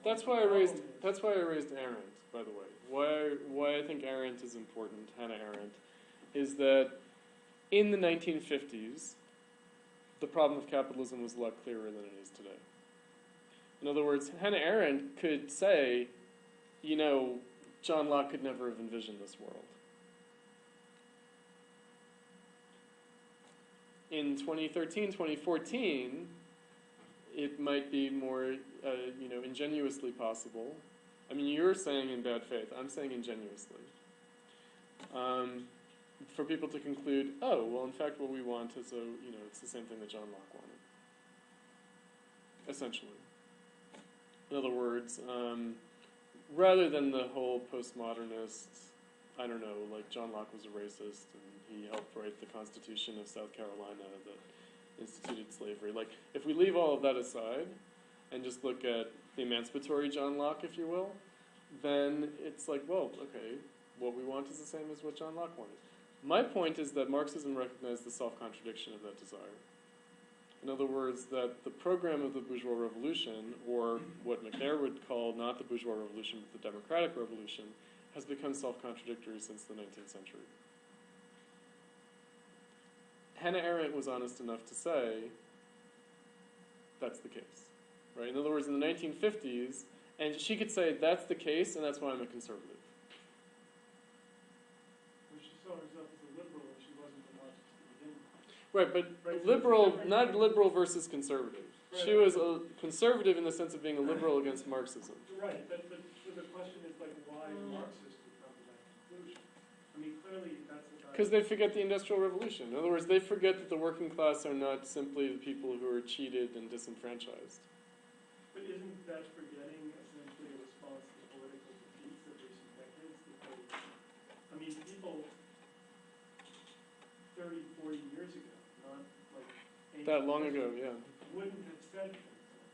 That's why I raised Arendt, by the way. Why I think Arendt is important, Hannah Arendt, is that in the 1950s, the problem of capitalism was a lot clearer than it is today. In other words, Hannah Arendt could say, John Locke could never have envisioned this world. In 2013, 2014, it might be more, ingenuously possible. I mean, you're saying in bad faith. I'm saying ingenuously. For people to conclude, oh, well, in fact, what we want is it's the same thing that John Locke wanted. Essentially. In other words, rather than the whole postmodernist, like John Locke was a racist and he helped write the Constitution of South Carolina that instituted slavery. Like, if we leave all of that aside and just look at the emancipatory John Locke, if you will, then it's like, well, okay, what we want is the same as what John Locke wanted. My point is that Marxism recognized the self-contradiction of that desire. In other words, that the program of the bourgeois revolution, or what Macnair would call not the bourgeois revolution but the democratic revolution, has become self-contradictory since the 19th century. Hannah Arendt was honest enough to say that's the case. Right? In other words, in the 1950s, and she could say that's the case and that's why I'm a conservative. Well, she saw herself as a liberal and she wasn't a Marxist to begin with. Right, but Right, liberal, so not liberal versus conservative. Right. She was a conservative in the sense of being a liberal against Marxism. Right, but so the question is why Marxists would come to that conclusion? Clearly that's about... Because they forget the Industrial Revolution. In other words, they forget that the working class are not simply the people who are cheated and disenfranchised. But isn't that forgetting essentially a response to the political defeats of recent decades? Because, people 30, 40 years ago, not like... That long ago, yeah. Wouldn't have said things like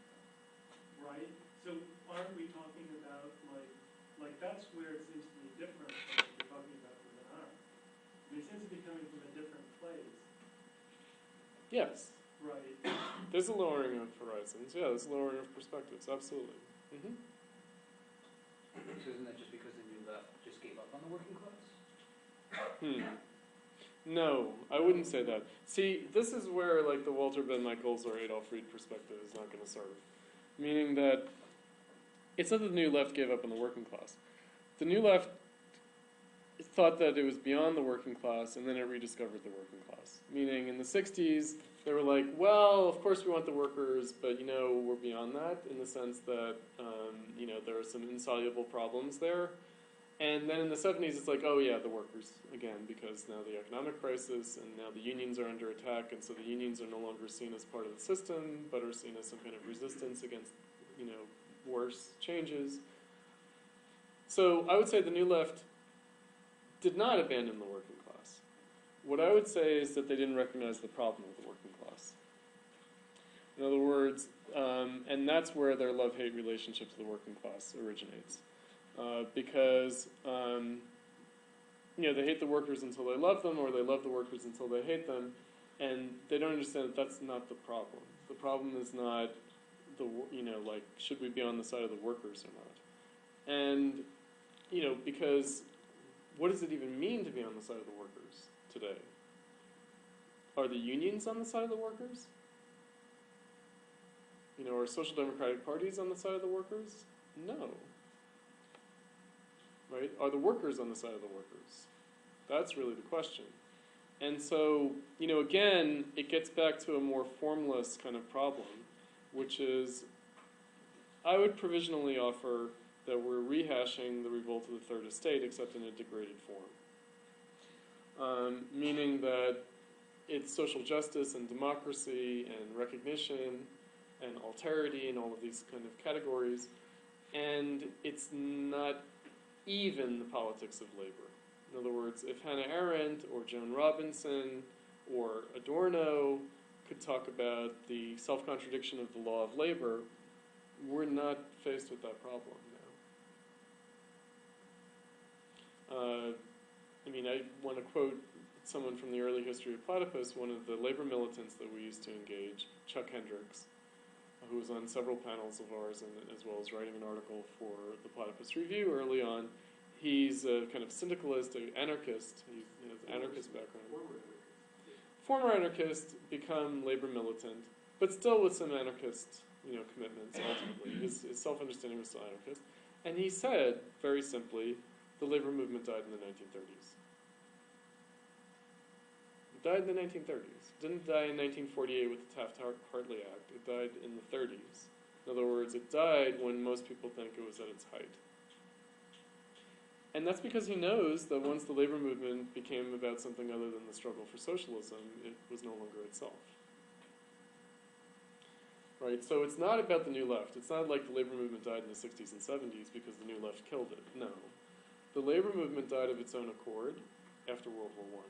that, right? So aren't we talking about, like that's where it seems to be different from what we're talking about with an arm. It seems to be coming from a different place. Yes. Right. There's a lowering of horizons. Yeah, there's a lowering of perspectives. Absolutely. Mm-hmm. So isn't that just because the New Left just gave up on the working class? No, I wouldn't say that. See, this is where like the Walter Ben Michaels or Adolf Reed perspective is not going to serve. Meaning that it's not that the New Left gave up on the working class. The New Left thought that it was beyond the working class, and then it rediscovered the working class. Meaning in the 60s, they were like, well, of course we want the workers, but, we're beyond that in the sense that, there are some insoluble problems there. And then in the 70s, it's like, oh yeah, the workers, again, because now the economic crisis, and now the unions are under attack, and so the unions are no longer seen as part of the system, but are seen as some kind of resistance against, worse changes. So I would say the New Left did not abandon the working class. What I would say is that they didn't recognize the problem of the working class. In other words, and that's where their love-hate relationship to the working class originates. Because, they hate the workers until they love them, or they love the workers until they hate them, and they don't understand that that's not the problem. The problem is not, should we be on the side of the workers or not? And, because what does it even mean to be on the side of the workers today? Are the unions on the side of the workers? Are social democratic parties on the side of the workers? No. Right? Are the workers on the side of the workers? That's really the question. And so, again, it gets back to a more formless kind of problem, which is, I would provisionally offer that we're rehashing the revolt of the Third Estate, except in a degraded form. Meaning that it's social justice and democracy and recognition and alterity and all of these kind of categories, and it's not even the politics of labor. In other words, if Hannah Arendt or Joan Robinson or Adorno could talk about the self-contradiction of the law of labor, we're not faced with that problem now. I want to quote someone from the early history of Platypus, one of the labor militants that we used to engage, Chuck Hendricks, who was on several panels of ours, and as well as writing an article for the Platypus Review early on. He's a kind of syndicalist, an anarchist. He has an anarchist background. Former anarchist, become labor militant, but still with some anarchist, commitments ultimately. His self-understanding was still anarchist. And he said, very simply, the labor movement died in the 1930s. It died in the 1930s. It didn't die in 1948 with the Taft-Hartley Act. It died in the 30s. In other words, it died when most people think it was at its height. And that's because he knows that once the labor movement became about something other than the struggle for socialism, it was no longer itself. Right? So it's not about the New Left. It's not like the labor movement died in the 60s and 70s because the New Left killed it. No. The labor movement died of its own accord after World War I.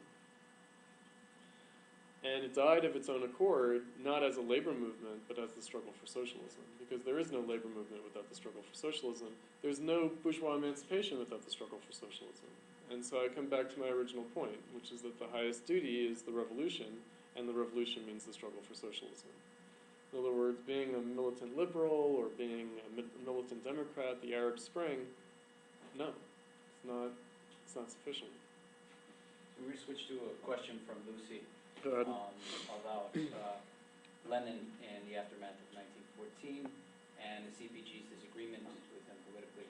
And it died of its own accord, not as a labor movement, but as the struggle for socialism. Because there is no labor movement without the struggle for socialism. There's no bourgeois emancipation without the struggle for socialism. And so I come back to my original point, which is that the highest duty is the revolution, and the revolution means the struggle for socialism. In other words, being a militant liberal or being a militant Democrat, the Arab Spring, no, it's not sufficient. We're going to switch to a question from Lucy. About Lenin and the aftermath of 1914 and the CPG's disagreement with him politically.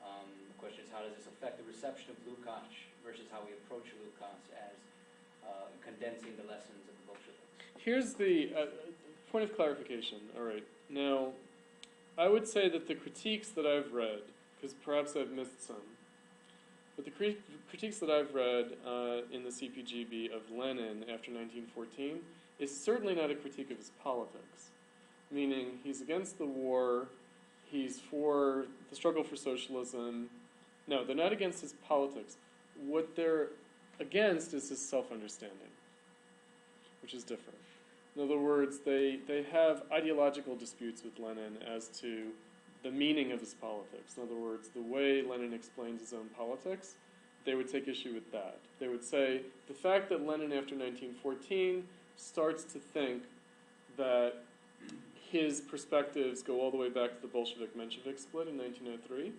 The question is, how does this affect the reception of Lukács versus how we approach Lukács as condensing the lessons of the Bolsheviks? Here's the point of clarification. All right. Now, I would say that the critiques that I've read, because perhaps I've missed some, but the critiques that I've read in the CPGB of Lenin after 1914 is certainly not a critique of his politics. Meaning, he's against the war, he's for the struggle for socialism. No, they're not against his politics. What they're against is his self-understanding, which is different. In other words, they have ideological disputes with Lenin as to the meaning of his politics. In other words, the way Lenin explains his own politics, they would take issue with that. They would say, the fact that Lenin after 1914 starts to think that his perspectives go all the way back to the Bolshevik-Menshevik split in 1903.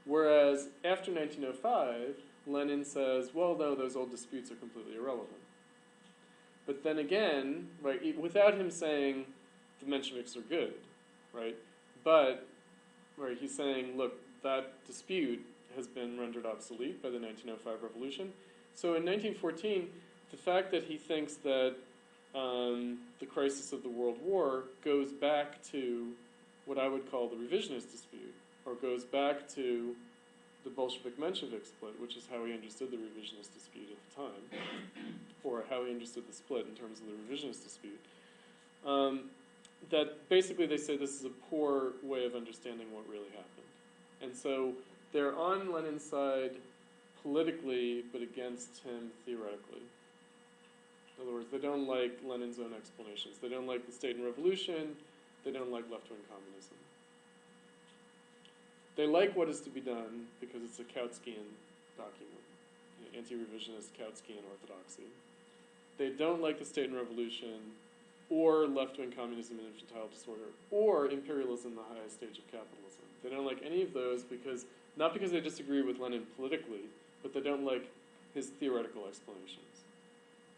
Whereas after 1905, Lenin says, well, no, those old disputes are completely irrelevant. But then again, right, without him saying the Mensheviks are good, right? But right, he's saying, look, that dispute has been rendered obsolete by the 1905 revolution. So in 1914, the fact that he thinks that the crisis of the World War goes back to what I would call the revisionist dispute, or goes back to the Bolshevik-Menshevik split, which is how he understood the revisionist dispute at the time, or how he understood the split in terms of the revisionist dispute. That basically they say this is a poor way of understanding what really happened. And so they're on Lenin's side politically, but against him theoretically. In other words, they don't like Lenin's own explanations. They don't like the state and revolution. They don't like left-wing communism. They like what is to be done because it's a Kautskian document, anti-revisionist Kautskian orthodoxy. They don't like the state and revolution, or left-wing communism and infantile disorder, or imperialism, the highest stage of capitalism. They don't like any of those because, not because they disagree with Lenin politically, but they don't like his theoretical explanations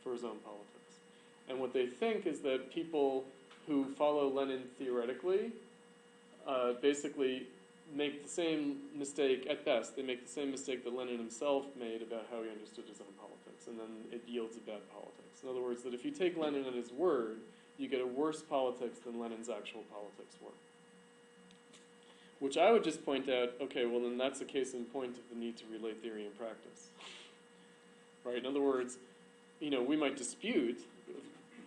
for his own politics. And what they think is that people who follow Lenin theoretically basically make the same mistake, at best, they make the same mistake that Lenin himself made about how he understood his own politics, and then it yields a bad politics. In other words, that if you take Lenin at his word, you get a worse politics than Lenin's actual politics were. Which I would just point out, okay, well then that's a case in point of the need to relate theory and practice. Right? In other words, we might dispute.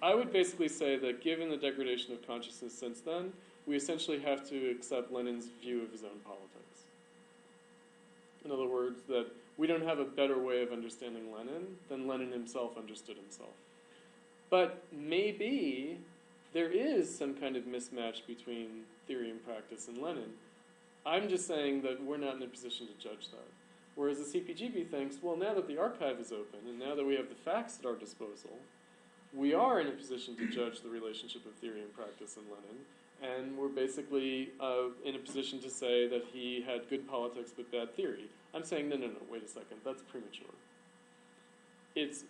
I would basically say that given the degradation of consciousness since then, we essentially have to accept Lenin's view of his own politics. In other words, that we don't have a better way of understanding Lenin than Lenin himself understood himself. But maybe there is some kind of mismatch between theory and practice in Lenin. I'm just saying that we're not in a position to judge that. Whereas the CPGB thinks, well, now that the archive is open, and now that we have the facts at our disposal, we are in a position to judge the relationship of theory and practice in Lenin, and we're basically in a position to say that he had good politics but bad theory. I'm saying, no, wait a second, that's premature. It's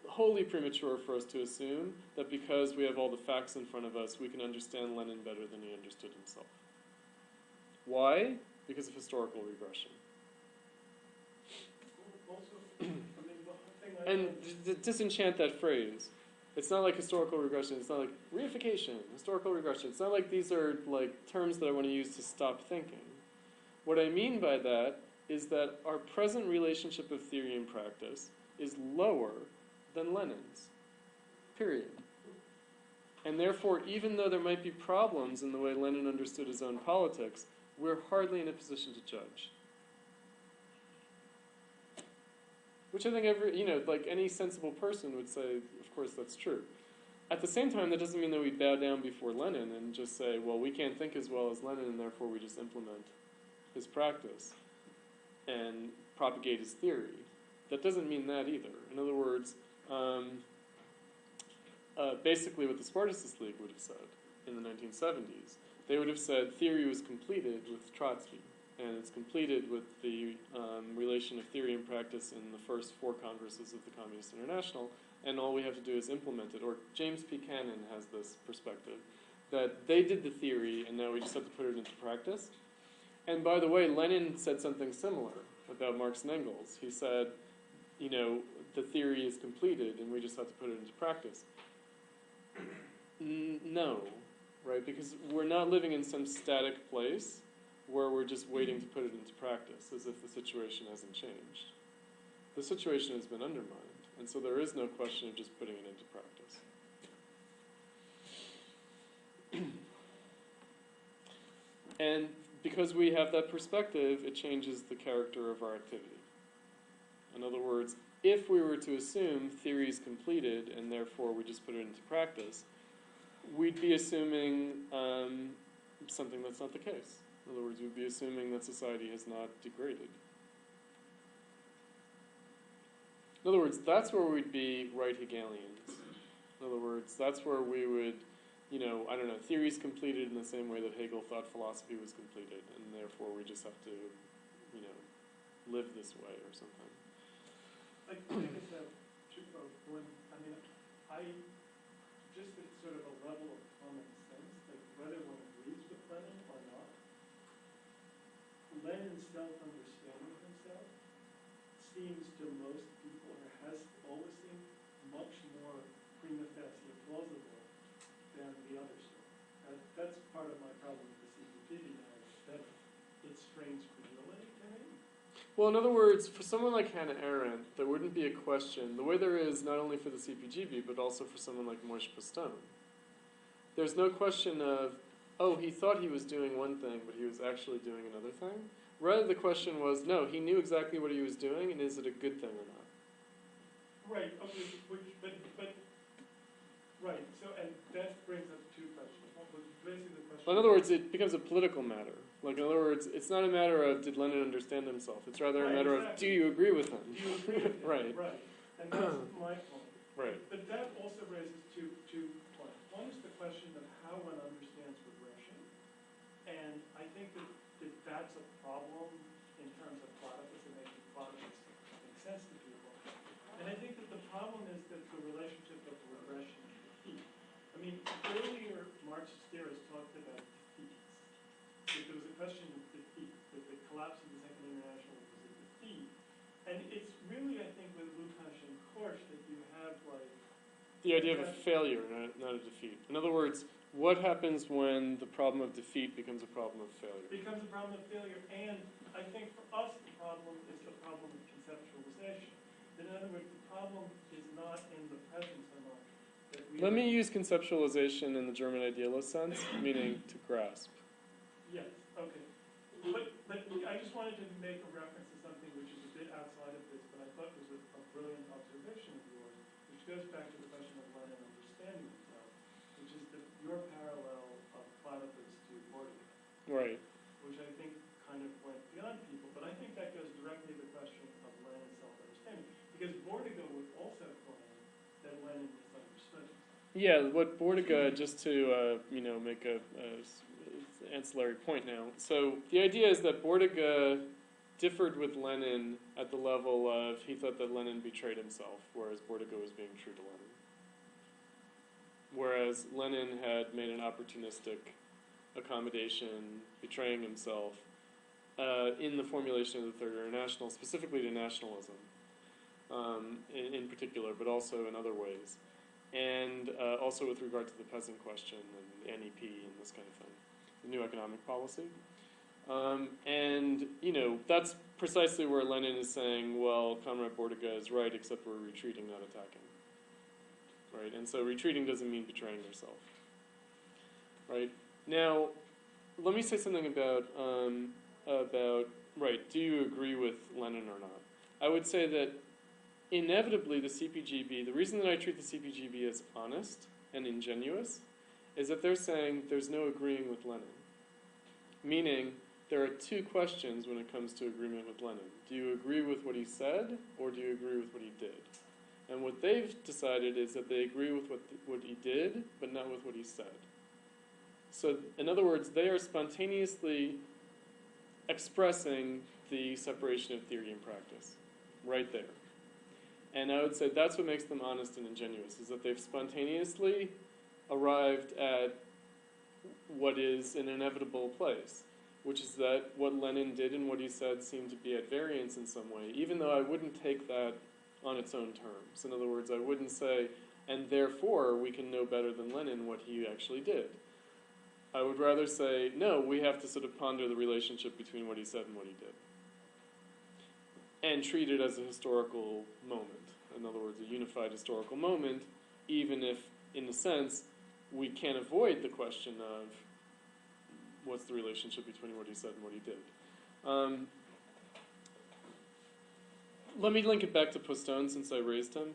wholly premature for us to assume that because we have all the facts in front of us, we can understand Lenin better than he understood himself. Why? Because of historical regression. Also, the thing And disenchant that phrase. It's not like historical regression. It's not like reification, historical regression. It's not like these are like terms that I want to use to stop thinking. What I mean by that is that our present relationship of theory and practice is lower than Lenin's, period. And therefore, even though there might be problems in the way Lenin understood his own politics, we're hardly in a position to judge. Which I think like any sensible person would say, of course that's true. At the same time, that doesn't mean that we bow down before Lenin and just say, well, we can't think as well as Lenin, and therefore we just implement his practice and propagate his theory. That doesn't mean that either. In other words, basically what the Spartacist League would have said in the 1970s, they would have said theory was completed with Trotsky, and it's completed with the relation of theory and practice in the first 4 congresses of the Communist International, and all we have to do is implement it. Or James P. Cannon has this perspective, that they did the theory, and now we just have to put it into practice. And by the way, Lenin said something similar about Marx and Engels. He said, the theory is completed, and we just have to put it into practice. No, right? Because we're not living in some static place where we're just waiting to put it into practice, as if the situation hasn't changed. The situation has been undermined, and so there is no question of just putting it into practice. And because we have that perspective, it changes the character of our activity. In other words, if we were to assume theory is completed, and therefore we just put it into practice, we'd be assuming something that's not the case. In other words, we'd be assuming that society has not degraded. In other words, that's where we'd be right Hegelians. In other words, that's where we would I don't know, theory's completed in the same way that Hegel thought philosophy was completed, and therefore we just have to, live this way or something. I think it's a just at sort of a level of common sense, like whether one agrees with Lenin or not, Lenin's self-understanding of himself seems to most people, or has always seemed, much more prima facie plausible than the other story. That's part of my problem with the CPGB now, that it strains credulity to me. Well, in other words, for someone like Hannah Arendt, there wouldn't be a question, the way there is not only for the CPGB, but also for someone like Moishe Postone. There's no question of, he thought he was doing one thing, but he was actually doing another thing. Rather, the question was, no, he knew exactly what he was doing, and is it a good thing or not? Right, okay, right, so, and that brings up two questions. Basically the question... Well, in other words, it becomes a political matter. Like, in other words, it's not a matter of did Lenin understand himself. It's rather a matter of do you agree with him? Do you agree with him? Right. Right. And that's my point. Right. But that also raises two points. One is the question of how one understands regression. And I think that that's a problem in terms of Platypus and making Platypus make sense to people. And I think that the problem is that the relationship of regression and defeat. I mean, earlier Marxist theorists talked about defeats. That there was a question of defeat, that the collapse of the Second International was a defeat. And it's really, I think, with Lukács and Korsch that you have, like... The idea of a failure, not a defeat. In other words, what happens when the problem of defeat becomes a problem of failure? It becomes a problem of failure, and I think for us the problem is the problem of conceptualization. In other words, the problem is not in the present so much. Let me use conceptualization in the German idealist sense, meaning to grasp. Yes, okay. But I just wanted to make a reference to something which is a bit outside of this, but I thought was a brilliant observation of yours, which goes back to the question of Lenin understanding himself, which is your parallel of Platypus to Bordiga. Right. Which I think kind of went beyond people, but I think that goes directly to the question of Lenin's self-understanding. Because Bordiga would also claim that Lenin misunderstood himself. Yeah, what Bordiga, just to make a ancillary point now. So the idea is that Bordiga differed with Lenin at the level of he thought that Lenin betrayed himself, whereas Bordiga was being true to Lenin. Whereas Lenin had made an opportunistic accommodation, betraying himself, in the formulation of the Third International, specifically to nationalism, in particular, but also in other ways. And also with regard to the peasant question and the NEP and this kind of thing, the new economic policy. That's precisely where Lenin is saying, well, Comrade Bordiga is right, except we're retreating, not attacking. Right? And so retreating doesn't mean betraying yourself. Right? Now, let me say something about do you agree with Lenin or not? I would say that inevitably the CPGB, the reason that I treat the CPGB as honest and ingenuous is that they're saying there's no agreeing with Lenin. Meaning, there are two questions when it comes to agreement with Lenin. Do you agree with what he said, or do you agree with what he did? And what they've decided is that they agree with what he did, but not with what he said. So, in other words, they are spontaneously expressing the separation of theory and practice, right there. And I would say that's what makes them honest and ingenuous, is that they've spontaneously arrived at what is an inevitable place, which is that what Lenin did and what he said seem to be at variance in some way, even though I wouldn't take that on its own terms. In other words, I wouldn't say, and therefore we can know better than Lenin what he actually did. I would rather say, no, we have to sort of ponder the relationship between what he said and what he did. And treat it as a historical moment. In other words, a unified historical moment, even if, in a sense, we can't avoid the question of what's the relationship between what he said and what he did. Let me link it back to Postone since I raised him.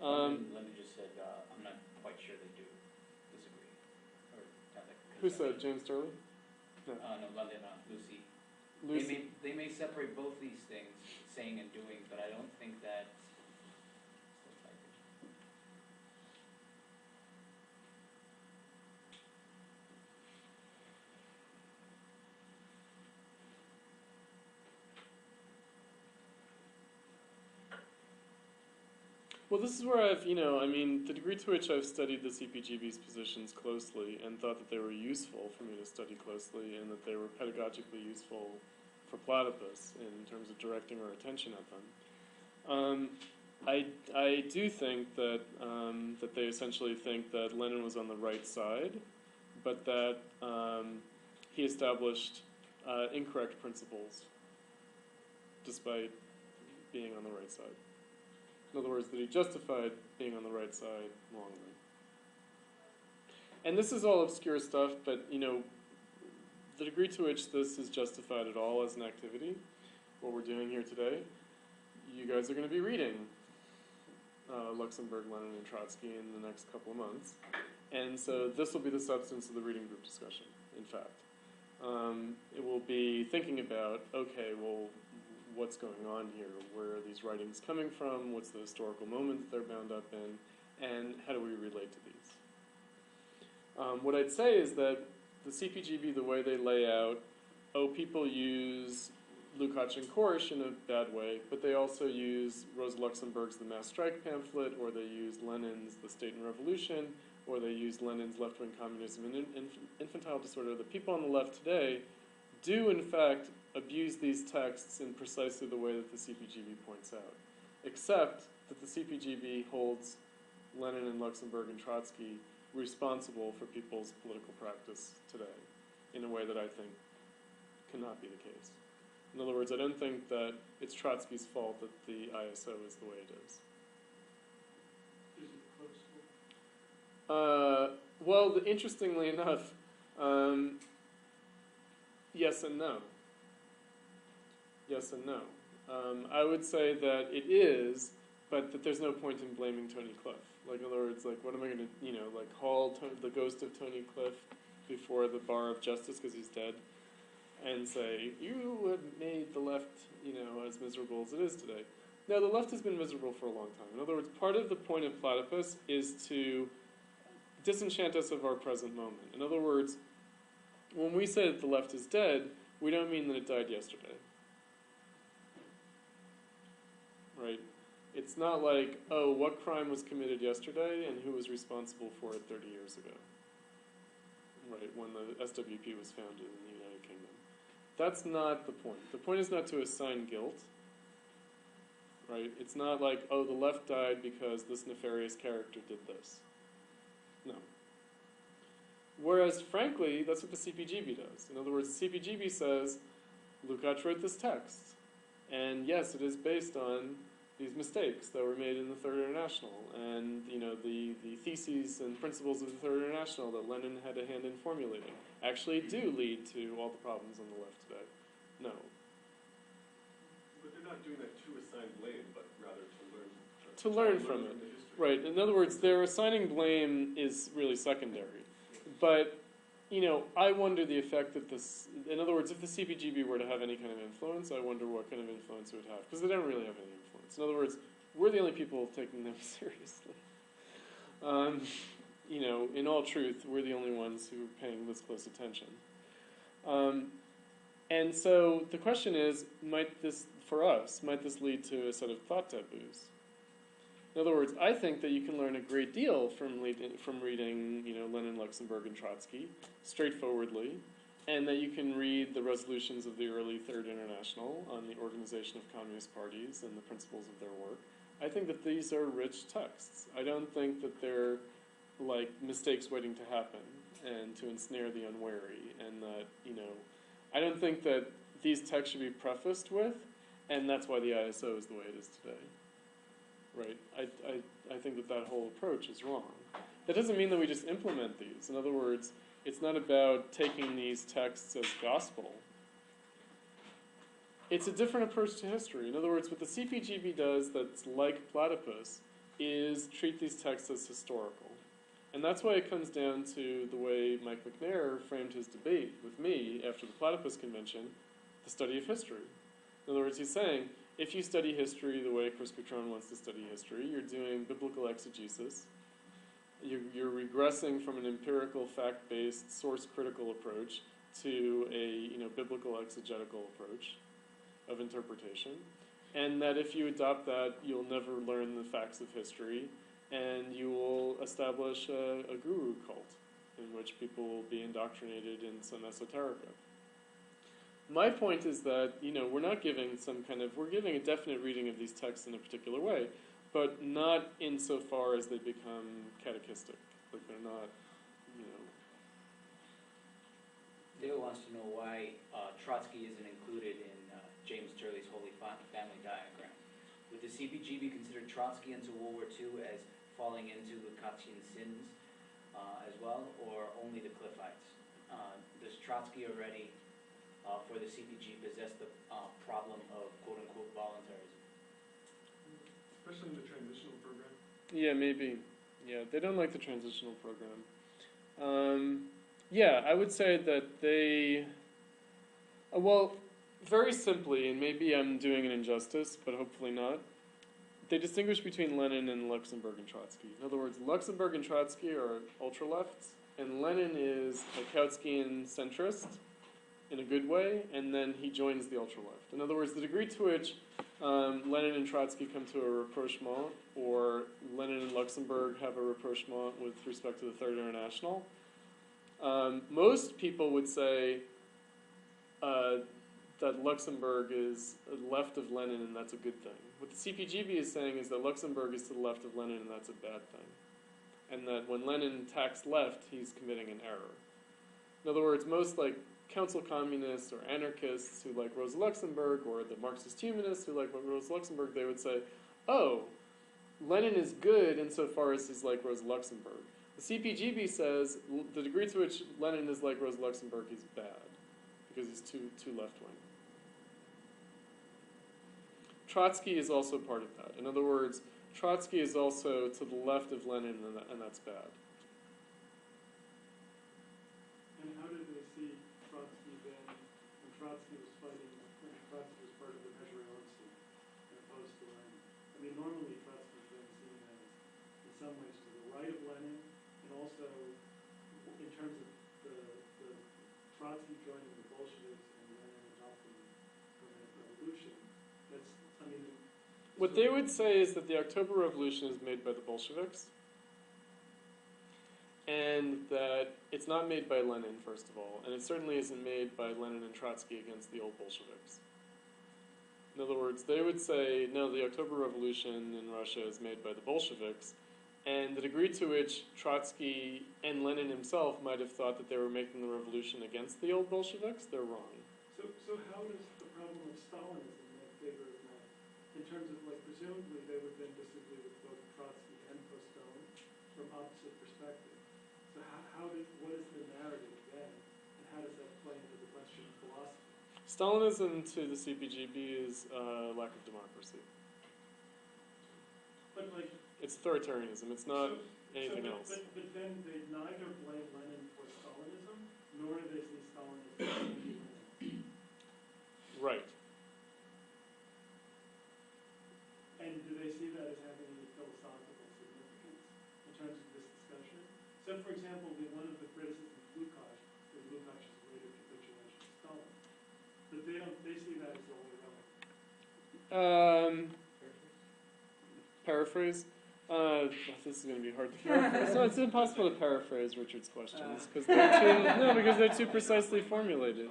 Lenin just said, I'm not quite sure they do disagree. Who said? James Turley? No. No, Lenin, Lucy. Lucy. They may separate both these things, saying and doing, but I don't think that. Well, this is where I've, the degree to which I've studied the CPGB's positions closely and thought that they were useful for me to study closely and that they were pedagogically useful for Platypus in terms of directing our attention at them. I do think that that they essentially think that Lenin was on the right side, but that he established incorrect principles despite being on the right side. In other words, that he justified being on the right side wrongly. And this is all obscure stuff, but the degree to which this is justified at all as an activity, what we're doing here today, you guys are going to be reading Luxemburg, Lenin, and Trotsky in the next couple of months. And so this will be the substance of the reading group discussion, in fact. It will be thinking about, okay, well, what's going on here? Where are these writings coming from? What's the historical moment that they're bound up in? And how do we relate to these? What I'd say is that the CPGB, the way they lay out, people use Lukács and Korsch in a bad way, but they also use Rosa Luxemburg's The Mass Strike pamphlet, or they use Lenin's The State and Revolution, or they use Lenin's Left-Wing Communism and Infantile Disorder. The people on the left today do, in fact, abuse these texts in precisely the way that the CPGB points out, except that the CPGB holds Lenin and Luxemburg and Trotsky responsible for people's political practice today in a way that I think cannot be the case. In other words, I don't think that it's Trotsky's fault that the ISO is the way it is. Is it close? Well, interestingly enough, yes and no. Yes and no. I would say that it is, but that there's no point in blaming Tony Cliff. Like, in other words, like, what am I going to, haul the ghost of Tony Cliff before the bar of justice because he's dead, and say, you have made the left, as miserable as it is today. No, the left has been miserable for a long time. In other words, part of the point of Platypus is to disenchant us of our present moment. In other words, when we say that the left is dead, we don't mean that it died yesterday. Right? It's not like, oh, what crime was committed yesterday and who was responsible for it 30 years ago. Right, when the SWP was founded in the United Kingdom. That's not the point. The point is not to assign guilt. Right? It's not like, oh, the left died because this nefarious character did this. No. Whereas, frankly, that's what the CPGB does. In other words, the CPGB says, Lukács wrote this text. And yes, it is based on these mistakes that were made in the Third International, and the theses and principles of the Third International that Lenin had a hand in formulating actually do lead to all the problems on the left today. No. But they're not doing that to assign blame, but rather to learn from it. Right. In other words, their assigning blame is really secondary. But I wonder the effect that this. In other words, if the CPGB were to have any kind of influence, I wonder what kind of influence it would have, because they don't really have any influence. In other words, we're the only people taking them seriously. In all truth, we're the only ones who are paying this close attention. And so the question is, might this lead to a set of thought taboos? In other words, I think that you can learn a great deal from reading, Lenin, Luxemburg, and Trotsky straightforwardly, and that you can read the resolutions of the early Third International on the organization of communist parties and the principles of their work. I think that these are rich texts. I don't think that they're like mistakes waiting to happen and to ensnare the unwary, and that, I don't think that these texts should be prefaced with, and that's why the ISO is the way it is today. Right? I think that whole approach is wrong. That doesn't mean that we just implement these. In other words, it's not about taking these texts as gospel. It's a different approach to history. In other words, what the CPGB does that's like Platypus is treat these texts as historical. And that's why it comes down to the way Mike Macnair framed his debate with me after the Platypus Convention, the study of history. In other words, he's saying, if you study history the way Chris Cutrone wants to study history, you're doing biblical exegesis. You're regressing from an empirical, fact-based, source-critical approach to a biblical exegetical approach of interpretation. and that if you adopt that, you'll never learn the facts of history, and you will establish a guru cult in which people will be indoctrinated in some esoterica. My point is that, we're not giving we're giving a definite reading of these texts in a particular way, but not insofar as they become catechistic. Like they're not, Dale wants to know why Trotsky isn't included in James Turley's Holy Family diagram. Would the CPGB consider Trotskyians of World War II as falling into Lukachian sins as well, or only the Cliffites? Does Trotsky already, for the CPG, possess the problem of quote-unquote voluntarism? Especially in the transitional program. Yeah, maybe. Yeah, they don't like the transitional program. Yeah, I would say that they... very simply, and maybe I'm doing an injustice, but hopefully not, they distinguish between Lenin and Luxemburg and Trotsky. In other words, Luxemburg and Trotsky are ultra-lefts, and Lenin is a Kautskian centrist, in a good way, and then he joins the ultra-left. In other words, the degree to which Lenin and Trotsky come to a rapprochement, or Lenin and Luxemburg have a rapprochement with respect to the Third International, most people would say that Luxemburg is left of Lenin and that's a good thing. What the CPGB is saying is that Luxemburg is to the left of Lenin and that's a bad thing. And that when Lenin tacks left, he's committing an error. In other words, most council communists or anarchists who like Rosa Luxemburg, or the Marxist humanists who like Rosa Luxemburg, they would say, oh, Lenin is good insofar as he's like Rosa Luxemburg. The CPGB says the degree to which Lenin is like Rosa Luxemburg, he's bad, because he's too left-wing. Trotsky is also part of that. In other words, Trotsky is also to the left of Lenin, and that's bad. And how did they see Trotsky then, when Trotsky was fighting, when Trotsky was part of the Measure-Nazi, as opposed to Lenin? I mean, normally Trotsky is then seen as, in some ways, to the right of Lenin, and also in terms of the Trotsky joining the Bolsheviks and Lenin adopting the permanent revolution. What they would say is that the October Revolution is made by the Bolsheviks, and that it's not made by Lenin, first of all, and it certainly isn't made by Lenin and Trotsky against the old Bolsheviks. In other words, they would say, no, the October Revolution in Russia is made by the Bolsheviks, and the degree to which Trotsky and Lenin himself might have thought that they were making the revolution against the old Bolsheviks, they're wrong. So how does the problem of Stalinism make favor of Lenin? In terms of, presumably they would then disagree with both Trotsky and Postone from opposite perspectives. So what is the narrative then, and how does that play into the question of philosophy? Stalinism to the CPGB is lack of democracy. But it's authoritarianism. It's not anything else. But then they neither blame Lenin for Stalinism, nor do they see Stalinism as anything else. Right. And do they see that as having any philosophical significance in terms of this discussion? So, for example, one of the criticisms of Lukács is Lukács' later capitulation of Stalin. But they see that as all irrelevant. Paraphrase? This is going to be hard to paraphrase. No, it's impossible to paraphrase Richard's questions because they're too precisely formulated.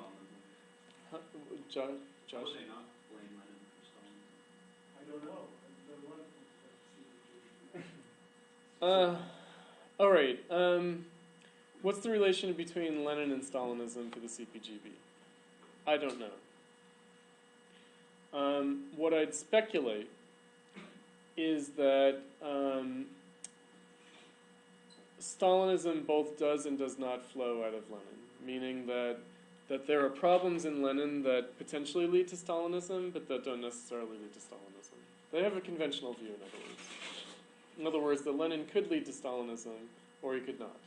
Josh? How would they not blame Lenin for Stalin? I don't know. All right. What's the relation between Lenin and Stalinism to the CPGB? I don't know. What I'd speculate is that Stalinism both does and does not flow out of Lenin, meaning that there are problems in Lenin that potentially lead to Stalinism, but that don't necessarily lead to Stalinism. They have a conventional view, in other words. In other words, that Lenin could lead to Stalinism, or he could not.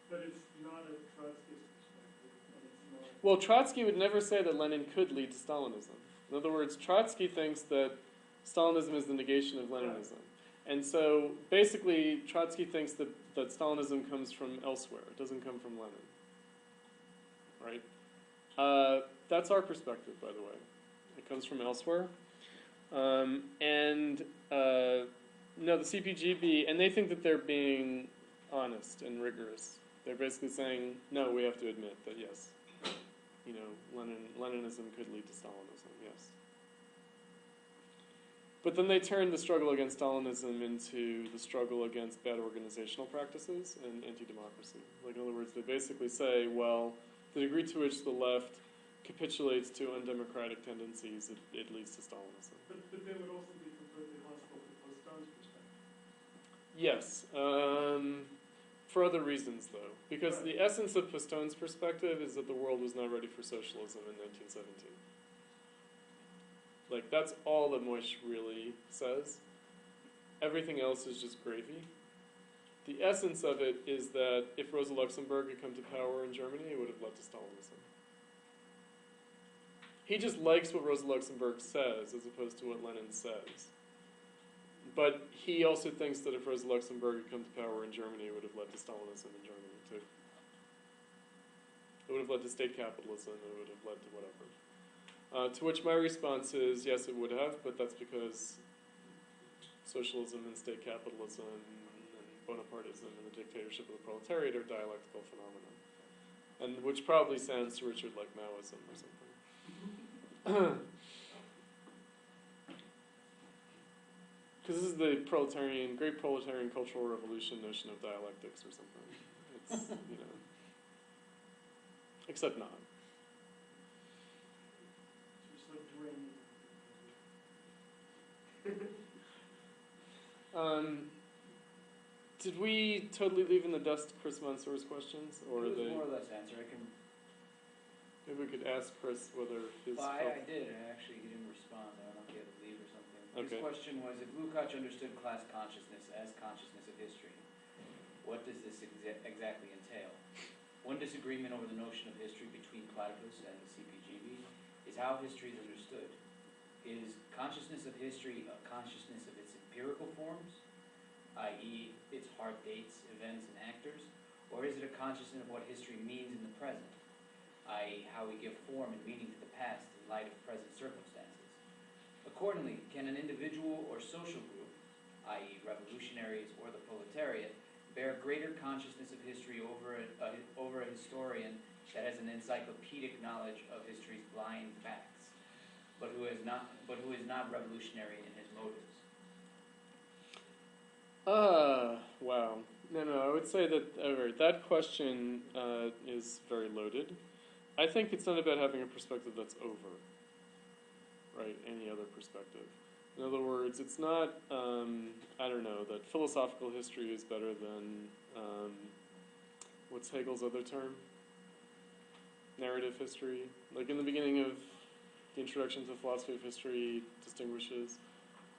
But it's not a Trotskyist perspective, and it's not... Well, Trotsky would never say that Lenin could lead to Stalinism. In other words, Trotsky thinks that Stalinism is the negation of Leninism. And so, basically, Trotsky thinks that Stalinism comes from elsewhere. It doesn't come from Lenin. Right? That's our perspective, by the way. It comes from elsewhere. No, the CPGB, and they think that they're being honest and rigorous. They're basically saying, no, we have to admit that yes, Leninism could lead to Stalinism, yes. But then they turn the struggle against Stalinism into the struggle against bad organizational practices and anti-democracy. Like, in other words, they basically say, well, the degree to which the left capitulates to undemocratic tendencies, it leads to Stalinism. But they would also be completely hostile to Postone's perspective. Yes, for other reasons, though. Because the essence of Postone's perspective is that the world was not ready for socialism in 1917. Like, that's all that Moish really says. Everything else is just gravy. The essence of it is that if Rosa Luxemburg had come to power in Germany, it would have led to Stalinism. He just likes what Rosa Luxemburg says as opposed to what Lenin says. But he also thinks that if Rosa Luxemburg had come to power in Germany, it would have led to Stalinism in Germany, too. It would have led to state capitalism, it would have led to whatever. To which my response is, yes, it would have, but that's because socialism and state capitalism and Bonapartism and the dictatorship of the proletariat are dialectical phenomena. And which probably sounds to Richard like Maoism or something. Because this is the great proletarian cultural revolution notion of dialectics or something. It's, except not. So draining. Did we totally leave in the dust Chris Mansour's questions, or It was they? more or less answer. I can. Maybe we could ask Chris whether his. Well, I did. He didn't respond. I don't know if he had to leave or something. Okay. His question was, if Lukács understood class consciousness as consciousness of history, what does this exactly entail? One disagreement over the notion of history between Platypus and the CPGB is how history is understood. Is consciousness of history a consciousness of its empirical forms, i.e. its hard dates, events, and actors, or is it a consciousness of what history means in the present, i.e. how we give form and meaning to the past in light of present circumstances? Accordingly, can an individual or social group, i.e. revolutionaries or the proletariat, bear greater consciousness of history over a historian that has an encyclopedic knowledge of history's blind facts, but who is not revolutionary in his motives? Wow. No, I would say that that question is very loaded. I think it's not about having a perspective that's over, right, any other perspective. In other words, it's not, that philosophical history is better than, what's Hegel's other term? Narrative history. Like in the beginning of the Introduction to Philosophy of History distinguishes.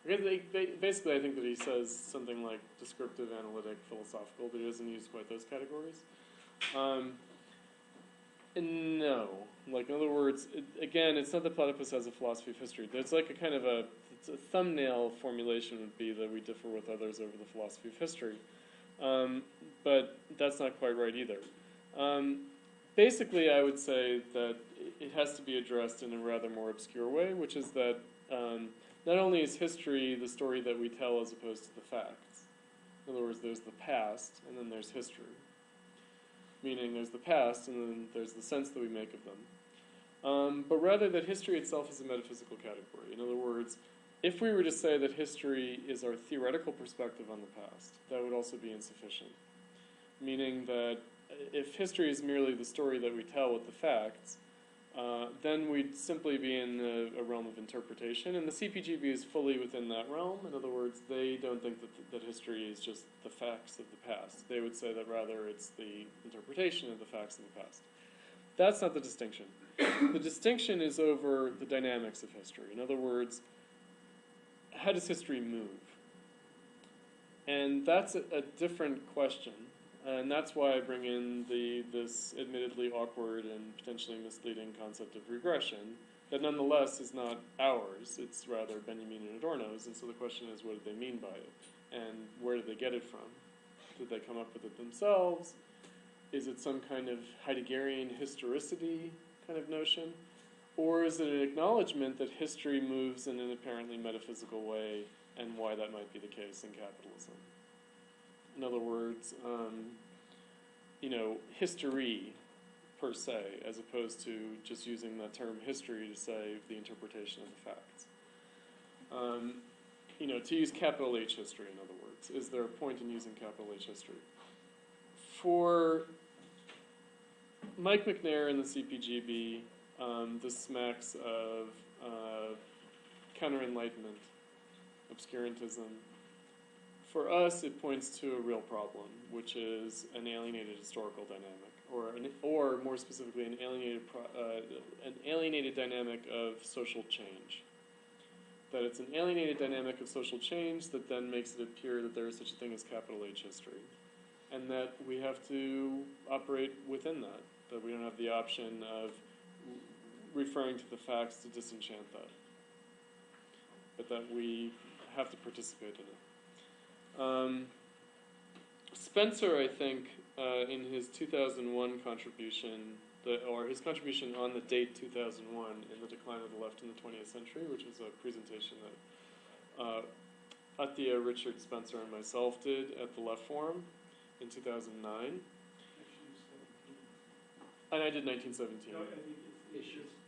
Basically, I think that he says something like descriptive, analytic, philosophical, but he doesn't use quite those categories. No. Like, in other words, it's not that Platypus has a philosophy of history. There's like a thumbnail formulation would be that we differ with others over the philosophy of history. But that's not quite right either. Basically, I would say that it has to be addressed in a rather more obscure way, which is that not only is history the story that we tell as opposed to the facts. In other words, there's the past, and then there's history. Meaning there's the past, and then there's the sense that we make of them. But rather that history itself is a metaphysical category. In other words, if we were to say that history is our theoretical perspective on the past, that would also be insufficient. Meaning that if history is merely the story that we tell with the facts, then we'd simply be in a realm of interpretation, and the CPGB is fully within that realm. In other words, they don't think that history is just the facts of the past. They would say that rather it's the interpretation of the facts of the past. That's not the distinction. The distinction is over the dynamics of history. In other words, how does history move? And that's a different question. And that's why I bring in this admittedly awkward and potentially misleading concept of regression, that nonetheless is not ours. It's rather Benjamin and Adorno's. And so the question is, what did they mean by it? And where did they get it from? Did they come up with it themselves? Is it some kind of Heideggerian historicity kind of notion? Or is it an acknowledgement that history moves in an apparently metaphysical way, and why that might be the case in capitalism? In other words, history per se, as opposed to just using the term history to say the interpretation of the facts. To use capital H history, in other words. Is there a point in using capital H history? For Mike Macnair and the CPGB, this smacks of counter-enlightenment, obscurantism. For us, it points to a real problem, which is an alienated historical dynamic, or more specifically, an alienated dynamic of social change. That it's an alienated dynamic of social change that then makes it appear that there is such a thing as capital H history, and that we have to operate within that. That we don't have the option of referring to the facts to disenchant that, but that we have to participate in it. Spencer, I think, in his 2001 contribution, his contribution on the date 2001 in The Decline of the Left in the 20th Century, which was a presentation that Atia, Richard, Spencer, and myself did at the Left Forum in 2009. And I did 1917. No, I think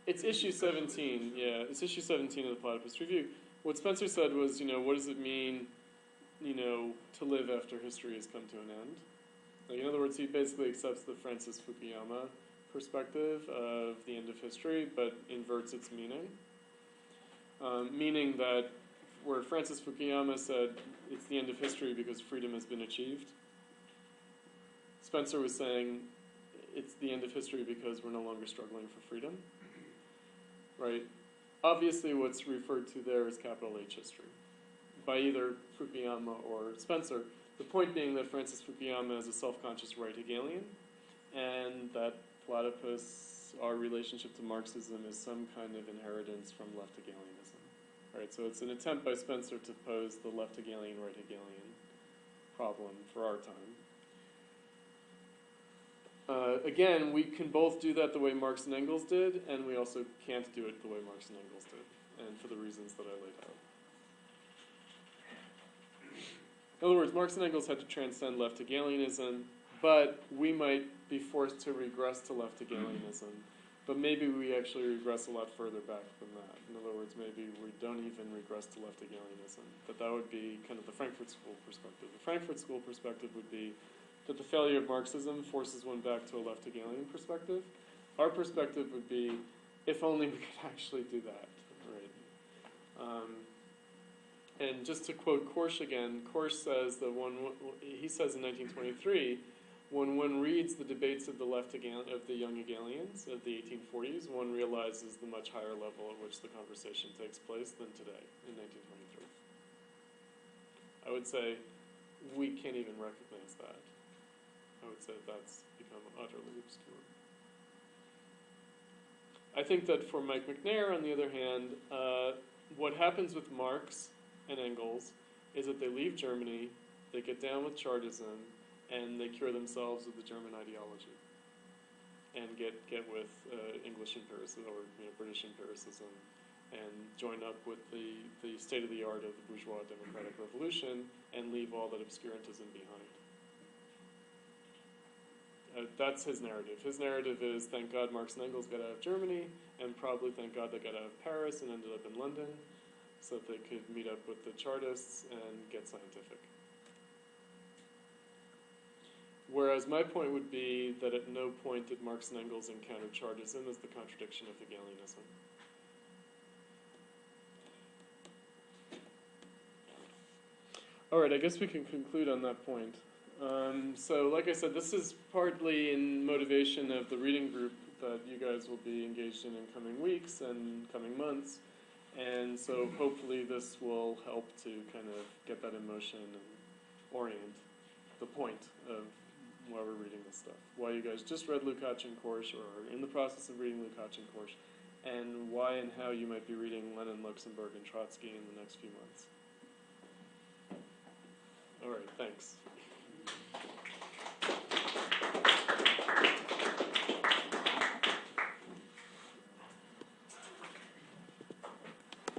It's issue 17, yeah. It's issue 17 of the Platypus Review. What Spencer said was, what does it mean, to live after history has come to an end? Like, in other words, he basically accepts the Francis Fukuyama perspective of the end of history, but inverts its meaning. Meaning that where Francis Fukuyama said it's the end of history because freedom has been achieved, Spencer was saying it's the end of history because we're no longer struggling for freedom. Right? Obviously, what's referred to there is capital H history by either Fukuyama or Spencer. The point being that Francis Fukuyama is a self-conscious right Hegelian, and that Platypus, our relationship to Marxism, is some kind of inheritance from left Hegelianism. Right? So it's an attempt by Spencer to pose the left Hegelian, right Hegelian problem for our time. Again, we can both do that the way Marx and Engels did, and we also can't do it the way Marx and Engels did, and for the reasons that I laid out. In other words, Marx and Engels had to transcend left Hegelianism, but we might be forced to regress to left Hegelianism. But maybe we actually regress a lot further back than that. In other words, maybe we don't even regress to left Hegelianism. But that would be kind of the Frankfurt School perspective. The Frankfurt School perspective would be that the failure of Marxism forces one back to a left Hegelian perspective. Our perspective would be, if only we could actually do that, right? And just to quote Korsch again, Korsch says that he says in 1923, when one reads the debates of the of the young Hegelians of the 1840s, one realizes the much higher level at which the conversation takes place than today in 1923. I would say we can't even recognize that. I would say that's become utterly obscure. I think that for Mike Macnair, on the other hand, what happens with Marx and Engels is that they leave Germany, they get down with Chartism, and they cure themselves with the German ideology, and get with English empiricism or British empiricism, and join up with the state of the art of the bourgeois democratic revolution, and leave all that obscurantism behind. That's his narrative. His narrative is, thank God Marx and Engels got out of Germany, and probably thank God they got out of Paris and ended up in London, so that they could meet up with the Chartists and get scientific. Whereas my point would be that at no point did Marx and Engels encounter Chartism as the contradiction of Hegelianism. All right, I guess we can conclude on that point. So like I said, this is partly in motivation of the reading group that you guys will be engaged in coming weeks and coming months. And so hopefully this will help to kind of get that in motion and orient the point of why we're reading this stuff. Why you guys just read Lukács and Korsch, or are in the process of reading Lukács and Korsch, and why and how you might be reading Lenin, Luxemburg, and Trotsky in the next few months. All right, thanks.